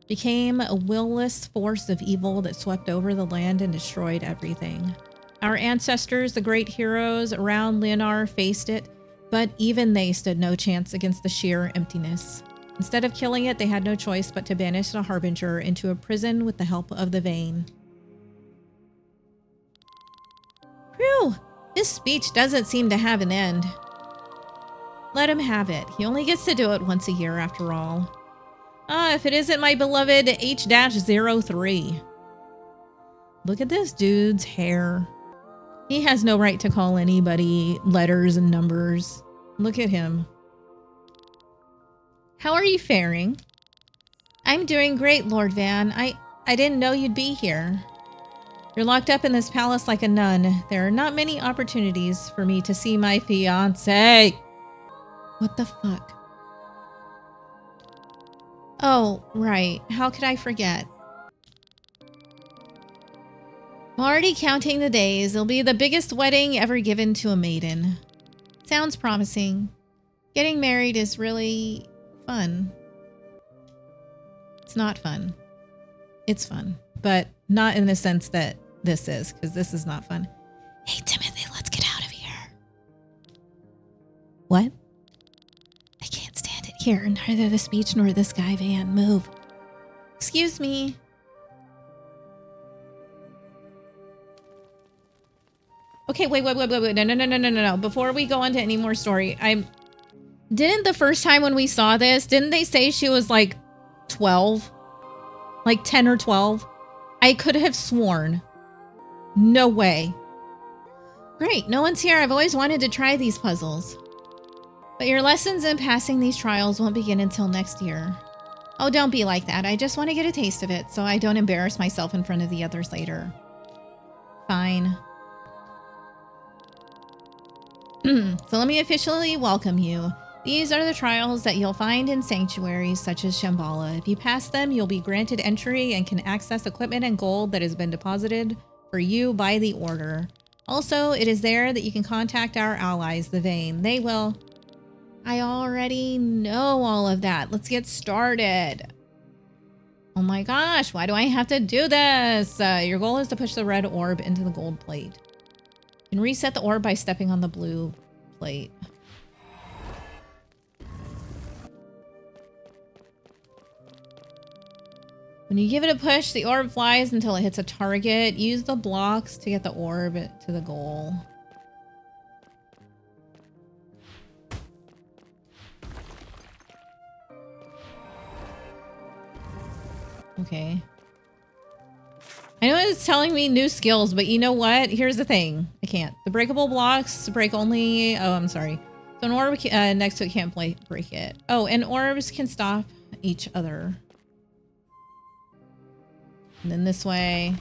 Became a willless force of evil that swept over the land and destroyed everything. Our ancestors, the great heroes around Leonar, faced it, but even they stood no chance against the sheer emptiness. Instead of killing it, they had no choice but to banish the Harbinger into a prison with the help of the Vane. Phew! His speech doesn't seem to have an end. Let him have it. He only gets to do it once a year after all. Ah, if it isn't my beloved H-03. Look at this dude's hair. He has no right to call anybody letters and numbers. Look at him. How are you faring? I'm doing great, Lord Van. I didn't know you'd be here. You're locked up in this palace like a nun. There are not many opportunities for me to see my fiancé. What the fuck? Oh, right. How could I forget? I'm already counting the days. It'll be the biggest wedding ever given to a maiden. Sounds promising. Getting married is really fun. It's not fun. It's fun, but not in the sense that this is, because this is not fun. Hey, Timothy, let's get out of here. What? I can't stand it here. Neither the speech nor this guy, Van. Move. Excuse me. Okay, wait. No. Before we go on to any more story, didn't the first time when we saw this, didn't they say she was like 12? Like 10 or 12? I could have sworn. No way. Great, no one's here. I've always wanted to try these puzzles. But your lessons in passing these trials won't begin until next year. Oh, don't be like that. I just want to get a taste of it so I don't embarrass myself in front of the others later. Fine. So let me officially welcome you. These are the trials that you'll find in sanctuaries such as Shambhala. If you pass them, you'll be granted entry and can access equipment and gold that has been deposited for you by the Order. Also, it is there that you can contact our allies, the Vane. They will... I already know all of that. Let's get started. Oh my gosh, why do I have to do this? Your goal is to push the red orb into the gold plate. You can reset the orb by stepping on the blue plate. When you give it a push, the orb flies until it hits a target. Use the blocks to get the orb to the goal. Okay. I know it's telling me new skills, but you know what? Here's the thing. I can't. The breakable blocks break only... Oh, I'm sorry. So an orb next to it can't break it. Oh, and orbs can stop each other. And then this way.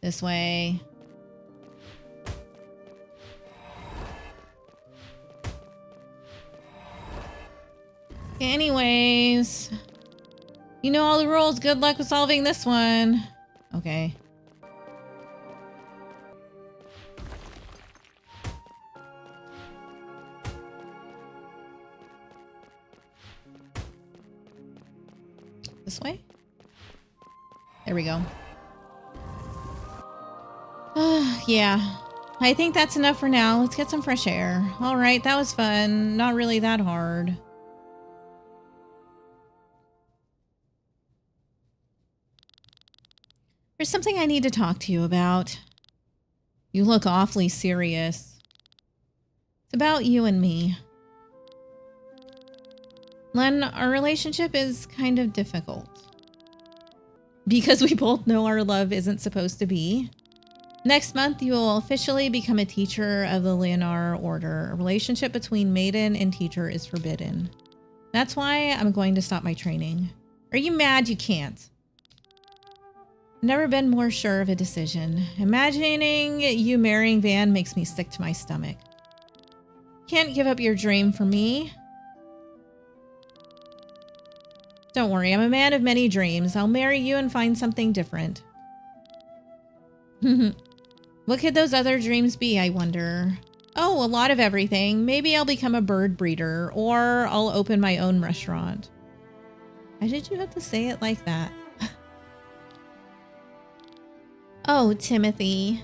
This way. Anyways... You know all the rules. Good luck with solving this one. Okay. This way? There we go. Yeah. I think that's enough for now. Let's get some fresh air. All right, that was fun. Not really that hard. There's something I need to talk to you about. You look awfully serious. It's about you and me. Len, our relationship is kind of difficult. Because we both know our love isn't supposed to be. Next month, you will officially become a teacher of the Leonar Order. A relationship between maiden and teacher is forbidden. That's why I'm going to stop my training. Are you mad you can't? Never been more sure of a decision. Imagining you marrying Van makes me sick to my stomach. Can't give up your dream for me. Don't worry, I'm a man of many dreams. I'll marry you and find something different. What could those other dreams be, I wonder? Oh, a lot of everything. Maybe I'll become a bird breeder, or I'll open my own restaurant. Why did you have to say it like that? Oh, Timothy.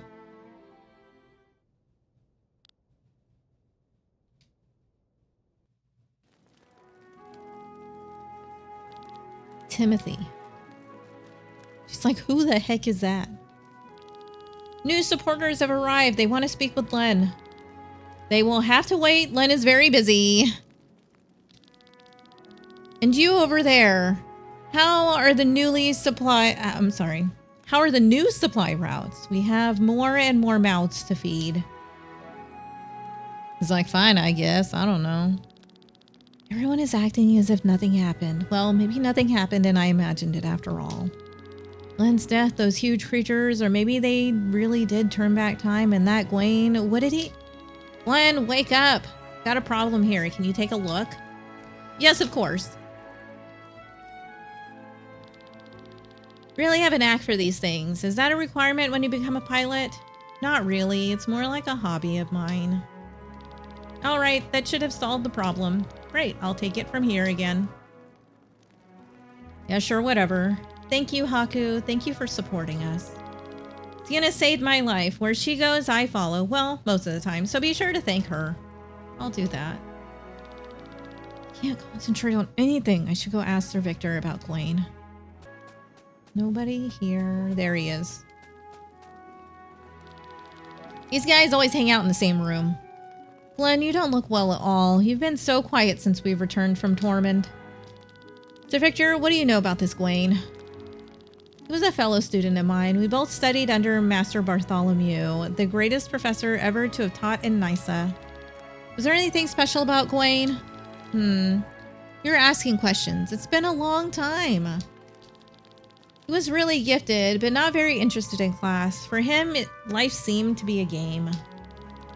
Timothy. She's like, who the heck is that? New supporters have arrived. They want to speak with Len. They will have to wait. Len is very busy. And you over there. How are the new supply routes? We have more and more mouths to feed. He's like, fine, I guess. I don't know. Everyone is acting as if nothing happened. Well, maybe nothing happened and I imagined it after all. Len's death, those huge creatures, or maybe they really did turn back time and that Gwaine, what did he? Glenn, wake up. Got a problem here. Can you take a look? Yes, of course. Really have a knack for these things. Is that a requirement when you become a pilot? Not really. It's more like a hobby of mine. All right, that should have solved the problem. Great, I'll take it from here again. Yeah, sure, whatever. Thank you, Haku. Thank you for supporting us. Sienna saved my life. Where she goes, I follow. Well, most of the time, so be sure to thank her. I'll do that. Can't concentrate on anything. I should go ask Sir Victor about Gwaine. Nobody here. There he is. These guys always hang out in the same room. Glenn, you don't look well at all. You've been so quiet since we've returned from Tormund. Sir Victor, what do you know about this Gwaine? He was a fellow student of mine. We both studied under Master Bartholomew, the greatest professor ever to have taught in Nysa. Was there anything special about Gwaine? You're asking questions. It's been a long time. He was really gifted, but not very interested in class. For him, life seemed to be a game.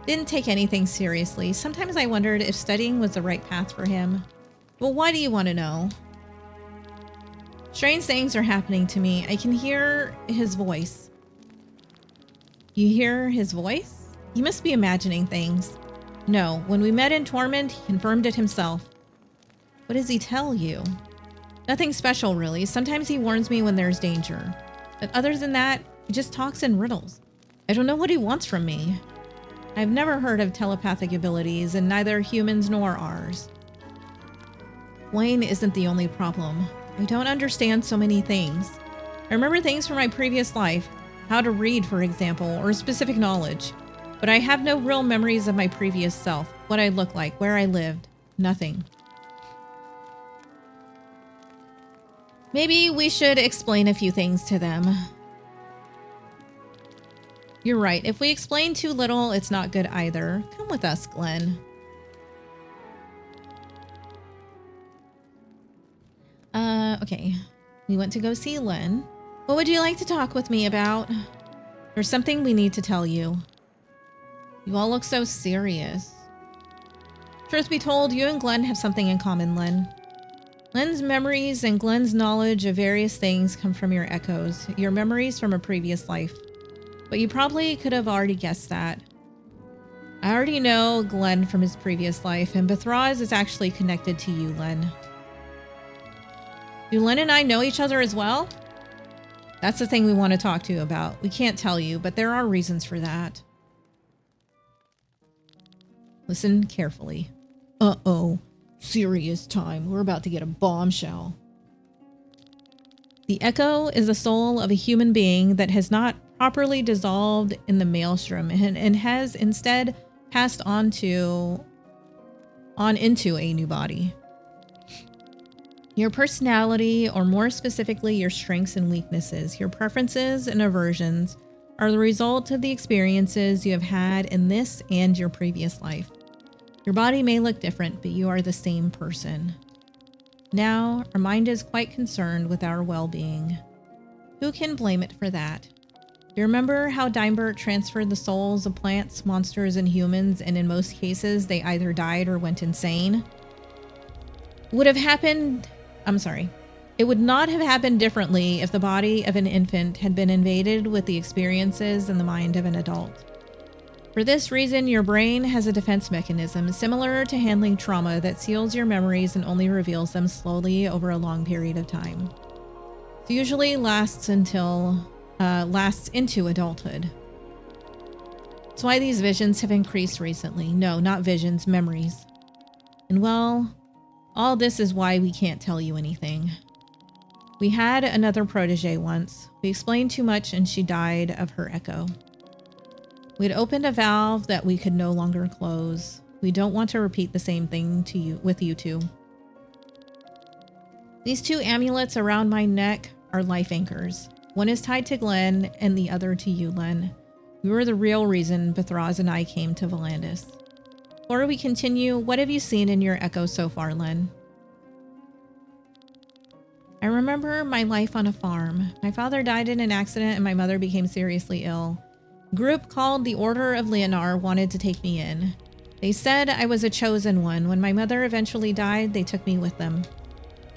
Didn't take anything seriously. Sometimes I wondered if studying was the right path for him. Well, why do you want to know? Strange things are happening to me. I can hear his voice. You hear his voice? He must be imagining things. No, when we met in Tormund, he confirmed it himself. What does he tell you? Nothing special, really. Sometimes he warns me when there's danger. But other than that, he just talks in riddles. I don't know what he wants from me. I've never heard of telepathic abilities, and neither humans nor ours. Gwaine isn't the only problem. I don't understand so many things. I remember things from my previous life, how to read, for example, or specific knowledge. But I have no real memories of my previous self, what I looked like, where I lived. Nothing. Maybe we should explain a few things to them. You're right. If we explain too little, it's not good either. Come with us, Glenn. Okay. We went to go see Len. What would you like to talk with me about? There's something we need to tell you. You all look so serious. Truth be told, you and Glenn have something in common, Len. Len's memories and Glenn's knowledge of various things come from your echoes, your memories from a previous life. But you probably could have already guessed that. I already know Glenn from his previous life, and Bethraz is actually connected to you, Len. Do Len and I know each other as well? That's the thing we want to talk to you about. We can't tell you, but there are reasons for that. Listen carefully. Uh-oh. Serious time. We're about to get a bombshell. The echo is the soul of a human being that has not properly dissolved in the maelstrom and has instead passed on into a new body. Your personality, or more specifically, your strengths and weaknesses, your preferences and aversions, are the result of the experiences you have had in this and your previous life. Your body may look different, but you are the same person. Now, our mind is quite concerned with our well-being. Who can blame it for that? Do you remember how Dimebert transferred the souls of plants, monsters, and humans, and in most cases, they either died or went insane? It would not have happened differently if the body of an infant had been invaded with the experiences and the mind of an adult. For this reason, your brain has a defense mechanism similar to handling trauma that seals your memories and only reveals them slowly over a long period of time. It usually lasts into adulthood. That's why these visions have increased recently. No, not visions, memories. And well, all this is why we can't tell you anything. We had another protege once. We explained too much and she died of her echo. We'd opened a valve that we could no longer close. We don't want to repeat the same thing with you two. These two amulets around my neck are life anchors. One is tied to Glenn and the other to you, Len. You were the real reason Bethraz and I came to Valandis. Before we continue, what have you seen in your echo so far, Len? I remember my life on a farm. My father died in an accident and my mother became seriously ill. A group called the Order of Leonar wanted to take me in. They said I was a chosen one. When my mother eventually died, they took me with them.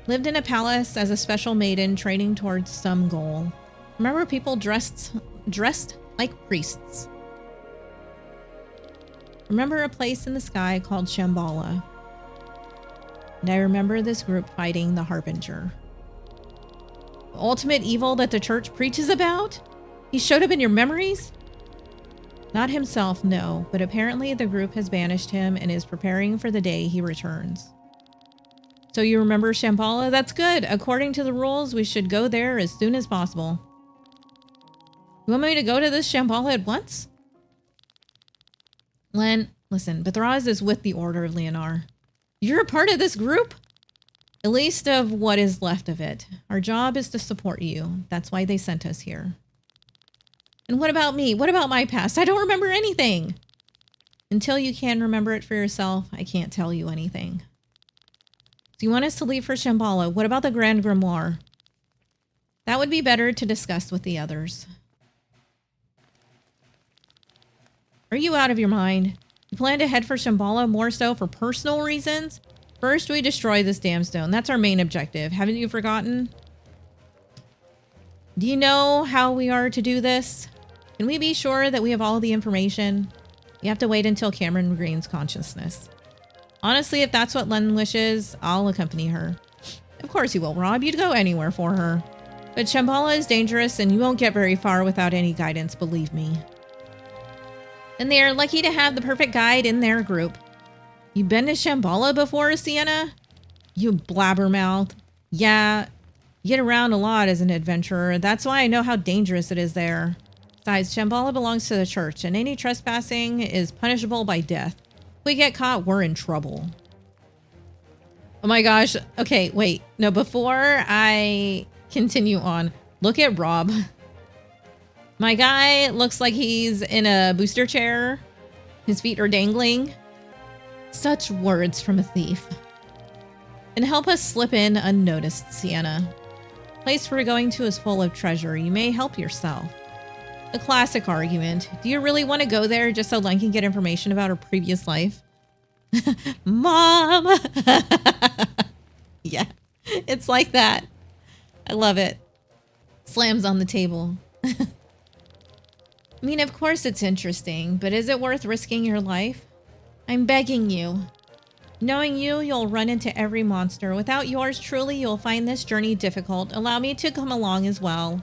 Lived in a palace as a special maiden training towards some goal. Remember people dressed like priests. Remember a place in the sky called Shambhala. And I remember this group fighting the Harbinger. The ultimate evil that the church preaches about? He showed up in your memories? Not himself, no, but apparently the group has banished him and is preparing for the day he returns. So you remember Shambhala? That's good. According to the rules, we should go there as soon as possible. You want me to go to this Shambhala at once? Len, listen, Bethraz is with the Order of Leonar. You're a part of this group? At least of what is left of it. Our job is to support you. That's why they sent us here. And what about me? What about my past? I don't remember anything. Until you can remember it for yourself, I can't tell you anything. Do you want us to leave for Shambhala? What about the Grand Grimoire? That would be better to discuss with the others. Are you out of your mind? You plan to head for Shambhala more so for personal reasons? First, we destroy this damn stone. That's our main objective. Haven't you forgotten? Do you know how we are to do this? Can we be sure that we have all the information? You have to wait until Cameron regains consciousness. Honestly, if that's what Len wishes, I'll accompany her. Of course you will, Rob. You'd go anywhere for her. But Shambhala is dangerous and you won't get very far without any guidance, believe me. And they are lucky to have the perfect guide in their group. You been to Shambhala before, Sienna? You blabbermouth. Yeah, you get around a lot as an adventurer. That's why I know how dangerous it is there. Besides, Shambhala belongs to the church, and any trespassing is punishable by death. If we get caught, we're in trouble. Oh my gosh. Okay, wait. No, before I continue on, look at Rob. My guy looks like he's in a booster chair. His feet are dangling. Such words from a thief. And help us slip in unnoticed, Sienna. The place we're going to is full of treasure. You may help yourself. The classic argument. Do you really want to go there just so Len can get information about her previous life? Mom! Yeah, it's like that. I love it. Slams on the table. I mean, of course it's interesting, but is it worth risking your life? I'm begging you. Knowing you, you'll run into every monster. Without yours truly, you'll find this journey difficult. Allow me to come along as well.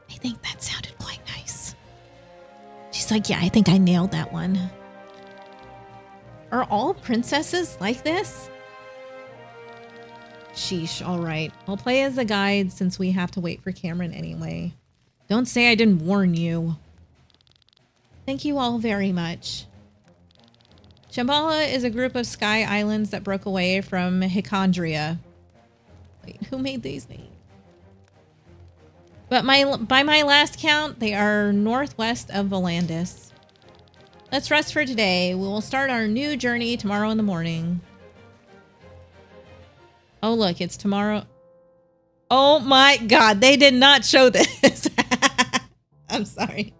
I think that sounded quite nice. She's like, yeah, I think I nailed that one. Are all princesses like this? Sheesh, all right. I'll play as a guide since we have to wait for Cameron anyway. Don't say I didn't warn you. Thank you all very much. Shambhala is a group of sky islands that broke away from Hychondria. Wait, who made these names? But by my last count, they are northwest of Valandis. Let's rest for today. We will start our new journey tomorrow in the morning. Oh, look, it's tomorrow. Oh my God, they did not show this. I'm sorry.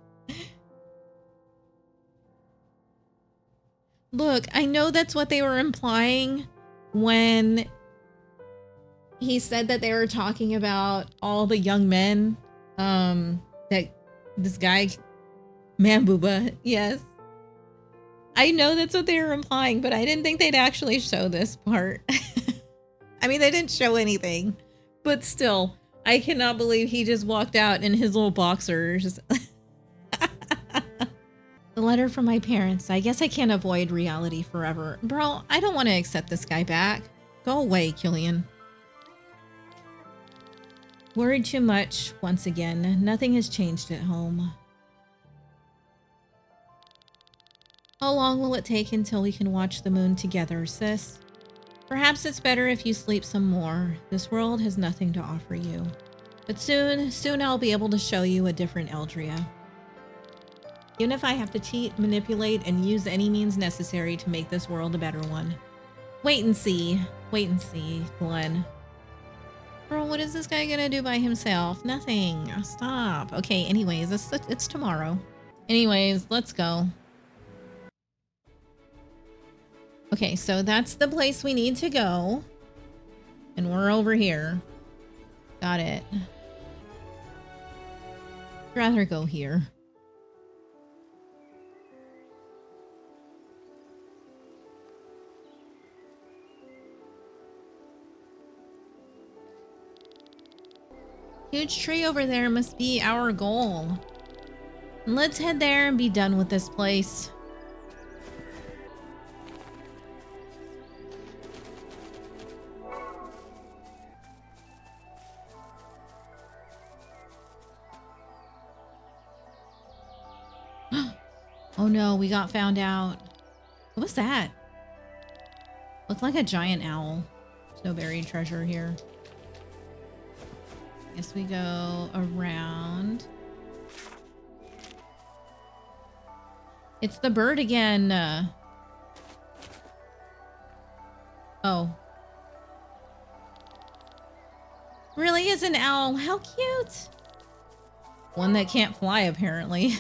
Look, I know that's what they were implying when he said that they were talking about all the young men. That this guy, Mambooba, yes. I know that's what they were implying, but I didn't think they'd actually show this part. I mean, they didn't show anything, but still, I cannot believe he just walked out in his little boxers. The letter from my parents. I guess I can't avoid reality forever. Bro, I don't want to accept this guy back. Go away, Killian. Worried too much once again. Nothing has changed at home. How long will it take until we can watch the moon together, sis? Perhaps it's better if you sleep some more. This world has nothing to offer you. But soon I'll be able to show you a different Eldria. Even if I have to cheat, manipulate, and use any means necessary to make this world a better one. Wait and see. Wait and see, Glenn. Bro, what is this guy gonna do by himself? Nothing. Stop. Okay, anyways, it's tomorrow. Anyways, let's go. Okay, so that's the place we need to go. And we're over here. Got it. I'd rather go here. Huge tree over there must be our goal. Let's head there and be done with this place. Oh no, we got found out. What was that? Looked like a giant owl. There's no buried treasure here. Guess we go around. It's the bird again. Oh. Really is an owl. How cute. One that can't fly, apparently.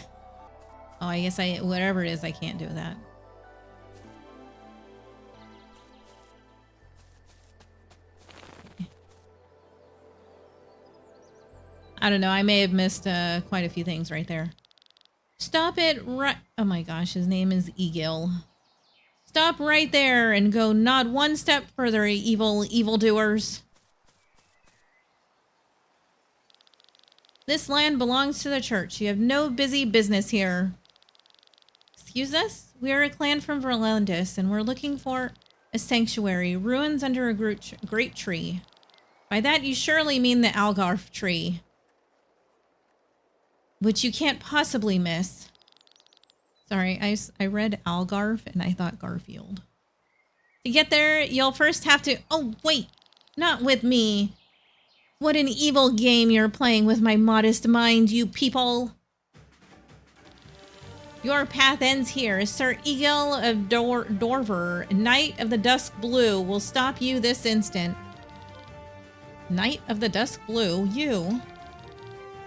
Oh, I guess whatever it is, I can't do that. I don't know. I may have missed quite a few things right there. Stop it right... Oh my gosh, his name is Egil. Stop right there and go not one step further, evildoers. This land belongs to the church. You have no busy business here. Excuse us? We are a clan from Valandis, and we're looking for a sanctuary. Ruins under a great tree. By that, you surely mean the Algarve tree. Which you can't possibly miss. Sorry, I read Algarve and I thought Garfield. To get there, you'll first have to... Oh, wait! Not with me. What an evil game you're playing with my modest mind, you people. Your path ends here. Sir Egil of Dorver, Knight of the Dusk Blue, will stop you this instant. Knight of the Dusk Blue? You?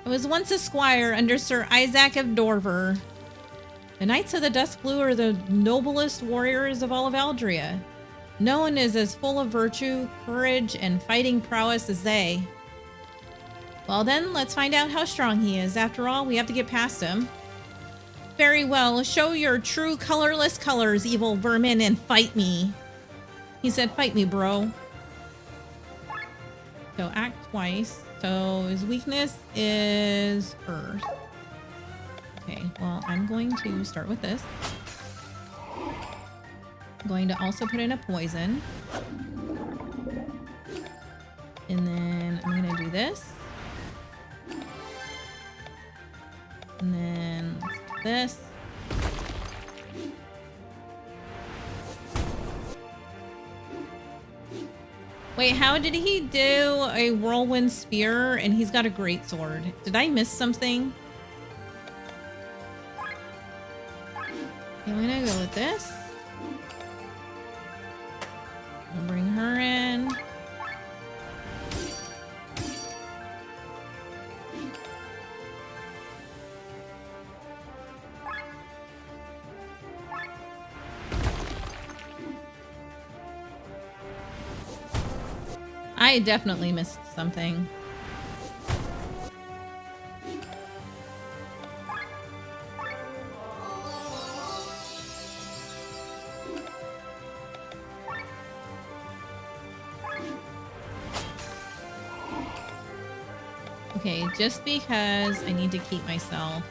I was once a squire under Sir Isaac of Dorver. The Knights of the Dusk Blue are the noblest warriors of all of Eldria. No one is as full of virtue, courage, and fighting prowess as they. Well then, let's find out how strong he is. After all, we have to get past him. Very well, show your true colorless colors, evil vermin, and fight me. He said, fight me, bro. So act twice. So his weakness is earth. Okay, well, I'm going to start with this. I'm going to also put in a poison. And then I'm going to do this. And then let's do this. Wait, how did he do a whirlwind spear and he's got a great sword? Did I miss something? Okay, I'm gonna go with this. I'll bring her in. I definitely missed something. Okay, just because I need to keep myself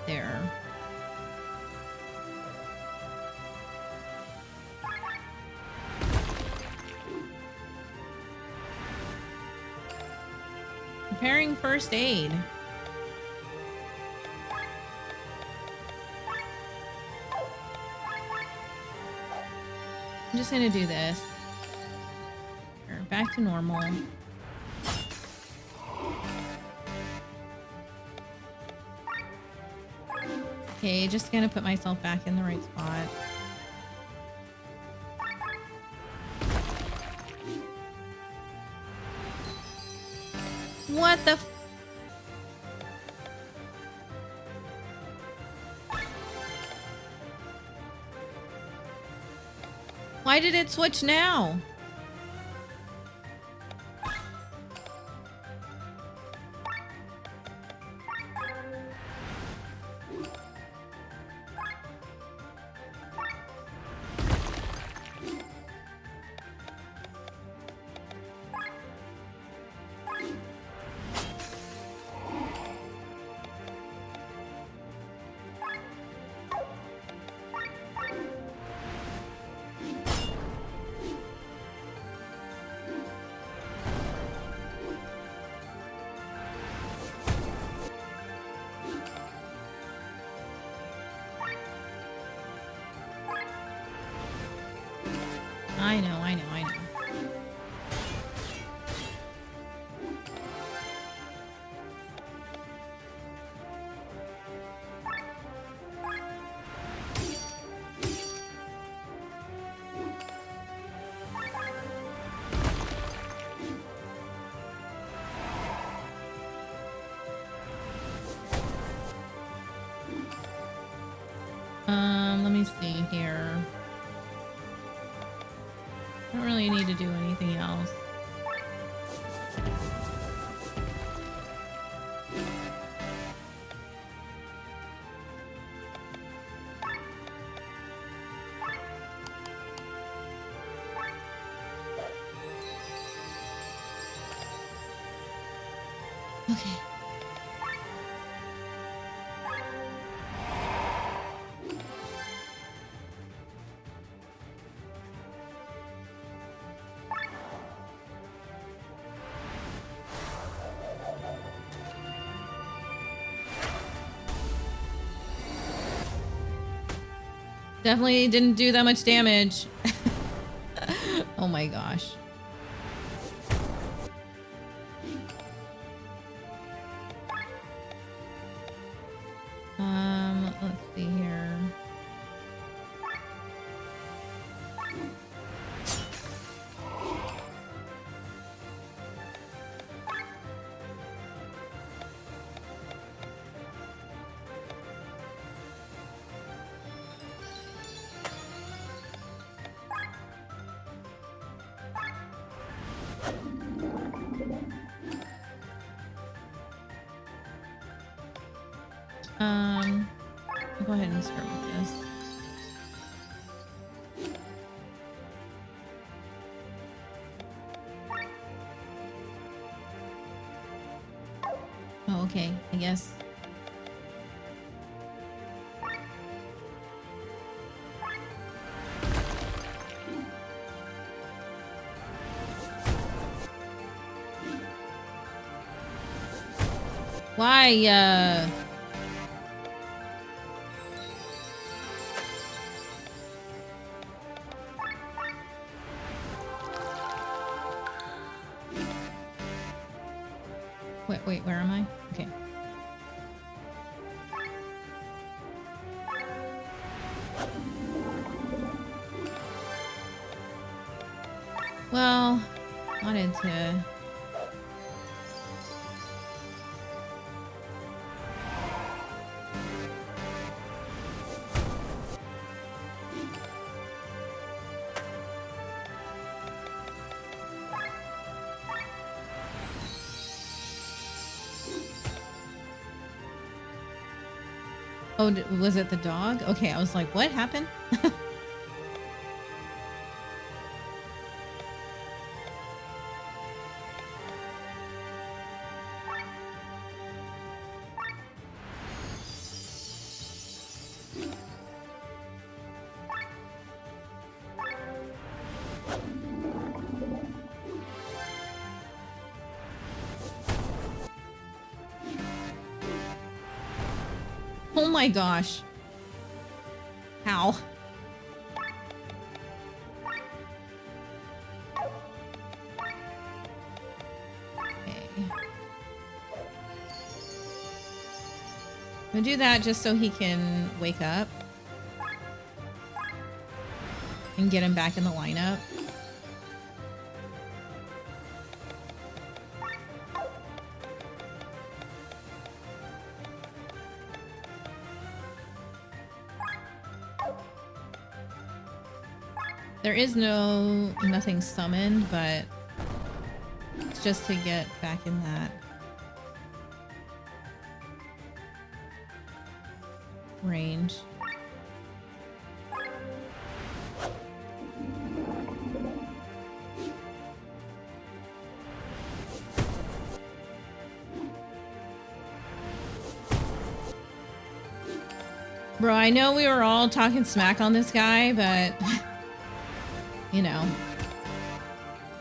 there. Preparing first aid. I'm just gonna do this. Here, back to normal. Okay, just gonna put myself back in the right spot. What the f— Why did it switch now? I know. Let me see here. I don't really need to do anything else. Okay. Definitely didn't do that much damage. Oh my gosh. Let's see here. I'll go ahead and start with this. Oh, okay, I guess. Why, wait, where am I? Okay. Well, wanted to... Oh, was it the dog? Okay, I was like, what happened? Oh my gosh. How? Okay. I'm gonna do that just so he can wake up and get him back in the lineup. There is nothing summoned, but it's just to get back in that range. Bro, I know we were all talking smack on this guy, but you know.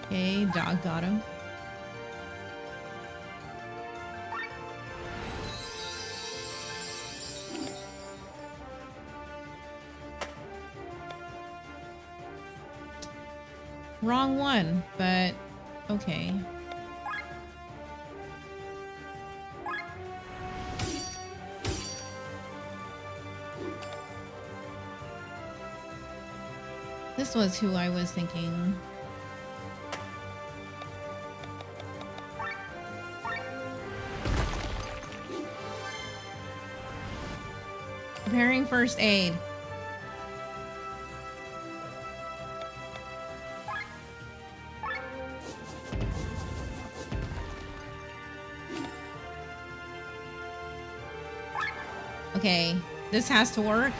Okay, dog got him. Wrong one, but okay. This was who I was thinking. Preparing first aid. Okay, this has to work.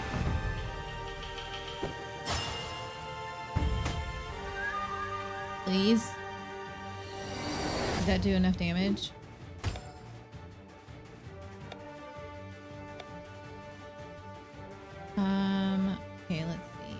Please. Did that do enough damage? Okay, let's see.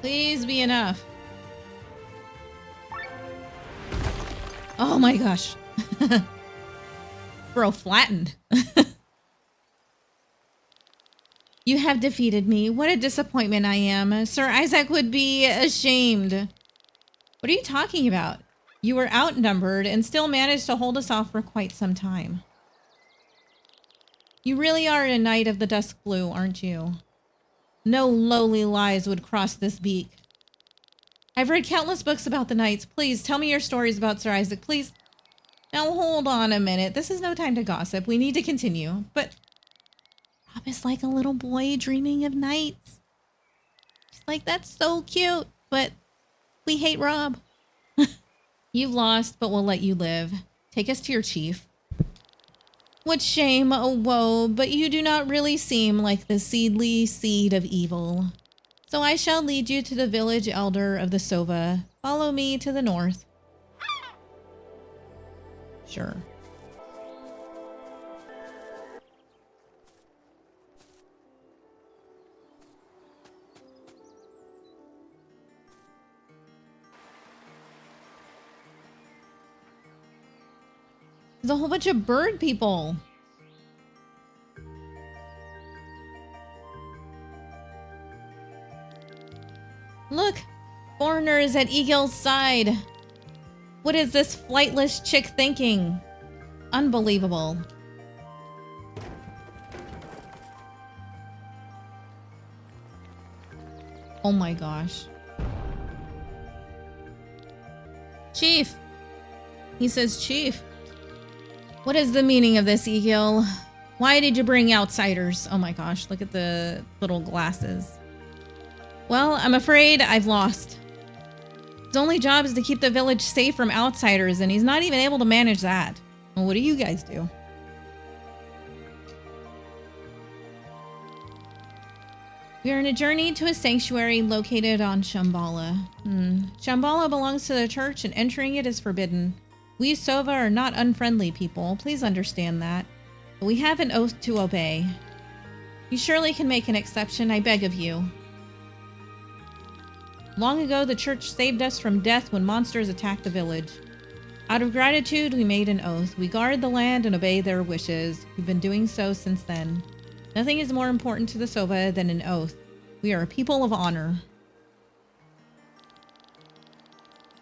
Please be enough. Oh my gosh. Bro, flattened. You have defeated me. What a disappointment I am. Sir Isaac would be ashamed. What are you talking about? You were outnumbered and still managed to hold us off for quite some time. You really are a knight of the dusk blue, aren't you? No lowly lies would cross this beak. I've read countless books about the knights. Please tell me your stories about Sir Isaac. Please. Now hold on a minute. This is no time to gossip. We need to continue. But Rob is like a little boy dreaming of knights. She's like, that's so cute. But we hate Rob. You've lost, but we'll let you live. Take us to your chief. What shame, oh woe, but you do not really seem like the seedly seed of evil. So I shall lead you to the village elder of the Sova. Follow me to the north. Sure. There's a whole bunch of bird people. Look, foreigner is at Eagle's side. What is this flightless chick thinking? Unbelievable. Oh my gosh. Chief. He says, Chief. What is the meaning of this, Eagle? Why did you bring outsiders? Oh my gosh, look at the little glasses. Well, I'm afraid I've lost. His only job is to keep the village safe from outsiders, and he's not even able to manage that. Well, what do you guys do? We are on a journey to a sanctuary located on Shambhala. Shambhala belongs to the church, and entering it is forbidden. We Sova are not unfriendly people. Please understand that. But we have an oath to obey. You surely can make an exception, I beg of you. Long ago, the church saved us from death when monsters attacked the village. Out of gratitude, we made an oath. We guard the land and obey their wishes. We've been doing so since then. Nothing is more important to the Sova than an oath. We are a people of honor.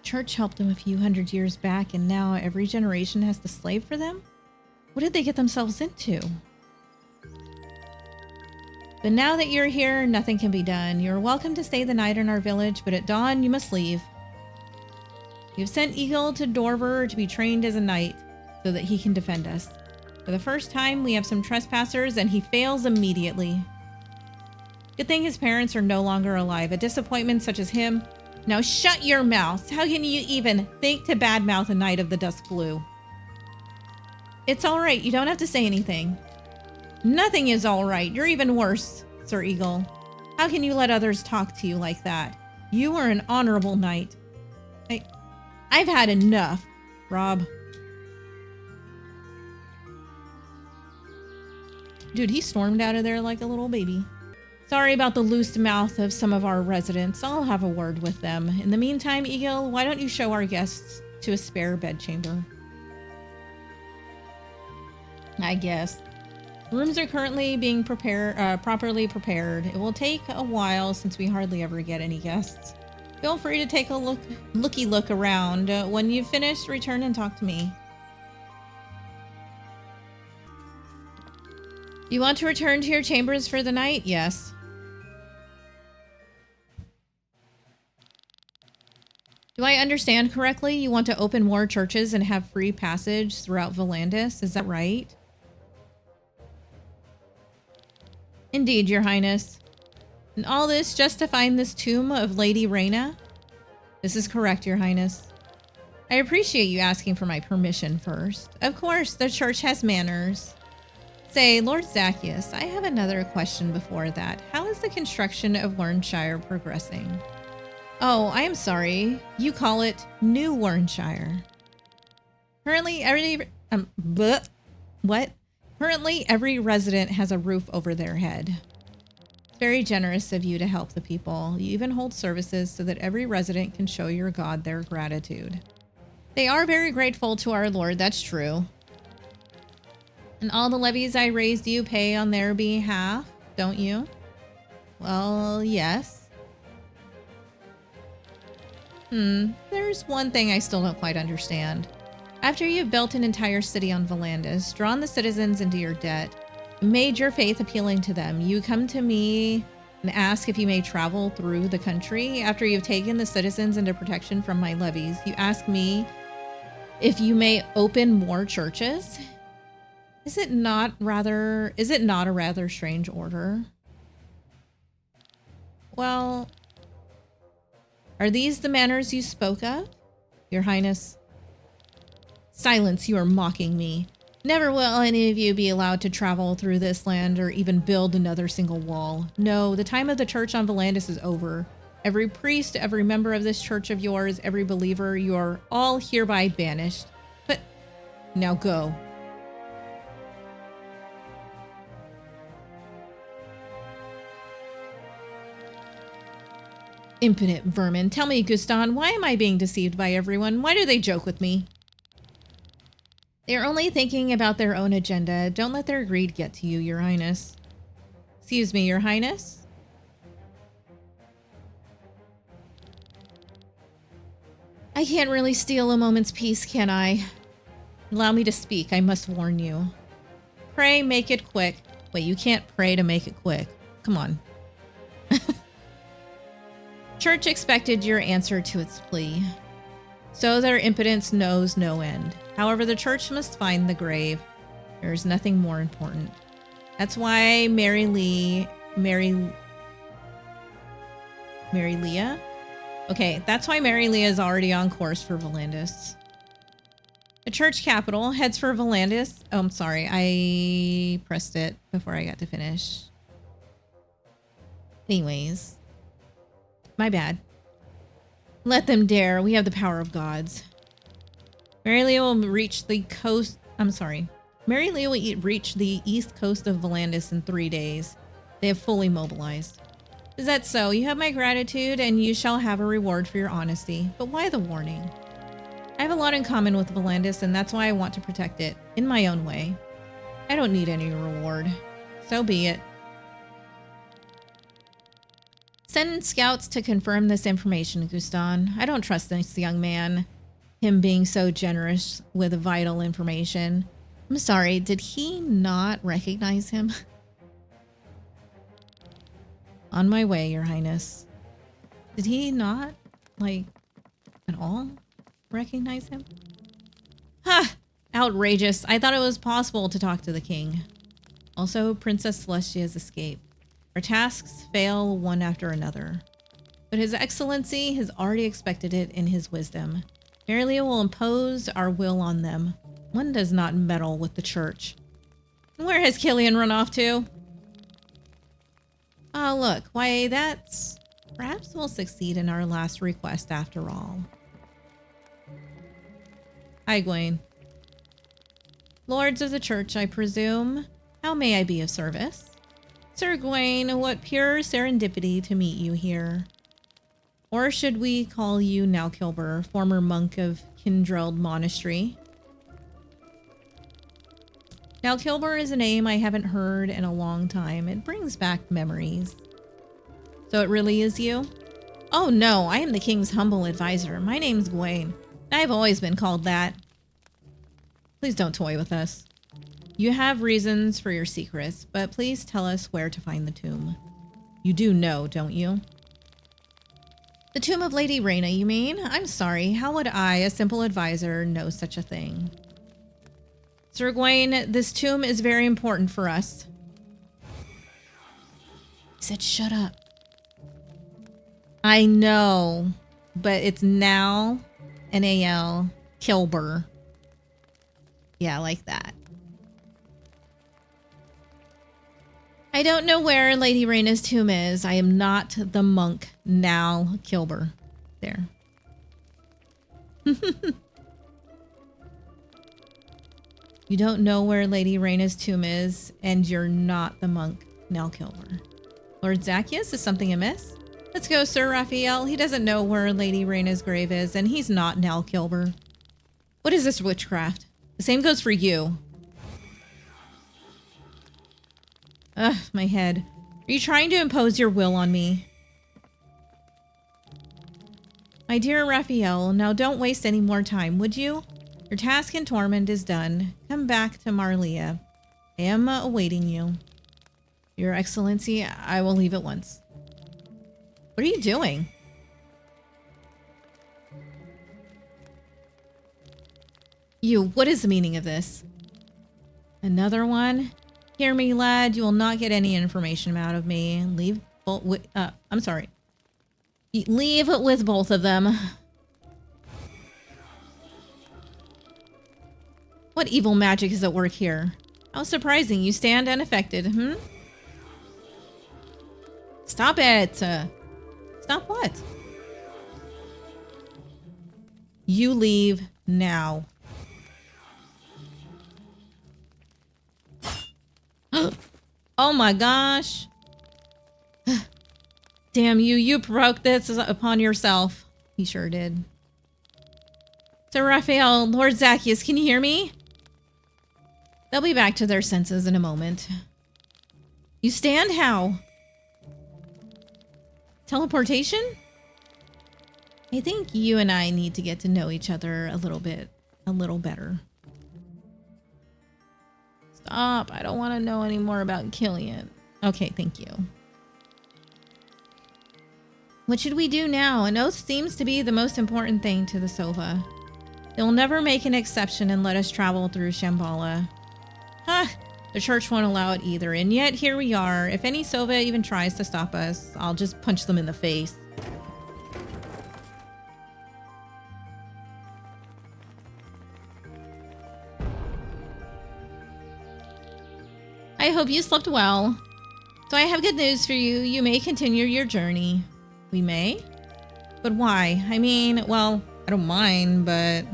Church helped them a few hundred years back, and now every generation has to slave for them? What did they get themselves into? But now that you're here, nothing can be done. You're welcome to stay the night in our village, but at dawn, you must leave. You've sent Eagle to Dorver to be trained as a knight, so that he can defend us. For the first time, we have some trespassers, and he fails immediately. Good thing his parents are no longer alive. A disappointment such as him. Now shut your mouth. How can you even think to badmouth a knight of the dusk blue? It's all right. You don't have to say anything. Nothing is all right. You're even worse, Sir Eagle. How can you let others talk to you like that? You are an honorable knight. I've had enough, Rob. Dude, he stormed out of there like a little baby. Sorry about the loose mouth of some of our residents. I'll have a word with them. In the meantime, Eagle, why don't you show our guests to a spare bedchamber? I guess. Rooms are currently being properly prepared. It will take a while since we hardly ever get any guests. Feel free to take a look around. When you've finished, return and talk to me. You want to return to your chambers for the night? Yes. Do I understand correctly? You want to open more churches and have free passage throughout Valandis? Is that right? Indeed, Your Highness. And all this just to find this tomb of Lady Reyna? This is correct, Your Highness. I appreciate you asking for my permission first. Of course, the church has manners. Say, Lord Zacchaeus, I have another question before that. How is the construction of Warrenshire progressing? Oh, I am sorry. You call it New Warrenshire. Currently, Currently, every resident has a roof over their head. It's very generous of you to help the people. You even hold services so that every resident can show your god their gratitude. They are very grateful to our Lord, that's true. And all the levies I raised you pay on their behalf, don't you? Well, yes. There's one thing I still don't quite understand. After you've built an entire city on Valandis, drawn the citizens into your debt, made your faith appealing to them, you come to me and ask if you may travel through the country. After you've taken the citizens into protection from my levies, you ask me if you may open more churches? Is it not a rather strange order? Well, are these the manners you spoke of, Your Highness? Silence, you are mocking me. Never will any of you be allowed to travel through this land or even build another single wall. No, the time of the church on Valandis is over. Every priest, every member of this church of yours, every believer, you are all hereby banished. But now go. Impotent vermin. Tell me, Guston, why am I being deceived by everyone? Why do they joke with me? They're only thinking about their own agenda. Don't let their greed get to you, Your Highness. Excuse me, Your Highness? I can't really steal a moment's peace, can I? Allow me to speak, I must warn you. Pray, make it quick. Wait, you can't pray to make it quick. Come on. Church expected your answer to its plea. So their impotence knows no end. However, the church must find the grave. There is nothing more important. That's why Mary Leah? Okay, that's why Mary Leah is already on course for Valandis. The church capital heads for Valandis. Oh, I'm sorry. I pressed it before I got to finish. Anyways. My bad. Let them dare. We have the power of gods. Mary Leah will reach the coast. I'm sorry. Mary Leah will reach the east coast of Valandis in 3 days. They have fully mobilized. Is that so? You have my gratitude and you shall have a reward for your honesty. But why the warning? I have a lot in common with Valandis and that's why I want to protect it. In my own way. I don't need any reward. So be it. Send scouts to confirm this information, Guston. I don't trust this young man. Him being so generous with vital information. I'm sorry, did he not recognize him? On my way, Your Highness. Did he not, like, at all recognize him? Ha! Outrageous. I thought it was possible to talk to the king. Also, Princess Celestia has escaped. Our tasks fail one after another. But His Excellency has already expected it in his wisdom. Mary Leah will impose our will on them. One does not meddle with the church. Where has Killian run off to? Ah, look. Why, that's... Perhaps we'll succeed in our last request after all. Hi, Gwaine. Lords of the church, I presume. How may I be of service? Sir Gwaine, what pure serendipity to meet you here. Or should we call you now Kilber, former monk of Kindreld Monastery? Now Kilber is a name I haven't heard in a long time. It brings back memories. So it really is you? Oh no, I am the king's humble advisor. My name's Gwaine. I've always been called that. Please don't toy with us. You have reasons for your secrets, but please tell us where to find the tomb. You do know, don't you? The tomb of Lady Reyna, you mean? I'm sorry. How would I, a simple advisor, know such a thing? Sir Gwaine, this tomb is very important for us. He said, shut up. I know, but it's now N-A-L Kilber. Yeah, like that. I don't know where Lady Reyna's tomb is. I am not the monk now Kilber. There. You don't know where Lady Reyna's tomb is, and you're not the monk now Kilber. Lord Zacchaeus, is something amiss? Let's go, Sir Raphael. He doesn't know where Lady Reyna's grave is, and he's not Nell Kilber. What is this witchcraft? The same goes for you. Ugh, my head. Are you trying to impose your will on me? My dear Raphael, now don't waste any more time, would you? Your task in Tormund is done. Come back to Marlia. I am awaiting you. Your Excellency, I will leave at once. What are you doing? You, what is the meaning of this? Another one? Hear me, lad. You will not get any information out of me. Leave I'm sorry. Leave with both of them. What evil magic is at work here? How surprising. You stand unaffected, hmm? Stop it. Stop what? You leave now. Oh my gosh. Damn you, you provoked this upon yourself. He sure did. Sir Raphael, Lord Zacchaeus, can you hear me? They'll be back to their senses in a moment. You stand how? Teleportation? I think you and I need to get to know each other a little better. Stop. I don't want to know any more about Killian. Okay, thank you. What should we do now? An oath seems to be the most important thing to the Sova. They'll never make an exception and let us travel through Shambhala. Huh. The church won't allow it either, and yet here we are. If any Sova even tries to stop us, I'll just punch them in the face. I hope you slept well. So I have good news for you. You may continue your journey. We may? But why? I mean, well, I don't mind, but...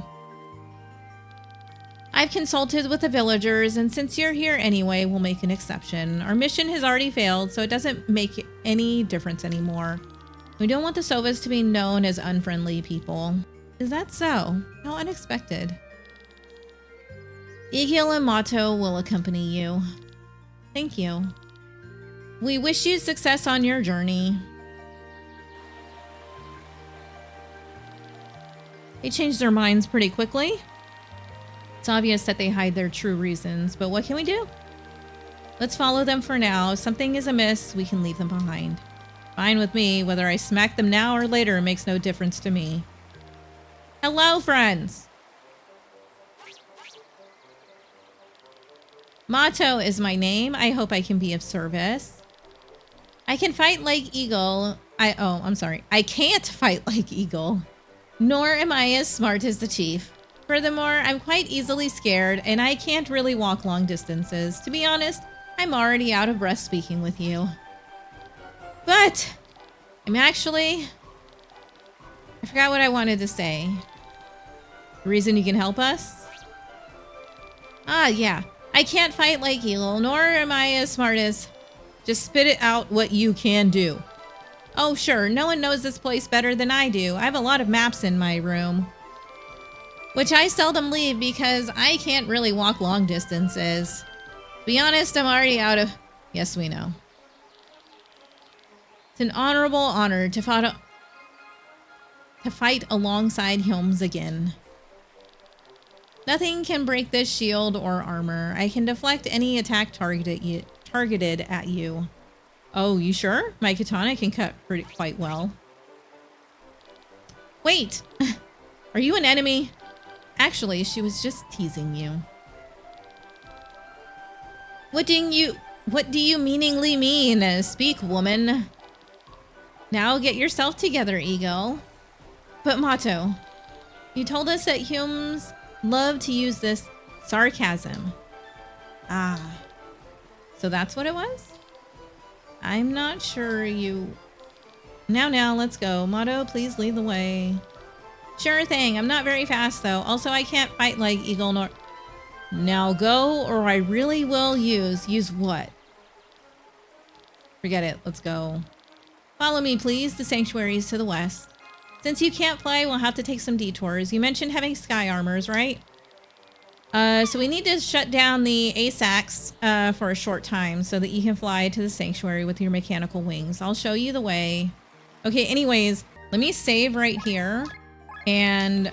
I've consulted with the villagers, and since you're here anyway, we'll make an exception. Our mission has already failed, so it doesn't make any difference anymore. We don't want the Sovas to be known as unfriendly people. Is that so? How unexpected. Egil and Mato will accompany you. Thank you. We wish you success on your journey. They changed their minds pretty quickly. It's obvious that they hide their true reasons, but what can we do? Let's follow them for now. If something is amiss, we can leave them behind. Fine with me. Whether I smack them now or later makes no difference to me. Hello, friends. Mato is my name. I hope I can be of service. I can fight like Eagle. I'm sorry. I can't fight like Eagle. Nor am I as smart as the chief. Furthermore, I'm quite easily scared, and I can't really walk long distances. To be honest, I'm already out of breath speaking with you. But I'm actually... I forgot what I wanted to say. The reason you can help us? Ah, yeah. I can't fight like Eagle, nor am I as smart as... Just spit it out what you can do. Oh, sure. No one knows this place better than I do. I have a lot of maps in my room, which I seldom leave because I can't really walk long distances. To be honest, I'm already out of... Yes, we know. It's an honorable honor to fight alongside Helms again. Nothing can break this shield or armor. I can deflect any attack targeted at you. Oh, you sure? My katana can cut quite well. Wait! Are you an enemy? Actually, she was just teasing you. What do you meaningly mean? Speak, woman. Now get yourself together, Eagle. But Mato, you told us that humans love to use this sarcasm. Ah. So that's what it was? I'm not sure you... Now, let's go. Mato, please lead the way. Sure thing. I'm not very fast, though. Also, I can't fight like Eagle nor... Now go, or I really will use... Use what? Forget it. Let's go. Follow me, please. The sanctuary is to the west. Since you can't fly, we'll have to take some detours. You mentioned having sky armors, right? So we need to shut down the ASACs for a short time so that you can fly to the sanctuary with your mechanical wings. I'll show you the way. Okay, anyways, let me save right here. And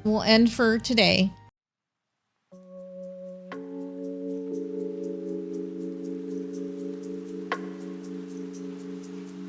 we'll end for today.